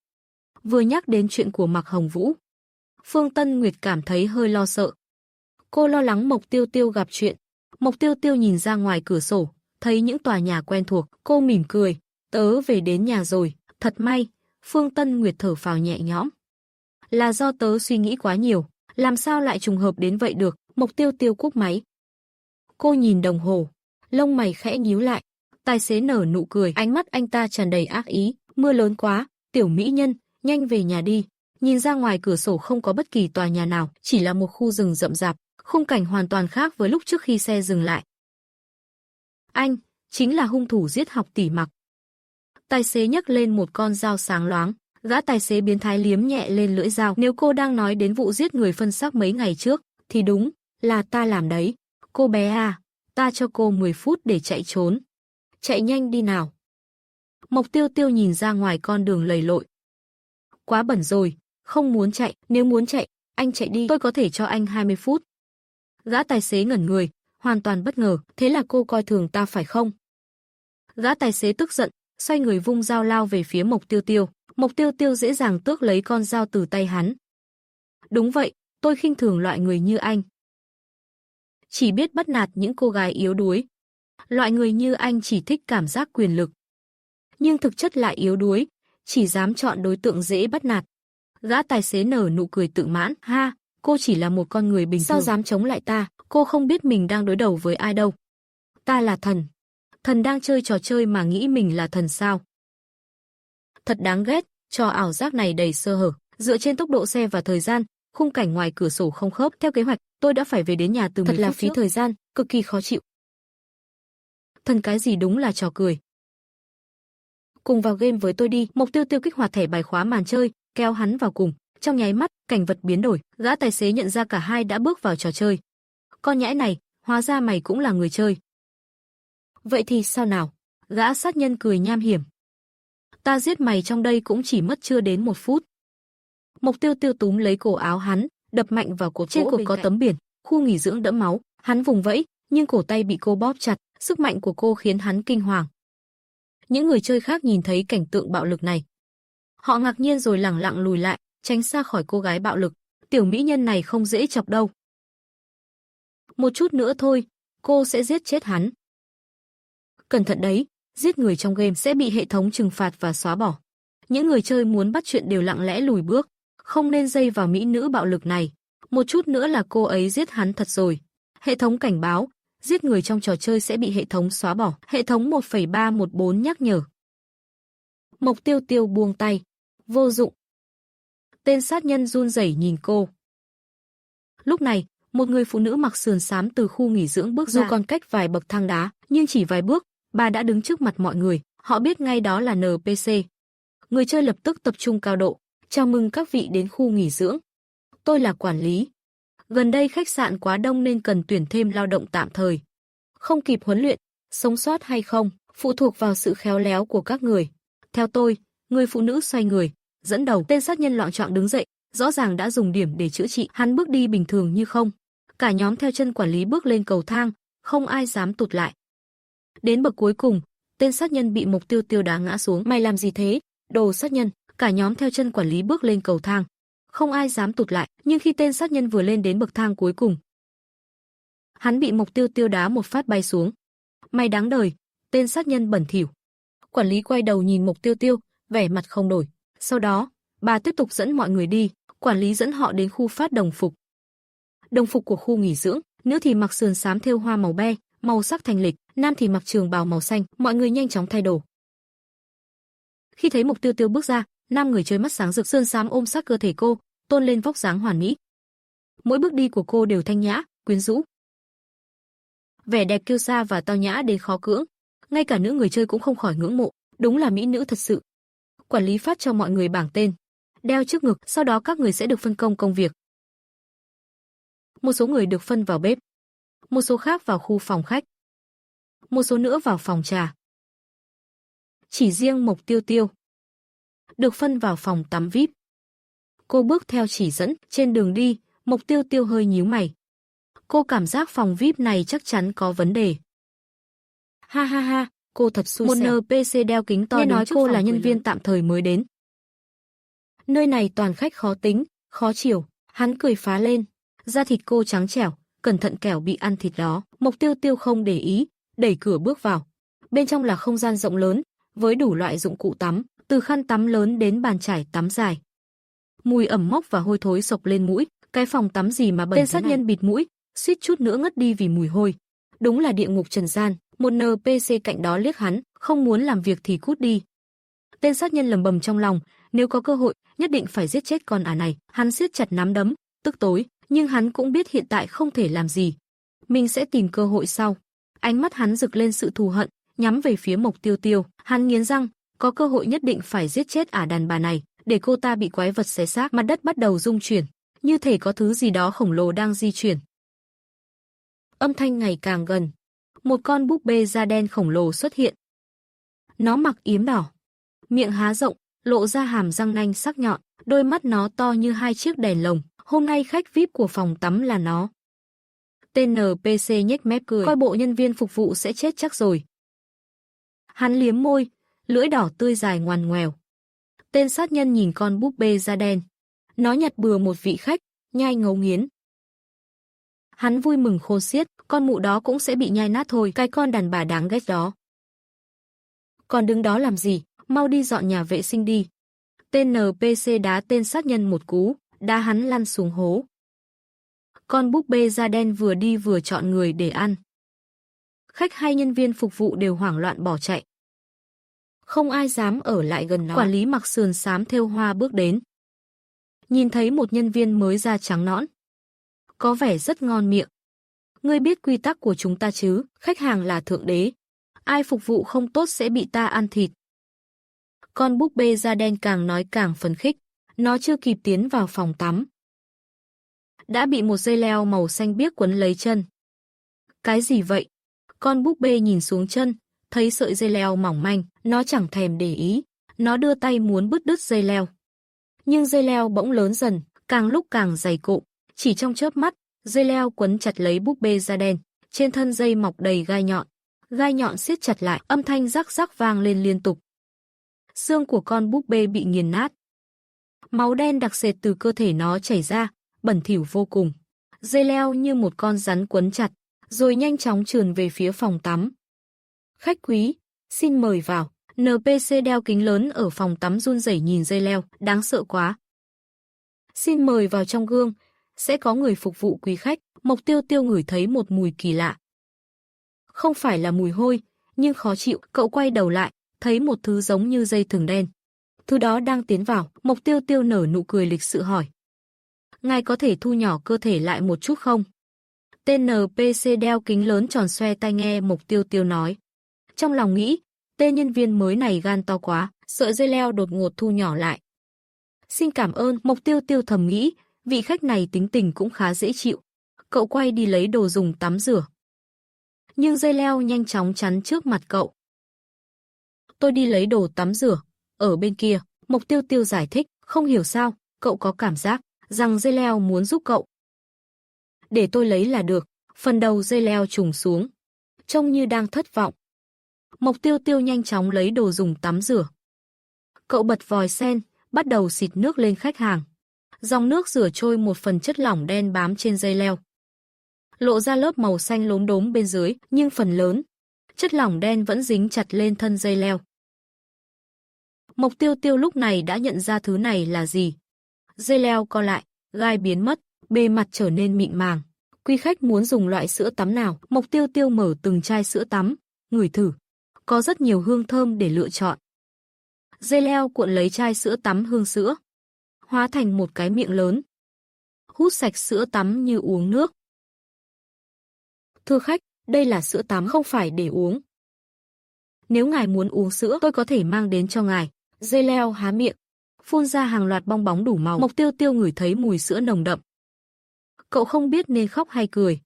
Vừa nhắc đến chuyện của Mạc Hồng Vũ, Phương Tân Nguyệt cảm thấy hơi lo sợ. Cô lo lắng Mộc Tiêu Tiêu gặp chuyện. Mộc Tiêu Tiêu nhìn ra ngoài cửa sổ, thấy những tòa nhà quen thuộc, cô mỉm cười. Tớ về đến nhà rồi, thật may. Phương Tân Nguyệt thở phào nhẹ nhõm. Là do tớ suy nghĩ quá nhiều, làm sao lại trùng hợp đến vậy được. Mộc Tiêu Tiêu cúp máy. Cô nhìn đồng hồ, lông mày khẽ nhíu lại. Tài xế nở nụ cười, ánh mắt anh ta tràn đầy ác ý. Mưa lớn quá, tiểu mỹ nhân, nhanh về nhà đi. Nhìn ra ngoài cửa sổ không có bất kỳ tòa nhà nào, chỉ là một khu rừng rậm rạp, khung cảnh hoàn toàn khác với lúc trước khi xe dừng lại. Anh, chính là hung thủ giết học tỷ Mạc. Tài xế nhấc lên một con dao sáng loáng, gã tài xế biến thái liếm nhẹ lên lưỡi dao. Nếu cô đang nói đến vụ giết người phân xác mấy ngày trước, thì đúng, là ta làm đấy. Cô bé à, ta cho cô 10 phút để chạy trốn. Chạy nhanh đi nào. Mộc Tiêu Tiêu nhìn ra ngoài con đường lầy lội. Quá bẩn rồi, không muốn chạy, nếu muốn chạy, anh chạy đi, tôi có thể cho anh 20 phút. Gã tài xế ngẩn người, hoàn toàn bất ngờ, thế là cô coi thường ta phải không? Gã tài xế tức giận, xoay người vung dao lao về phía Mộc Tiêu Tiêu. Mộc Tiêu Tiêu dễ dàng tước lấy con dao từ tay hắn. Đúng vậy, tôi khinh thường loại người như anh. Chỉ biết bắt nạt những cô gái yếu đuối. Loại người như anh chỉ thích cảm giác quyền lực. Nhưng thực chất lại yếu đuối, chỉ dám chọn đối tượng dễ bắt nạt. Gã tài xế nở nụ cười tự mãn. Ha, cô chỉ là một con người bình thường. Sao dám chống lại ta, cô không biết mình đang đối đầu với ai đâu. Ta là thần. Thần đang chơi trò chơi mà nghĩ mình là thần sao. Thật đáng ghét, trò ảo giác này đầy sơ hở. Dựa trên tốc độ xe và thời gian, khung cảnh ngoài cửa sổ không khớp. Theo kế hoạch, tôi đã phải về đến nhà từ 10 phút trước. Thật là phí thời gian, cực kỳ khó chịu. Thần cái gì đúng là trò cười. Cùng vào game với tôi đi. Mộc Tiêu Tiêu kích hoạt thẻ bài khóa màn chơi, kéo hắn vào cùng. Trong nháy mắt, cảnh vật biến đổi. Gã tài xế nhận ra cả hai đã bước vào trò chơi. Con nhãi này, hóa ra mày cũng là người chơi. Vậy thì sao nào? Gã sát nhân cười nham hiểm. Ta giết mày trong đây cũng chỉ mất chưa đến 1 phút. Mộc Tiêu Tiêu túm lấy cổ áo hắn, đập mạnh vào cổ. Trên cổ có tấm biển, khu nghỉ dưỡng đẫm máu. Hắn vùng vẫy, nhưng cổ tay bị cô bóp chặt. Sức mạnh của cô khiến hắn kinh hoàng. Những người chơi khác nhìn thấy cảnh tượng bạo lực này. Họ ngạc nhiên rồi lẳng lặng lùi lại, tránh xa khỏi cô gái bạo lực. Tiểu mỹ nhân này không dễ chọc đâu. Một chút nữa thôi, cô sẽ giết chết hắn. Cẩn thận đấy, giết người trong game sẽ bị hệ thống trừng phạt và xóa bỏ. Những người chơi muốn bắt chuyện đều lặng lẽ lùi bước, không nên dây vào mỹ nữ bạo lực này. Một chút nữa là cô ấy giết hắn thật rồi. Hệ thống cảnh báo, giết người trong trò chơi sẽ bị hệ thống xóa bỏ. Hệ thống 1.314 nhắc nhở. Mộc Tiêu Tiêu buông tay. Vô dụng. Tên sát nhân run rẩy nhìn cô. Lúc này, một người phụ nữ mặc sườn xám từ khu nghỉ dưỡng bước ra. Dù còn cách vài bậc thang đá, nhưng chỉ vài bước, bà đã đứng trước mặt mọi người. Họ biết ngay đó là NPC. Người chơi lập tức tập trung cao độ. Chào mừng các vị đến khu nghỉ dưỡng. Tôi là quản lý. Gần đây khách sạn quá đông nên cần tuyển thêm lao động tạm thời. Không kịp huấn luyện, sống sót hay không, phụ thuộc vào sự khéo léo của các người. Theo tôi, người phụ nữ xoay người, dẫn đầu. Tên sát nhân loạng choạng đứng dậy, rõ ràng đã dùng điểm để chữa trị. Hắn bước đi bình thường như không. Cả nhóm theo chân quản lý bước lên cầu thang, không ai dám tụt lại. Đến bậc cuối cùng, tên sát nhân bị Mộc Tiêu Tiêu đá ngã xuống. Mày làm gì thế, đồ sát nhân? Cả nhóm theo chân quản lý bước lên cầu thang. Không ai dám tụt lại, nhưng khi tên sát nhân vừa lên đến bậc thang cuối cùng, hắn bị Mộc Tiêu Tiêu đá một phát bay xuống. Mày đáng đời, tên sát nhân bẩn thỉu. Quản lý quay đầu nhìn Mộc Tiêu Tiêu, vẻ mặt không đổi. Sau đó, bà tiếp tục dẫn mọi người đi. Quản lý dẫn họ đến khu phát đồng phục. Đồng phục của khu nghỉ dưỡng, nữ thì mặc sườn xám thêu hoa màu be, màu sắc thanh lịch, nam thì mặc trường bào màu xanh. Mọi người nhanh chóng thay đồ. Khi thấy Mộc Tiêu Tiêu bước ra, nam người chơi mắt sáng rực, sườn xám ôm sát cơ thể cô, tôn lên vóc dáng hoàn mỹ. Mỗi bước đi của cô đều thanh nhã, quyến rũ. Vẻ đẹp kiêu sa và tao nhã đến khó cưỡng, ngay cả nữ người chơi cũng không khỏi ngưỡng mộ, đúng là mỹ nữ thật sự. Quản lý phát cho mọi người bảng tên, đeo trước ngực, sau đó các người sẽ được phân công công việc. Một số người được phân vào bếp, một số khác vào khu phòng khách, một số nữa vào phòng trà. Chỉ riêng Mộc Tiêu Tiêu được phân vào phòng tắm VIP. Cô bước theo chỉ dẫn, trên đường đi, Mộc Tiêu Tiêu hơi nhíu mày. Cô cảm giác phòng VIP này chắc chắn có vấn đề. Ha ha ha, cô thật xui xẻo. Một NPC đeo kính to nói cô là nhân viên tạm thời mới đến. Nơi này toàn khách khó tính, khó chiều. Hắn cười phá lên. Da thịt cô trắng trẻo, cẩn thận kẻo bị ăn thịt đó. Mộc Tiêu Tiêu không để ý, đẩy cửa bước vào. Bên trong là không gian rộng lớn, với đủ loại dụng cụ tắm, từ khăn tắm lớn đến bàn chải tắm dài. Mùi ẩm mốc và hôi thối sộc lên mũi, cái phòng tắm gì mà bẩn. Tên sát nhân bịt mũi, suýt chút nữa ngất đi vì mùi hôi. Đúng là địa ngục trần gian. Một NPC cạnh đó liếc hắn, không muốn làm việc thì cút đi. Tên sát nhân lầm bầm trong lòng, nếu có cơ hội, nhất định phải giết chết con ả này. Hắn siết chặt nắm đấm, tức tối, nhưng hắn cũng biết hiện tại không thể làm gì. Mình sẽ tìm cơ hội sau. Ánh mắt hắn rực lên sự thù hận, nhắm về phía Mộc Tiêu Tiêu. Hắn nghiến răng, có cơ hội nhất định phải giết chết ả đàn bà này, để cô ta bị quái vật xé xác. Mặt đất bắt đầu rung chuyển, như thể có thứ gì đó khổng lồ đang di chuyển. Âm thanh ngày càng gần. Một con búp bê da đen khổng lồ xuất hiện. Nó mặc yếm đỏ, miệng há rộng, lộ ra hàm răng nanh sắc nhọn, đôi mắt nó to như hai chiếc đèn lồng. Hôm nay khách VIP của phòng tắm là nó. Tên NPC nhếch mép cười, coi bộ nhân viên phục vụ sẽ chết chắc rồi. Hắn liếm môi, lưỡi đỏ tươi dài ngoằn ngoèo. Tên sát nhân nhìn con búp bê da đen. Nó nhặt bừa một vị khách, nhai ngấu nghiến. Hắn vui mừng khôn xiết, con mụ đó cũng sẽ bị nhai nát thôi, cái con đàn bà đáng ghét đó. Còn đứng đó làm gì, mau đi dọn nhà vệ sinh đi. Tên NPC đá tên sát nhân một cú, đá hắn lăn xuống hố. Con búp bê da đen vừa đi vừa chọn người để ăn. Khách hay nhân viên phục vụ đều hoảng loạn bỏ chạy. Không ai dám ở lại gần nó. Quản lý mặc sườn xám thêu hoa bước đến. Nhìn thấy một nhân viên mới da trắng nõn, có vẻ rất ngon miệng. Ngươi biết quy tắc của chúng ta chứ, khách hàng là thượng đế. Ai phục vụ không tốt sẽ bị ta ăn thịt. Con búp bê da đen càng nói càng phấn khích. Nó chưa kịp tiến vào phòng tắm, đã bị một dây leo màu xanh biếc quấn lấy chân. Cái gì vậy? Con búp bê nhìn xuống chân, thấy sợi dây leo mỏng manh, nó chẳng thèm để ý. Nó đưa tay muốn bứt đứt dây leo. Nhưng dây leo bỗng lớn dần, càng lúc càng dày cộm. Chỉ trong chớp mắt, dây leo quấn chặt lấy búp bê da đen. Trên thân dây mọc đầy gai nhọn. Gai nhọn siết chặt lại, âm thanh rắc rắc vang lên liên tục. Xương của con búp bê bị nghiền nát. Máu đen đặc sệt từ cơ thể nó chảy ra, bẩn thỉu vô cùng. Dây leo như một con rắn quấn chặt, rồi nhanh chóng trườn về phía phòng tắm. Khách quý, xin mời vào. NPC đeo kính lớn ở phòng tắm run rẩy nhìn dây leo, đáng sợ quá. Xin mời vào trong gương, sẽ có người phục vụ quý khách. Mộc Tiêu Tiêu ngửi thấy một mùi kỳ lạ. Không phải là mùi hôi, nhưng khó chịu. Cậu quay đầu lại, thấy một thứ giống như dây thừng đen. Thứ đó đang tiến vào. Mộc Tiêu Tiêu nở nụ cười lịch sự hỏi. Ngài có thể thu nhỏ cơ thể lại một chút không? Tên NPC đeo kính lớn tròn xoe tai nghe Mộc Tiêu Tiêu nói. Trong lòng nghĩ, tên nhân viên mới này gan to quá, sợi dây leo đột ngột thu nhỏ lại. Xin cảm ơn, Mộc Tiêu Tiêu thầm nghĩ, vị khách này tính tình cũng khá dễ chịu. Cậu quay đi lấy đồ dùng tắm rửa. Nhưng dây leo nhanh chóng chắn trước mặt cậu. Tôi đi lấy đồ tắm rửa, ở bên kia. Mộc Tiêu Tiêu giải thích, không hiểu sao, cậu có cảm giác rằng dây leo muốn giúp cậu. Để tôi lấy là được. Phần đầu dây leo trùng xuống, trông như đang thất vọng. Mộc Tiêu Tiêu nhanh chóng lấy đồ dùng tắm rửa. Cậu bật vòi sen, bắt đầu xịt nước lên khách hàng. Dòng nước rửa trôi một phần chất lỏng đen bám trên dây leo, lộ ra lớp màu xanh lốm đốm bên dưới, nhưng phần lớn chất lỏng đen vẫn dính chặt lên thân dây leo. Mộc Tiêu Tiêu lúc này đã nhận ra thứ này là gì. Dây leo co lại, gai biến mất, bề mặt trở nên mịn màng. Quý khách muốn dùng loại sữa tắm nào? Mộc Tiêu Tiêu mở từng chai sữa tắm, ngửi thử. Có rất nhiều hương thơm để lựa chọn. Dây leo cuộn lấy chai sữa tắm hương sữa, hóa thành một cái miệng lớn. hút sạch sữa tắm như uống nước. Thưa khách, đây là sữa tắm không phải để uống. Nếu ngài muốn uống sữa, tôi có thể mang đến cho ngài. Dây leo há miệng, phun ra hàng loạt bong bóng đủ màu. Mộc Tiêu Tiêu ngửi thấy mùi sữa nồng đậm. Cậu không biết nên khóc hay cười.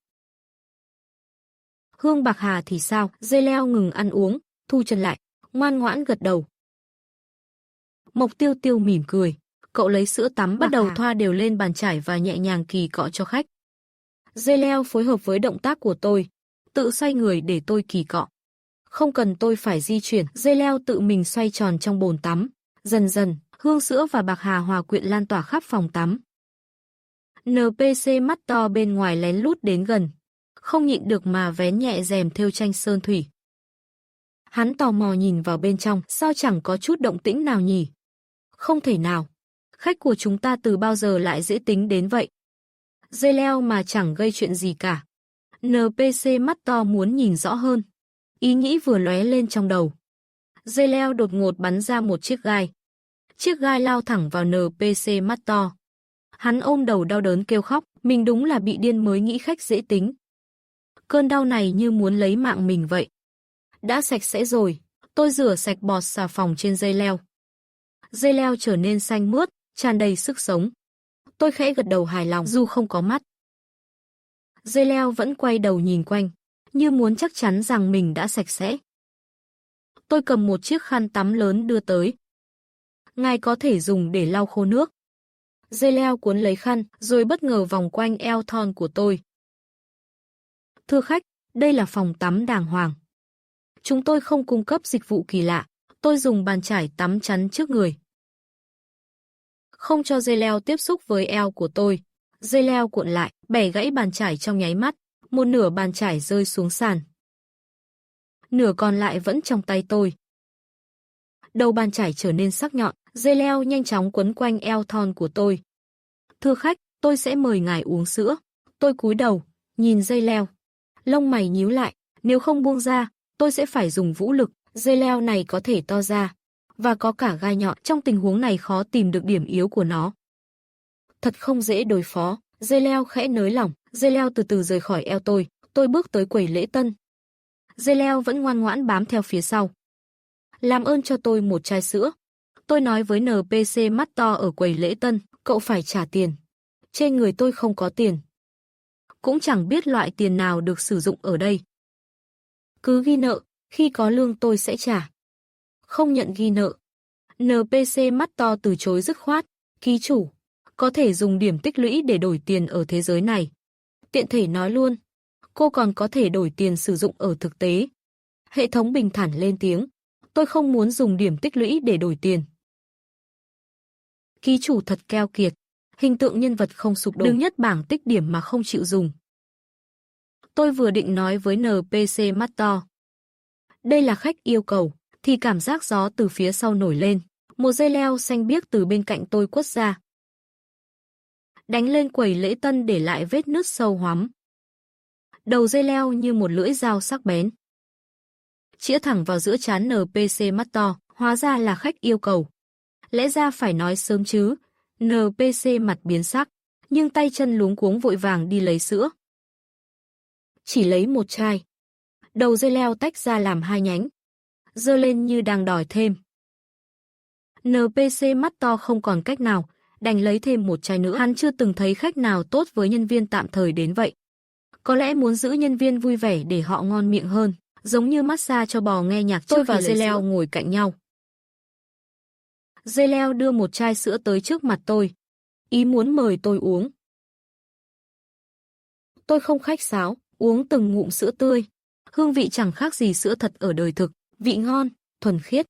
Hương Bạc Hà thì sao? Dây leo ngừng ăn uống, thu chân lại, ngoan ngoãn gật đầu. Mộc Tiêu Tiêu mỉm cười. Cậu lấy sữa tắm bắt đầu thoa đều lên bàn chải và nhẹ nhàng kỳ cọ cho khách. Dây leo phối hợp với động tác của tôi, tự xoay người để tôi kỳ cọ. Không cần tôi phải di chuyển, dây leo tự mình xoay tròn trong bồn tắm. Dần dần, hương sữa và bạc hà hòa quyện lan tỏa khắp phòng tắm. NPC mắt to bên ngoài lén lút đến gần, không nhịn được mà vén nhẹ rèm thêu tranh sơn thủy. Hắn tò mò nhìn vào bên trong, sao chẳng có chút động tĩnh nào nhỉ? Không thể nào, khách của chúng ta từ bao giờ lại dễ tính đến vậy? Dây leo mà chẳng gây chuyện gì cả. NPC mắt to muốn nhìn rõ hơn. Ý nghĩ vừa lóe lên trong đầu. Dây leo đột ngột bắn ra một chiếc gai. Chiếc gai lao thẳng vào NPC mắt to. Hắn ôm đầu đau đớn kêu khóc, mình đúng là bị điên mới nghĩ khách dễ tính. Cơn đau này như muốn lấy mạng mình vậy. Đã sạch sẽ rồi, tôi rửa sạch bọt xà phòng trên dây leo. Dây leo trở nên xanh mướt, tràn đầy sức sống. Tôi khẽ gật đầu hài lòng dù không có mắt. Dây leo vẫn quay đầu nhìn quanh, như muốn chắc chắn rằng mình đã sạch sẽ. Tôi cầm một chiếc khăn tắm lớn đưa tới. Ngài có thể dùng để lau khô nước. Dây leo cuốn lấy khăn, rồi bất ngờ vòng quanh eo thon của tôi. Thưa khách, đây là phòng tắm đàng hoàng. Chúng tôi không cung cấp dịch vụ kỳ lạ. Tôi dùng bàn chải tắm chắn trước người. Không cho dây leo tiếp xúc với eo của tôi. Dây leo cuộn lại, bẻ gãy bàn chải trong nháy mắt. Một nửa bàn chải rơi xuống sàn. Nửa còn lại vẫn trong tay tôi. Đầu bàn chải trở nên sắc nhọn, dây leo nhanh chóng quấn quanh eo thon của tôi. Thưa khách, tôi sẽ mời ngài uống sữa. Tôi cúi đầu, nhìn dây leo. Lông mày nhíu lại, nếu không buông ra, tôi sẽ phải dùng vũ lực. Dây leo này có thể to ra, và có cả gai nhọn. Trong tình huống này khó tìm được điểm yếu của nó. Thật không dễ đối phó. Dây leo khẽ nới lỏng, dây leo từ từ rời khỏi eo tôi. Tôi bước tới quầy lễ tân. Dây leo vẫn ngoan ngoãn bám theo phía sau. Làm ơn cho tôi một chai sữa. Tôi nói với NPC mắt to ở quầy lễ tân, cậu phải trả tiền. Trên người tôi không có tiền. Cũng chẳng biết loại tiền nào được sử dụng ở đây. Cứ ghi nợ, khi có lương tôi sẽ trả. Không nhận ghi nợ. NPC mắt to từ chối dứt khoát. Ký chủ, có thể dùng điểm tích lũy để đổi tiền ở thế giới này. Tiện thể nói luôn, cô còn có thể đổi tiền sử dụng ở thực tế. Hệ thống bình thản lên tiếng. Tôi không muốn dùng điểm tích lũy để đổi tiền. Ký chủ thật keo kiệt. Hình tượng nhân vật không sụp đổ. Đứng nhất bảng tích điểm mà không chịu dùng. Tôi vừa định nói với NPC mắt to. Đây là khách yêu cầu, thì cảm giác gió từ phía sau nổi lên. Một dây leo xanh biếc từ bên cạnh tôi quất ra. Đánh lên quầy lễ tân để lại vết nứt sâu hoắm. Đầu dây leo như một lưỡi dao sắc bén. Chĩa thẳng vào giữa trán NPC mắt to, hóa ra là khách yêu cầu. Lẽ ra phải nói sớm chứ. NPC mặt biến sắc, nhưng tay chân luống cuống vội vàng đi lấy sữa. Chỉ lấy một chai. Đầu dây leo tách ra làm hai nhánh, giơ lên như đang đòi thêm. NPC mắt to không còn cách nào, đành lấy thêm một chai nữa. Hắn chưa từng thấy khách nào tốt với nhân viên tạm thời đến vậy. Có lẽ muốn giữ nhân viên vui vẻ để họ ngon miệng hơn, giống như massage cho bò nghe nhạc. Tôi và dây leo ngồi cạnh nhau. Dây leo đưa một chai sữa tới trước mặt tôi, ý muốn mời tôi uống. Tôi không khách sáo, uống từng ngụm sữa tươi. Hương vị chẳng khác gì sữa thật ở đời thực, vị ngon, thuần khiết.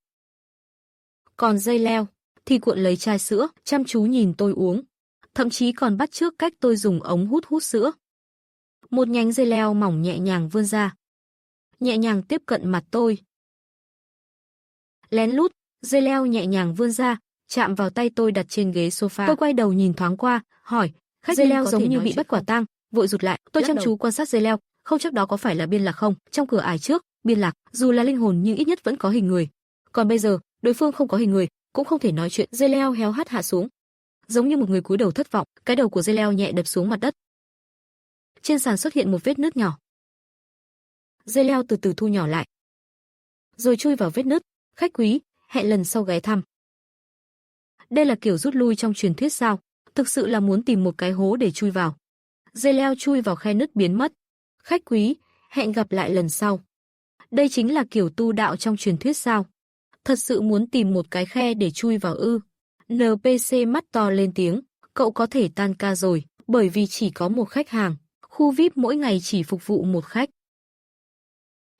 Còn dây leo thì cuộn lấy chai sữa, chăm chú nhìn tôi uống, thậm chí còn bắt chước cách tôi dùng ống hút sữa. Một nhánh dây leo mỏng nhẹ nhàng vươn ra, nhẹ nhàng tiếp cận mặt tôi. Lén lút, dây leo nhẹ nhàng vươn ra, chạm vào tay tôi đặt trên ghế sofa. Tôi quay đầu nhìn thoáng qua, hỏi, khách dây leo giống như bị bắt quả tang, vội rụt lại. Tôi chăm chú quan sát dây leo, không chắc đó có phải là biên lạc không. Trong cửa ải trước, biên lạc, dù là linh hồn nhưng ít nhất vẫn có hình người. Còn bây giờ, đối phương không có hình người, cũng không thể nói chuyện. Dây leo héo hắt hạ xuống. Giống như một người cúi đầu thất vọng, cái đầu của dây leo nhẹ đập xuống mặt đất. Trên sàn xuất hiện một vết nứt nhỏ. Dây leo từ từ thu nhỏ lại, rồi chui vào vết nứt. Khách quý, hẹn lần sau ghé thăm. Đây là kiểu rút lui trong truyền thuyết sao? Thực sự là muốn tìm một cái hố để chui vào. Dây leo chui vào khe nứt biến mất. Khách quý, hẹn gặp lại lần sau. Đây chính là kiểu tu đạo trong truyền thuyết sao? Thật sự muốn tìm một cái khe để chui vào ư? NPC mắt to lên tiếng, cậu có thể tan ca rồi, bởi vì chỉ có một khách hàng. Khu VIP mỗi ngày chỉ phục vụ một khách.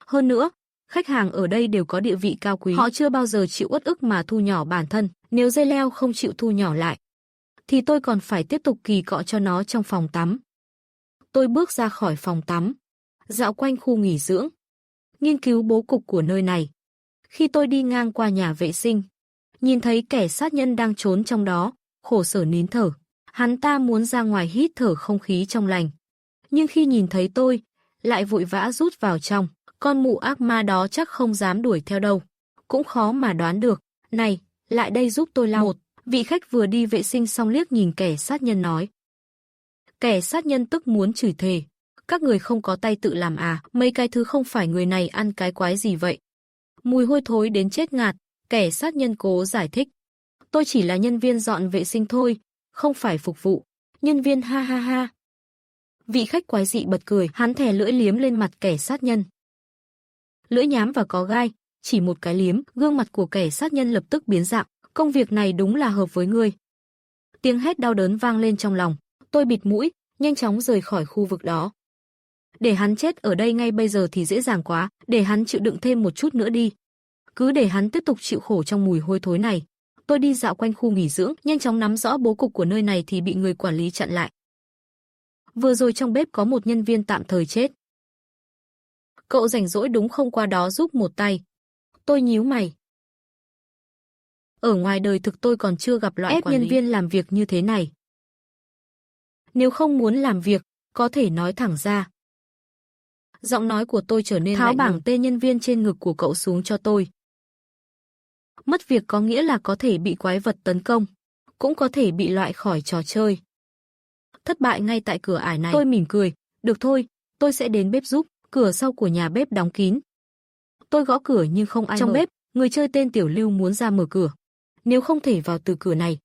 Hơn nữa, khách hàng ở đây đều có địa vị cao quý. Họ chưa bao giờ chịu uất ức mà thu nhỏ bản thân. Nếu dây leo không chịu thu nhỏ lại, thì tôi còn phải tiếp tục kỳ cọ cho nó trong phòng tắm. Tôi bước ra khỏi phòng tắm, dạo quanh khu nghỉ dưỡng, nghiên cứu bố cục của nơi này. Khi tôi đi ngang qua nhà vệ sinh, nhìn thấy kẻ sát nhân đang trốn trong đó, khổ sở nín thở. Hắn ta muốn ra ngoài hít thở không khí trong lành. Nhưng khi nhìn thấy tôi, lại vội vã rút vào trong. Con mụ ác ma đó chắc không dám đuổi theo đâu. Cũng khó mà đoán được. Này, lại đây giúp tôi lau. Một vị khách vừa đi vệ sinh xong liếc nhìn kẻ sát nhân nói. Kẻ sát nhân tức muốn chửi thề. Các người không có tay tự làm à? Mấy cái thứ không phải người này ăn cái quái gì vậy? Mùi hôi thối đến chết ngạt. Kẻ sát nhân cố giải thích. Tôi chỉ là nhân viên dọn vệ sinh thôi, không phải phục vụ. Nhân viên ha ha ha. Vị khách quái dị bật cười, hắn thè lưỡi liếm lên mặt kẻ sát nhân. Lưỡi nhám và có gai, chỉ một cái liếm, gương mặt của kẻ sát nhân lập tức biến dạng. Công việc này đúng là hợp với ngươi. Tiếng hét đau đớn vang lên trong lòng. Tôi bịt mũi, nhanh chóng rời khỏi khu vực đó. Để hắn chết ở đây ngay bây giờ thì dễ dàng quá, để hắn chịu đựng thêm một chút nữa đi. Cứ để hắn tiếp tục chịu khổ trong mùi hôi thối này. Tôi đi dạo quanh khu nghỉ dưỡng, nhanh chóng nắm rõ bố cục của nơi này thì bị người quản lý chặn lại. Vừa rồi trong bếp có một nhân viên tạm thời chết. Cậu rảnh rỗi đúng không, qua đó giúp một tay. Tôi nhíu mày. Ở ngoài đời thực tôi còn chưa gặp loại ép nhân viên làm việc như thế này. Nếu không muốn làm việc, có thể nói thẳng ra. Giọng nói của tôi trở nên tháo bảng tên nhân viên trên ngực của cậu xuống cho tôi. Mất việc có nghĩa là có thể bị quái vật tấn công, cũng có thể bị loại khỏi trò chơi. Thất bại ngay tại cửa ải này. Tôi mỉm cười, được thôi, tôi sẽ đến bếp giúp. Cửa sau của nhà bếp đóng kín. Tôi gõ cửa nhưng không ai mở. Trong bếp, người chơi tên Tiểu Lưu muốn ra mở cửa. Nếu không thể vào từ cửa này,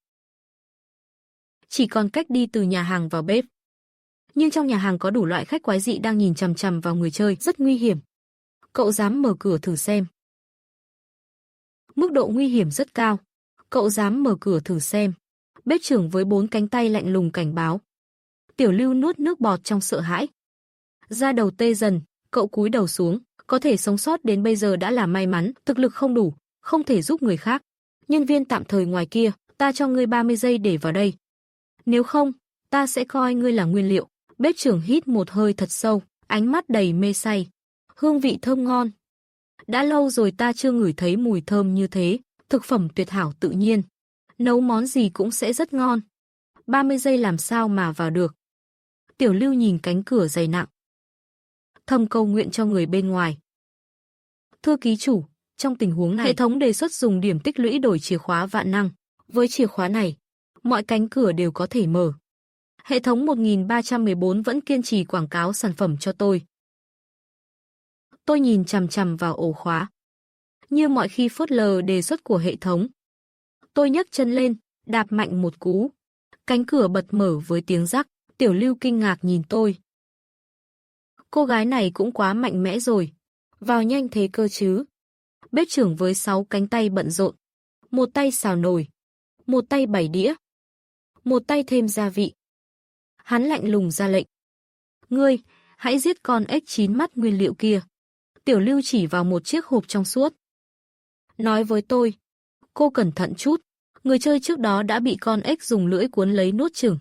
chỉ còn cách đi từ nhà hàng vào bếp. Nhưng trong nhà hàng có đủ loại khách quái dị đang nhìn chằm chằm vào người chơi, rất nguy hiểm. Cậu dám mở cửa thử xem. Mức độ nguy hiểm rất cao. Cậu dám mở cửa thử xem. Bếp trưởng với 4 cánh tay lạnh lùng cảnh báo. Tiểu Lưu nuốt nước bọt trong sợ hãi. Da đầu tê dần, cậu cúi đầu xuống. Có thể sống sót đến bây giờ đã là may mắn, thực lực không đủ, không thể giúp người khác. Nhân viên tạm thời ngoài kia, ta cho ngươi 30 giây để vào đây. Nếu không, ta sẽ coi ngươi là nguyên liệu. Bếp trưởng hít một hơi thật sâu, ánh mắt đầy mê say. Hương vị thơm ngon. Đã lâu rồi ta chưa ngửi thấy mùi thơm như thế, thực phẩm tuyệt hảo tự nhiên. Nấu món gì cũng sẽ rất ngon. 30 giây làm sao mà vào được. Tiểu Lưu nhìn cánh cửa dày nặng, thầm cầu nguyện cho người bên ngoài. Thưa ký chủ, trong tình huống này, hệ thống đề xuất dùng điểm tích lũy đổi chìa khóa vạn năng. Với chìa khóa này, mọi cánh cửa đều có thể mở. Hệ thống 1314 vẫn kiên trì quảng cáo sản phẩm cho tôi. Tôi nhìn chằm chằm vào ổ khóa. Như mọi khi phớt lờ đề xuất của hệ thống. Tôi nhấc chân lên, đạp mạnh một cú. Cánh cửa bật mở với tiếng rắc. Tiểu Lưu kinh ngạc nhìn tôi. Cô gái này cũng quá mạnh mẽ rồi. Vào nhanh thế cơ chứ. Bếp trưởng với 6 cánh tay bận rộn. Một tay xào nồi, một tay bày đĩa, một tay thêm gia vị. Hắn lạnh lùng ra lệnh. Ngươi, hãy giết con ếch chín mắt nguyên liệu kia. Tiểu Lưu chỉ vào một chiếc hộp trong suốt. Nói với tôi, cô cẩn thận chút. Người chơi trước đó đã bị con ếch dùng lưỡi cuốn lấy nuốt chửng.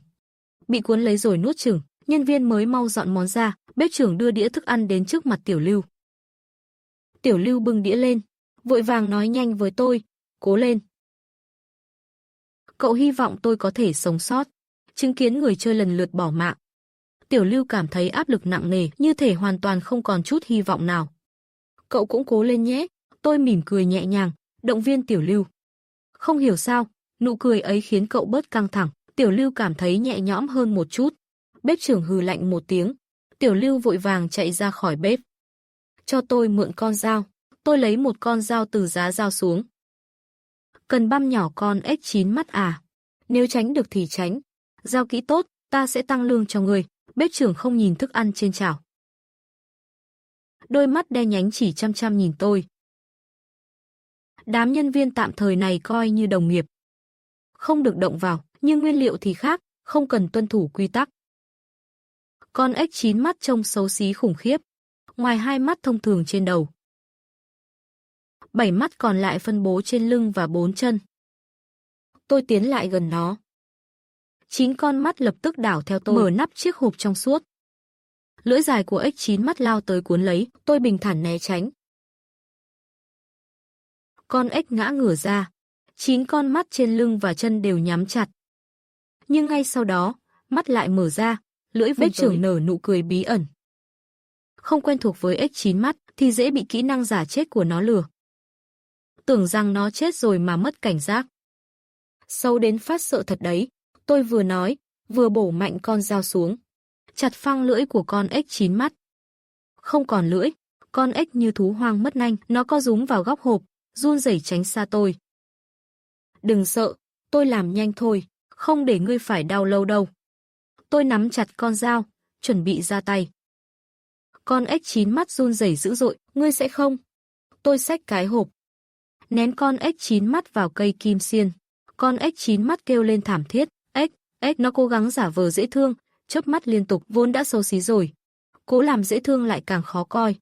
Bị cuốn lấy rồi nuốt chửng, nhân viên mới mau dọn món ra. Bếp trưởng đưa đĩa thức ăn đến trước mặt Tiểu Lưu. Tiểu Lưu bưng đĩa lên, vội vàng nói nhanh với tôi, cố lên. Cậu hy vọng tôi có thể sống sót, chứng kiến người chơi lần lượt bỏ mạng. Tiểu Lưu cảm thấy áp lực nặng nề, như thể hoàn toàn không còn chút hy vọng nào. Cậu cũng cố lên nhé, tôi mỉm cười nhẹ nhàng, động viên Tiểu Lưu. Không hiểu sao, nụ cười ấy khiến cậu bớt căng thẳng. Tiểu Lưu cảm thấy nhẹ nhõm hơn một chút. Bếp trưởng hừ lạnh một tiếng. Tiểu Lưu vội vàng chạy ra khỏi bếp. Cho tôi mượn con dao. Tôi lấy một con dao từ giá dao xuống. Cần băm nhỏ con ếch chín mắt à? Nếu tránh được thì tránh. Dao kỹ tốt, ta sẽ tăng lương cho người. Bếp trưởng không nhìn thức ăn trên chảo. Đôi mắt đen nhánh chỉ chăm chăm nhìn tôi. Đám nhân viên tạm thời này coi như đồng nghiệp. Không được động vào, nhưng nguyên liệu thì khác, không cần tuân thủ quy tắc. Con ếch chín mắt trông xấu xí khủng khiếp. Ngoài 2 mắt thông thường trên đầu, 7 mắt còn lại phân bố trên lưng và 4 chân. Tôi tiến lại gần nó. 9 con mắt lập tức đảo theo tôi, mở nắp chiếc hộp trong suốt. Lưỡi dài của ếch chín mắt lao tới cuốn lấy, tôi bình thản né tránh. Con ếch ngã ngửa ra, 9 con mắt trên lưng và chân đều nhắm chặt. Nhưng ngay sau đó, mắt lại mở ra, lưỡi bếp trưởng nở nụ cười bí ẩn. Không quen thuộc với ếch chín mắt thì dễ bị kỹ năng giả chết của nó lừa. Tưởng rằng nó chết rồi mà mất cảnh giác. Xấu đến phát sợ thật đấy. Tôi vừa nói, vừa bổ mạnh con dao xuống. Chặt phăng lưỡi của con ếch chín mắt. Không còn lưỡi, con ếch như thú hoang mất nanh, nó co rúm vào góc hộp, run rẩy tránh xa tôi. Đừng sợ, tôi làm nhanh thôi, không để ngươi phải đau lâu đâu. Tôi nắm chặt con dao, chuẩn bị ra tay. Con ếch chín mắt run rẩy dữ dội, ngươi sẽ không? Tôi xách cái hộp, ném con ếch chín mắt vào cây kim xiên. Con ếch chín mắt kêu lên thảm thiết, ếch, nó cố gắng giả vờ dễ thương, chớp mắt liên tục, vốn đã xấu xí rồi. Cố làm dễ thương lại càng khó coi.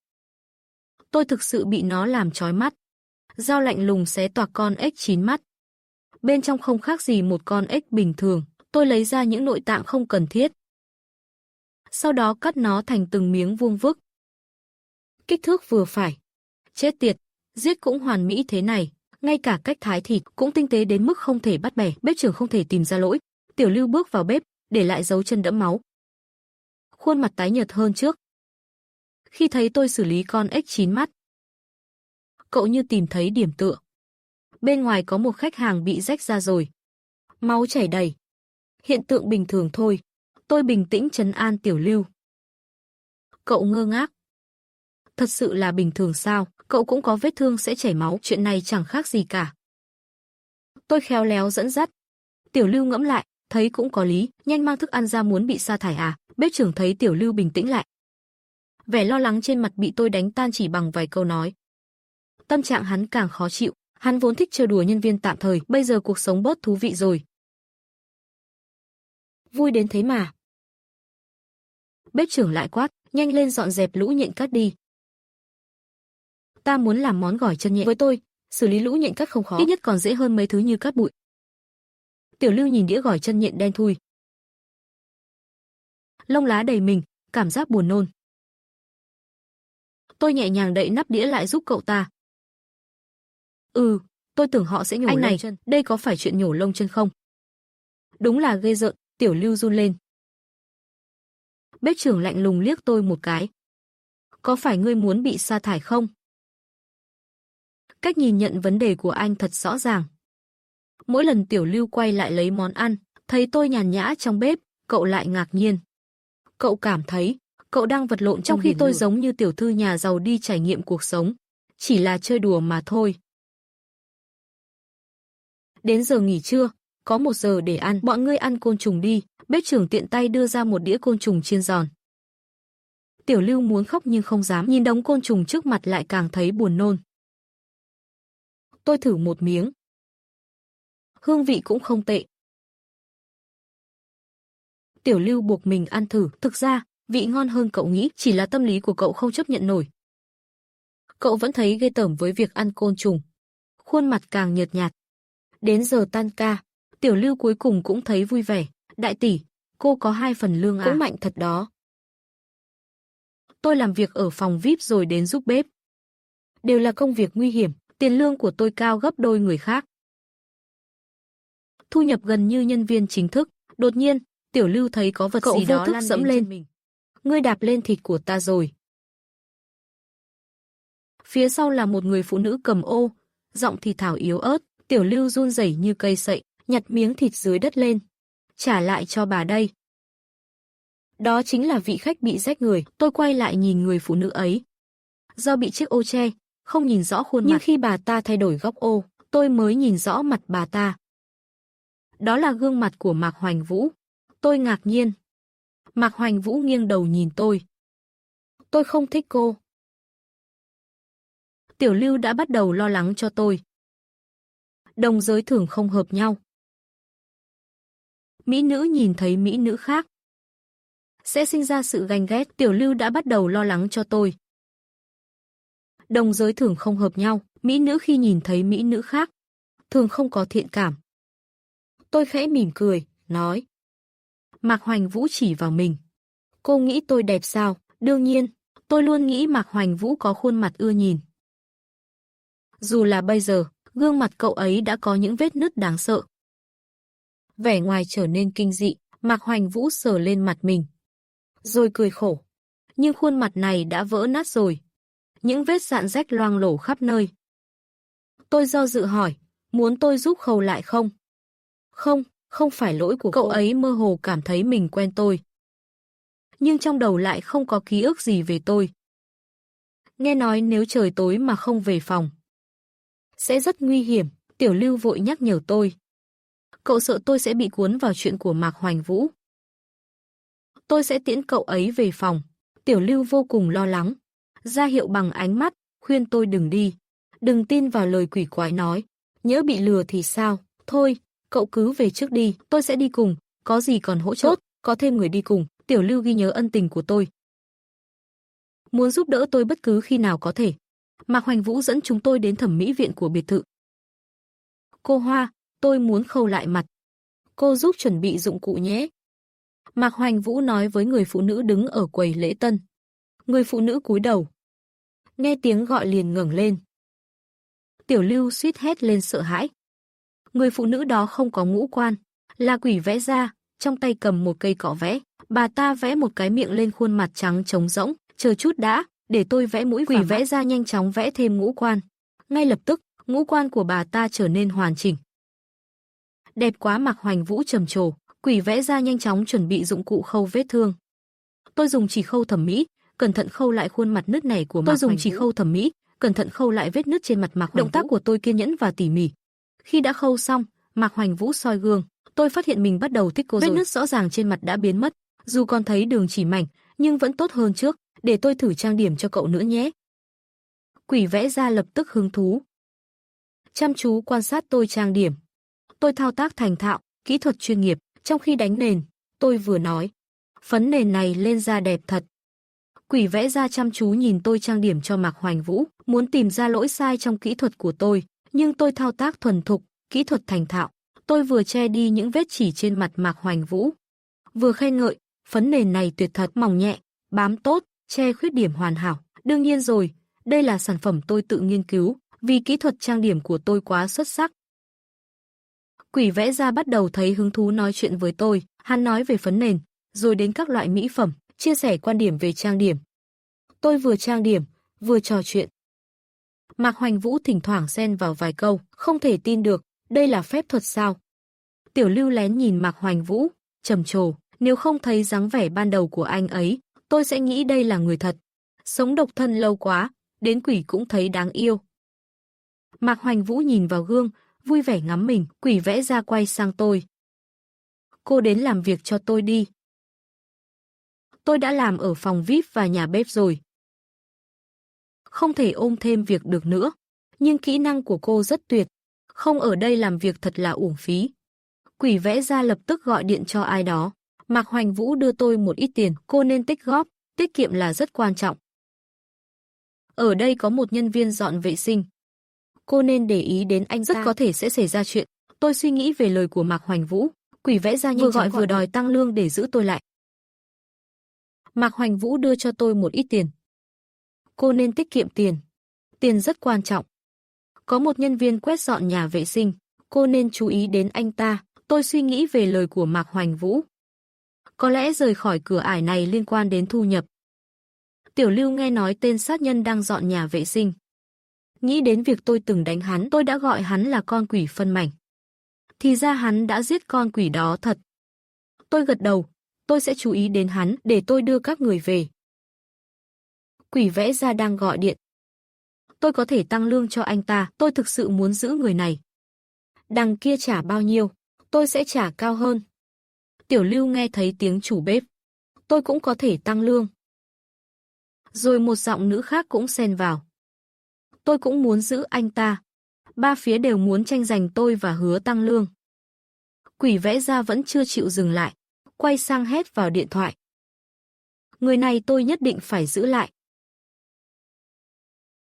Tôi thực sự bị nó làm chói mắt. Dao lạnh lùng xé toạc con ếch chín mắt. Bên trong không khác gì một con ếch bình thường. Tôi lấy ra những nội tạng không cần thiết. Sau đó cắt nó thành từng miếng vuông vức. Kích thước vừa phải. Chết tiệt, giết cũng hoàn mỹ thế này. Ngay cả cách thái thịt cũng tinh tế đến mức không thể bắt bẻ. Bếp trưởng không thể tìm ra lỗi. Tiểu Lưu bước vào bếp, để lại dấu chân đẫm máu. Khuôn mặt tái nhợt hơn trước. Khi thấy tôi xử lý con ếch chín mắt, cậu như tìm thấy điểm tựa. Bên ngoài có một khách hàng bị rách ra rồi. Máu chảy đầy. Hiện tượng bình thường thôi. Tôi bình tĩnh trấn an Tiểu Lưu. Cậu ngơ ngác. Thật sự là bình thường sao? Cậu cũng có vết thương sẽ chảy máu, chuyện này chẳng khác gì cả. Tôi khéo léo dẫn dắt. Tiểu Lưu ngẫm lại, thấy cũng có lý, nhanh mang thức ăn ra, muốn bị sa thải à? Bếp trưởng thấy Tiểu Lưu bình tĩnh lại. Vẻ lo lắng trên mặt bị tôi đánh tan chỉ bằng vài câu nói. Tâm trạng hắn càng khó chịu, hắn vốn thích trêu đùa nhân viên tạm thời, bây giờ cuộc sống bớt thú vị rồi. Vui đến thế mà. Bếp trưởng lại quát, nhanh lên dọn dẹp lũ nhện cắt đi. Ta muốn làm món gỏi chân nhện với tôi, xử lý lũ nhện cắt không khó, ít nhất còn dễ hơn mấy thứ như cắt bụi. Tiểu Lưu nhìn đĩa gỏi chân nhện đen thui. Lông lá đầy mình, cảm giác buồn nôn. Tôi nhẹ nhàng đậy nắp đĩa lại giúp cậu ta. Tôi tưởng họ sẽ nhổ lông này, chân. Đây có phải chuyện nhổ lông chân không? Đúng là ghê rợn, Tiểu Lưu run lên. Bếp trưởng lạnh lùng liếc tôi một cái. Có phải ngươi muốn bị sa thải không? Cách nhìn nhận vấn đề của anh thật rõ ràng. Mỗi lần Tiểu Lưu quay lại lấy món ăn, thấy tôi nhàn nhã trong bếp, cậu lại ngạc nhiên. Cậu cảm thấy, cậu đang vật lộn trong khi tôi giống như tiểu thư nhà giàu đi trải nghiệm cuộc sống. Chỉ là chơi đùa mà thôi. Đến giờ nghỉ trưa, có 1 giờ để ăn, bọn ngươi ăn côn trùng đi. Bếp trưởng tiện tay đưa ra một đĩa côn trùng chiên giòn. Tiểu Lưu muốn khóc nhưng không dám, nhìn đống côn trùng trước mặt lại càng thấy buồn nôn. Tôi thử một miếng. Hương vị cũng không tệ. Tiểu Lưu buộc mình ăn thử, thực ra, vị ngon hơn cậu nghĩ, chỉ là tâm lý của cậu không chấp nhận nổi. Cậu vẫn thấy ghê tởm với việc ăn côn trùng. Khuôn mặt càng nhợt nhạt. Đến giờ tan ca, Tiểu Lưu cuối cùng cũng thấy vui vẻ. Đại tỷ, cô có 2 phần lương à? Cũng mạnh thật đó. Tôi làm việc ở phòng VIP rồi đến giúp bếp. Đều là công việc nguy hiểm, tiền lương của tôi cao gấp đôi người khác. Thu nhập gần như nhân viên chính thức. Đột nhiên, Tiểu Lưu thấy có vật gì đó lăn dẫm lên mình. Ngươi đạp lên thịt của ta rồi. Phía sau là một người phụ nữ cầm ô, giọng thì thào yếu ớt. Tiểu Lưu run rẩy như cây sậy, nhặt miếng thịt dưới đất lên. trả lại cho bà đây. Đó chính là vị khách bị rách người. Tôi quay lại nhìn người phụ nữ ấy. Do bị chiếc ô che, không nhìn rõ khuôn mặt. Nhưng khi bà ta thay đổi góc ô, tôi mới nhìn rõ mặt bà ta. Đó là gương mặt của Mạc Hoành Vũ. Tôi ngạc nhiên. Mạc Hoành Vũ nghiêng đầu nhìn tôi. Tôi không thích cô. Tiểu Lưu đã bắt đầu lo lắng cho tôi. Đồng giới thường không hợp nhau. Mỹ nữ nhìn thấy mỹ nữ khác sẽ sinh ra sự ganh ghét. Tiểu Lưu đã bắt đầu lo lắng cho tôi. Đồng giới thường không hợp nhau. Mỹ nữ khi nhìn thấy mỹ nữ khác thường không có thiện cảm. Tôi khẽ mỉm cười, nói. Mạc Hoành Vũ chỉ vào mình. Cô nghĩ tôi đẹp sao? Đương nhiên, tôi luôn nghĩ Mạc Hoành Vũ có khuôn mặt ưa nhìn. Dù là bây giờ, gương mặt cậu ấy đã có những vết nứt đáng sợ. Vẻ ngoài trở nên kinh dị, Mạc Hoành Vũ sờ lên mặt mình. Rồi cười khổ. Nhưng khuôn mặt này đã vỡ nát rồi. Những vết rạn rách loang lổ khắp nơi. Tôi do dự hỏi, muốn tôi giúp khâu lại không? Không, không phải lỗi của cậu ấy mơ hồ cảm thấy mình quen tôi. Nhưng trong đầu lại không có ký ức gì về tôi. Nghe nói nếu trời tối mà không về phòng sẽ rất nguy hiểm, Tiểu Lưu vội nhắc nhở tôi. Cậu sợ tôi sẽ bị cuốn vào chuyện của Mạc Hoành Vũ. Tôi sẽ tiễn cậu ấy về phòng. Tiểu Lưu vô cùng lo lắng. Ra hiệu bằng ánh mắt, khuyên tôi đừng đi. Đừng tin vào lời quỷ quái nói. Nhỡ bị lừa thì sao? Thôi, cậu cứ về trước đi, tôi sẽ đi cùng. Có gì còn hỗ trợ, có thêm người đi cùng. Tiểu Lưu ghi nhớ ân tình của tôi. Muốn giúp đỡ tôi bất cứ khi nào có thể. Mạc Hoành Vũ dẫn chúng tôi đến thẩm mỹ viện của biệt thự. Cô Hoa, tôi muốn khâu lại mặt. Cô giúp chuẩn bị dụng cụ nhé. Mạc Hoành Vũ nói với người phụ nữ đứng ở quầy lễ tân. Người phụ nữ cúi đầu. Nghe tiếng gọi liền ngẩng lên. Tiểu Lưu suýt hét lên sợ hãi. Người phụ nữ đó không có ngũ quan, là quỷ vẽ ra, trong tay cầm một cây cọ vẽ. Bà ta vẽ một cái miệng lên khuôn mặt trắng trống rỗng. Chờ chút đã, để tôi vẽ mũi. Quỷ vẽ ra nhanh chóng vẽ thêm ngũ quan. Ngay lập tức, ngũ quan của bà ta trở nên hoàn chỉnh. Đẹp quá, Mạc Hoành Vũ trầm trồ. Quỷ vẽ ra nhanh chóng chuẩn bị dụng cụ khâu vết thương. Tôi dùng chỉ khâu thẩm mỹ, cẩn thận khâu lại khuôn mặt nứt nẻ của Mạc Hoành Vũ. Tôi dùng chỉ khâu thẩm mỹ, cẩn thận khâu lại vết nứt trên mặt Mạc Hoành Vũ. Động tác của tôi kiên nhẫn và tỉ mỉ. Khi đã khâu xong, Mạc Hoành Vũ soi gương. Tôi phát hiện mình bắt đầu thích cô rồi. Vết nứt rõ ràng trên mặt đã biến mất. Dù còn thấy đường chỉ mảnh, nhưng vẫn tốt hơn trước. Để tôi thử trang điểm cho cậu nữa nhé. Quỷ vẽ ra lập tức hứng thú. Chăm chú quan sát tôi trang điểm. Tôi thao tác thành thạo, kỹ thuật chuyên nghiệp. Trong khi đánh nền, tôi vừa nói. Phấn nền này lên da đẹp thật. Quỷ vẽ ra chăm chú nhìn tôi trang điểm cho Mạc Hoành Vũ. Muốn tìm ra lỗi sai trong kỹ thuật của tôi. Nhưng tôi thao tác thuần thục, kỹ thuật thành thạo. Tôi vừa che đi những vết chỉ trên mặt Mạc Hoành Vũ. Vừa khen ngợi, phấn nền này tuyệt thật, mỏng nhẹ, bám tốt, che khuyết điểm hoàn hảo. Đương nhiên rồi, đây là sản phẩm tôi tự nghiên cứu, vì kỹ thuật trang điểm của tôi quá xuất sắc. Quỷ vẽ ra bắt đầu thấy hứng thú nói chuyện với tôi, hắn nói về phấn nền, rồi đến các loại mỹ phẩm, chia sẻ quan điểm về trang điểm. Tôi vừa trang điểm, vừa trò chuyện. Mạc Hoành Vũ thỉnh thoảng xen vào vài câu, không thể tin được, đây là phép thuật sao? Tiểu Lưu lén nhìn Mạc Hoành Vũ, trầm trồ, nếu không thấy dáng vẻ ban đầu của anh ấy, tôi sẽ nghĩ đây là người thật. Sống độc thân lâu quá, đến quỷ cũng thấy đáng yêu. Mạc Hoành Vũ nhìn vào gương, vui vẻ ngắm mình, quỷ vẽ ra quay sang tôi. Cô đến làm việc cho tôi đi. Tôi đã làm ở phòng VIP và nhà bếp rồi. Không thể ôm thêm việc được nữa. Nhưng kỹ năng của cô rất tuyệt. Không ở đây làm việc thật là uổng phí. Quỷ vẽ ra lập tức gọi điện cho ai đó. Mạc Hoành Vũ đưa tôi một ít tiền. Cô nên tích góp. Tiết kiệm là rất quan trọng. Ở đây có một nhân viên dọn vệ sinh. Cô nên để ý đến anh ta. Rất có thể sẽ xảy ra chuyện. Tôi suy nghĩ về lời của Mạc Hoành Vũ. Quỷ vẽ ra vừa gọi vừa đòi tăng lương để giữ tôi lại. Mạc Hoành Vũ đưa cho tôi một ít tiền. Cô nên tiết kiệm tiền. Tiền rất quan trọng. Có một nhân viên quét dọn nhà vệ sinh. Cô nên chú ý đến anh ta. Tôi suy nghĩ về lời của Mạc Hoành Vũ. Có lẽ rời khỏi cửa ải này liên quan đến thu nhập. Tiểu Lưu nghe nói tên sát nhân đang dọn nhà vệ sinh. Nghĩ đến việc tôi từng đánh hắn, tôi đã gọi hắn là con quỷ phân mảnh. Thì ra hắn đã giết con quỷ đó thật. Tôi gật đầu, tôi sẽ chú ý đến hắn để tôi đưa các người về. Quỷ vẽ ra đang gọi điện. Tôi có thể tăng lương cho anh ta, tôi thực sự muốn giữ người này. Đằng kia trả bao nhiêu, tôi sẽ trả cao hơn. Tiểu Lưu nghe thấy tiếng chủ bếp. Tôi cũng có thể tăng lương. Rồi một giọng nữ khác cũng xen vào. Tôi cũng muốn giữ anh ta. Ba phía đều muốn tranh giành tôi và hứa tăng lương. Quỷ vẽ ra vẫn chưa chịu dừng lại, quay sang hét vào điện thoại. Người này tôi nhất định phải giữ lại.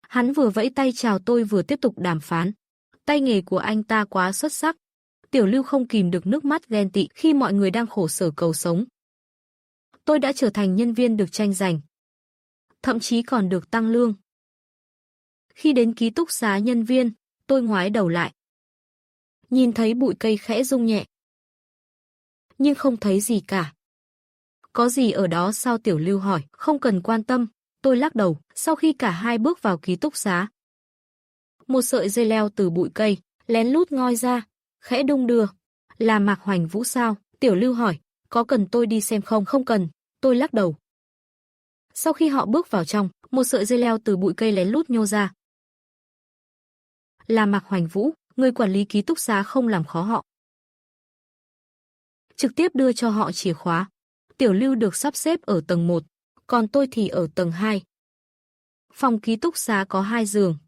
Hắn vừa vẫy tay chào tôi vừa tiếp tục đàm phán. Tay nghề của anh ta quá xuất sắc. Tiểu Lưu không kìm được nước mắt ghen tị khi mọi người đang khổ sở cầu sống. Tôi đã trở thành nhân viên được tranh giành. Thậm chí còn được tăng lương. Khi đến ký túc xá nhân viên, tôi ngoái đầu lại. Nhìn thấy bụi cây khẽ rung nhẹ. Nhưng không thấy gì cả. Có gì ở đó sao? Tiểu Lưu hỏi. Không cần quan tâm, tôi lắc đầu. Sau khi cả hai bước vào ký túc xá, một sợi dây leo từ bụi cây lén lút ngoi ra, khẽ đung đưa. Là Mạc Hoành Vũ sao? Tiểu Lưu hỏi. Có cần tôi đi xem không? Không cần, tôi lắc đầu. Sau khi họ bước vào trong, một sợi dây leo từ bụi cây lén lút nhô ra. Là Mạc Hoành Vũ, người quản lý ký túc xá không làm khó họ. Trực tiếp đưa cho họ chìa khóa. Tiểu Lưu được sắp xếp ở tầng 1, còn tôi thì ở tầng 2. Phòng ký túc xá có 2 giường.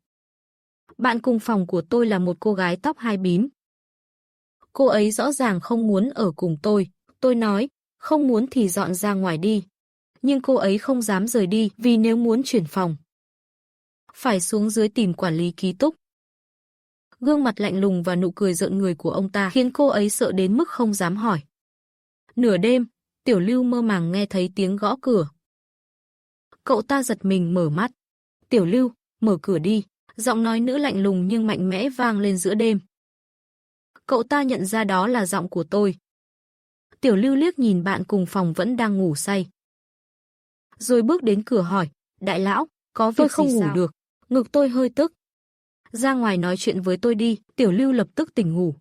Bạn cùng phòng của tôi là một cô gái tóc hai bím. Cô ấy rõ ràng không muốn ở cùng tôi. Tôi nói, không muốn thì dọn ra ngoài đi. Nhưng cô ấy không dám rời đi vì nếu muốn chuyển phòng, phải xuống dưới tìm quản lý ký túc. Gương mặt lạnh lùng và nụ cười rợn người của ông ta khiến cô ấy sợ đến mức không dám hỏi. Nửa đêm, Tiểu Lưu mơ màng nghe thấy tiếng gõ cửa. Cậu ta giật mình mở mắt. Tiểu Lưu, mở cửa đi. Giọng nói nữ lạnh lùng nhưng mạnh mẽ vang lên giữa đêm. Cậu ta nhận ra đó là giọng của tôi. Tiểu Lưu liếc nhìn bạn cùng phòng vẫn đang ngủ say. Rồi bước đến cửa hỏi, đại lão, có việc tôi không ngủ sao? Được, ngực tôi hơi tức. Ra ngoài nói chuyện với tôi đi. Tiểu Lưu lập tức tỉnh ngủ.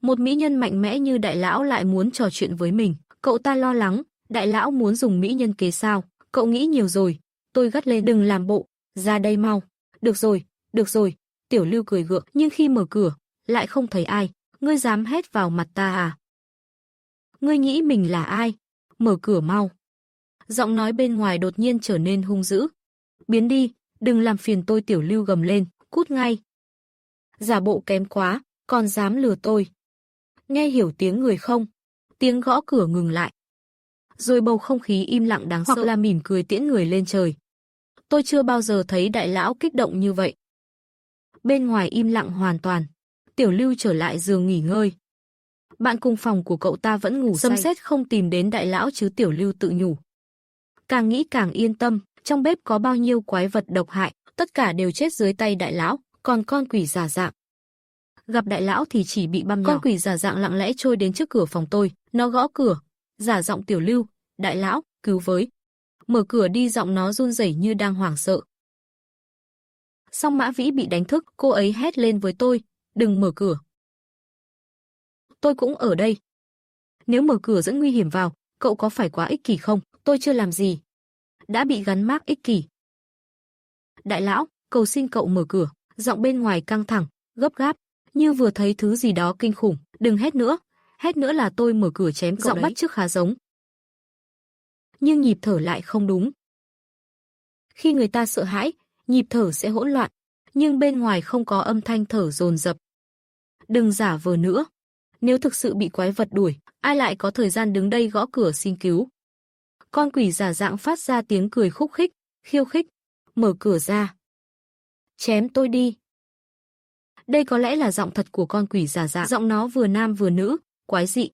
Một mỹ nhân mạnh mẽ như đại lão lại muốn trò chuyện với mình. Cậu ta lo lắng, đại lão muốn dùng mỹ nhân kế sao? Cậu nghĩ nhiều rồi. Tôi gắt lên, đừng làm bộ, ra đây mau. Được rồi. Tiểu Lưu cười gượng, nhưng khi mở cửa, lại không thấy ai. Ngươi dám hét vào mặt ta à? Ngươi nghĩ mình là ai? Mở cửa mau. Giọng nói bên ngoài đột nhiên trở nên hung dữ. Biến đi, đừng làm phiền tôi. Tiểu Lưu gầm lên, cút ngay. Giả bộ kém quá, còn dám lừa tôi. Nghe hiểu tiếng người không? Tiếng gõ cửa ngừng lại. Rồi bầu không khí im lặng đáng sợ. Hoặc là mỉm cười tiễn người lên trời. Tôi chưa bao giờ thấy đại lão kích động như vậy. Bên ngoài im lặng hoàn toàn. Tiểu Lưu trở lại giường nghỉ ngơi. Bạn cùng phòng của cậu ta vẫn ngủ say. Sấm sét không tìm đến đại lão chứ? Tiểu Lưu tự nhủ. Càng nghĩ càng yên tâm, trong bếp có bao nhiêu quái vật độc hại, tất cả đều chết dưới tay đại lão, còn con quỷ giả dạng. Gặp đại lão thì chỉ bị băm nhỏ. Con quỷ giả dạng lặng lẽ trôi đến trước cửa phòng tôi, nó gõ cửa, giả giọng Tiểu Lưu, đại lão, cứu với. Mở cửa đi. Giọng nó run rẩy như đang hoảng sợ. Song Mã Vĩ bị đánh thức, cô ấy hét lên với tôi, đừng mở cửa. Tôi cũng ở đây. Nếu mở cửa dẫn nguy hiểm vào, cậu có phải quá ích kỷ không? Tôi chưa làm gì. Đã bị gắn mác ích kỷ. Đại lão, cầu xin cậu mở cửa. Giọng bên ngoài căng thẳng, gấp gáp, như vừa thấy thứ gì đó kinh khủng. Đừng hét nữa là tôi mở cửa chém cậu. Giọng bắt chước khá giống. Nhưng nhịp thở lại không đúng. Khi người ta sợ hãi, nhịp thở sẽ hỗn loạn, nhưng bên ngoài không có âm thanh thở dồn dập. Đừng giả vờ nữa. Nếu thực sự bị quái vật đuổi, ai lại có thời gian đứng đây gõ cửa xin cứu? Con quỷ giả dạng phát ra tiếng cười khúc khích, khiêu khích. Mở cửa ra. Chém tôi đi. Đây có lẽ là giọng thật của con quỷ giả dạng. Giọng nó vừa nam vừa nữ, quái dị.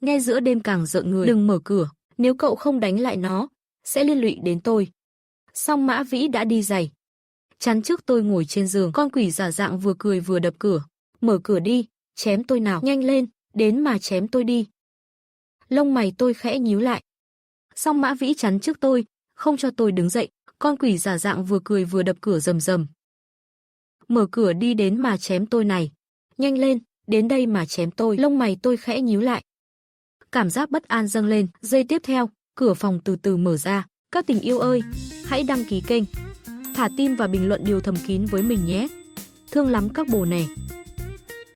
Nghe giữa đêm càng rợn người. Đừng mở cửa, nếu cậu không đánh lại nó, sẽ liên lụy đến tôi. Song Mã Vĩ đã đi giày. Chắn trước tôi ngồi trên giường. Con quỷ giả dạng vừa cười vừa đập cửa. Mở cửa đi, chém tôi nào. Nhanh lên, đến mà chém tôi đi. Lông mày tôi khẽ nhíu lại. Song Mã Vĩ chắn trước tôi, không cho tôi đứng dậy. Con quỷ giả dạng vừa cười vừa đập cửa rầm rầm. Mở cửa đi, đến mà chém tôi này. Nhanh lên, Đến đây mà chém tôi, lông mày tôi khẽ nhíu lại. Cảm giác bất an dâng lên, giây tiếp theo, cửa phòng từ từ mở ra. Các tình yêu ơi, hãy đăng ký kênh, thả tim và bình luận điều thầm kín với mình nhé. Thương lắm các bồ nè.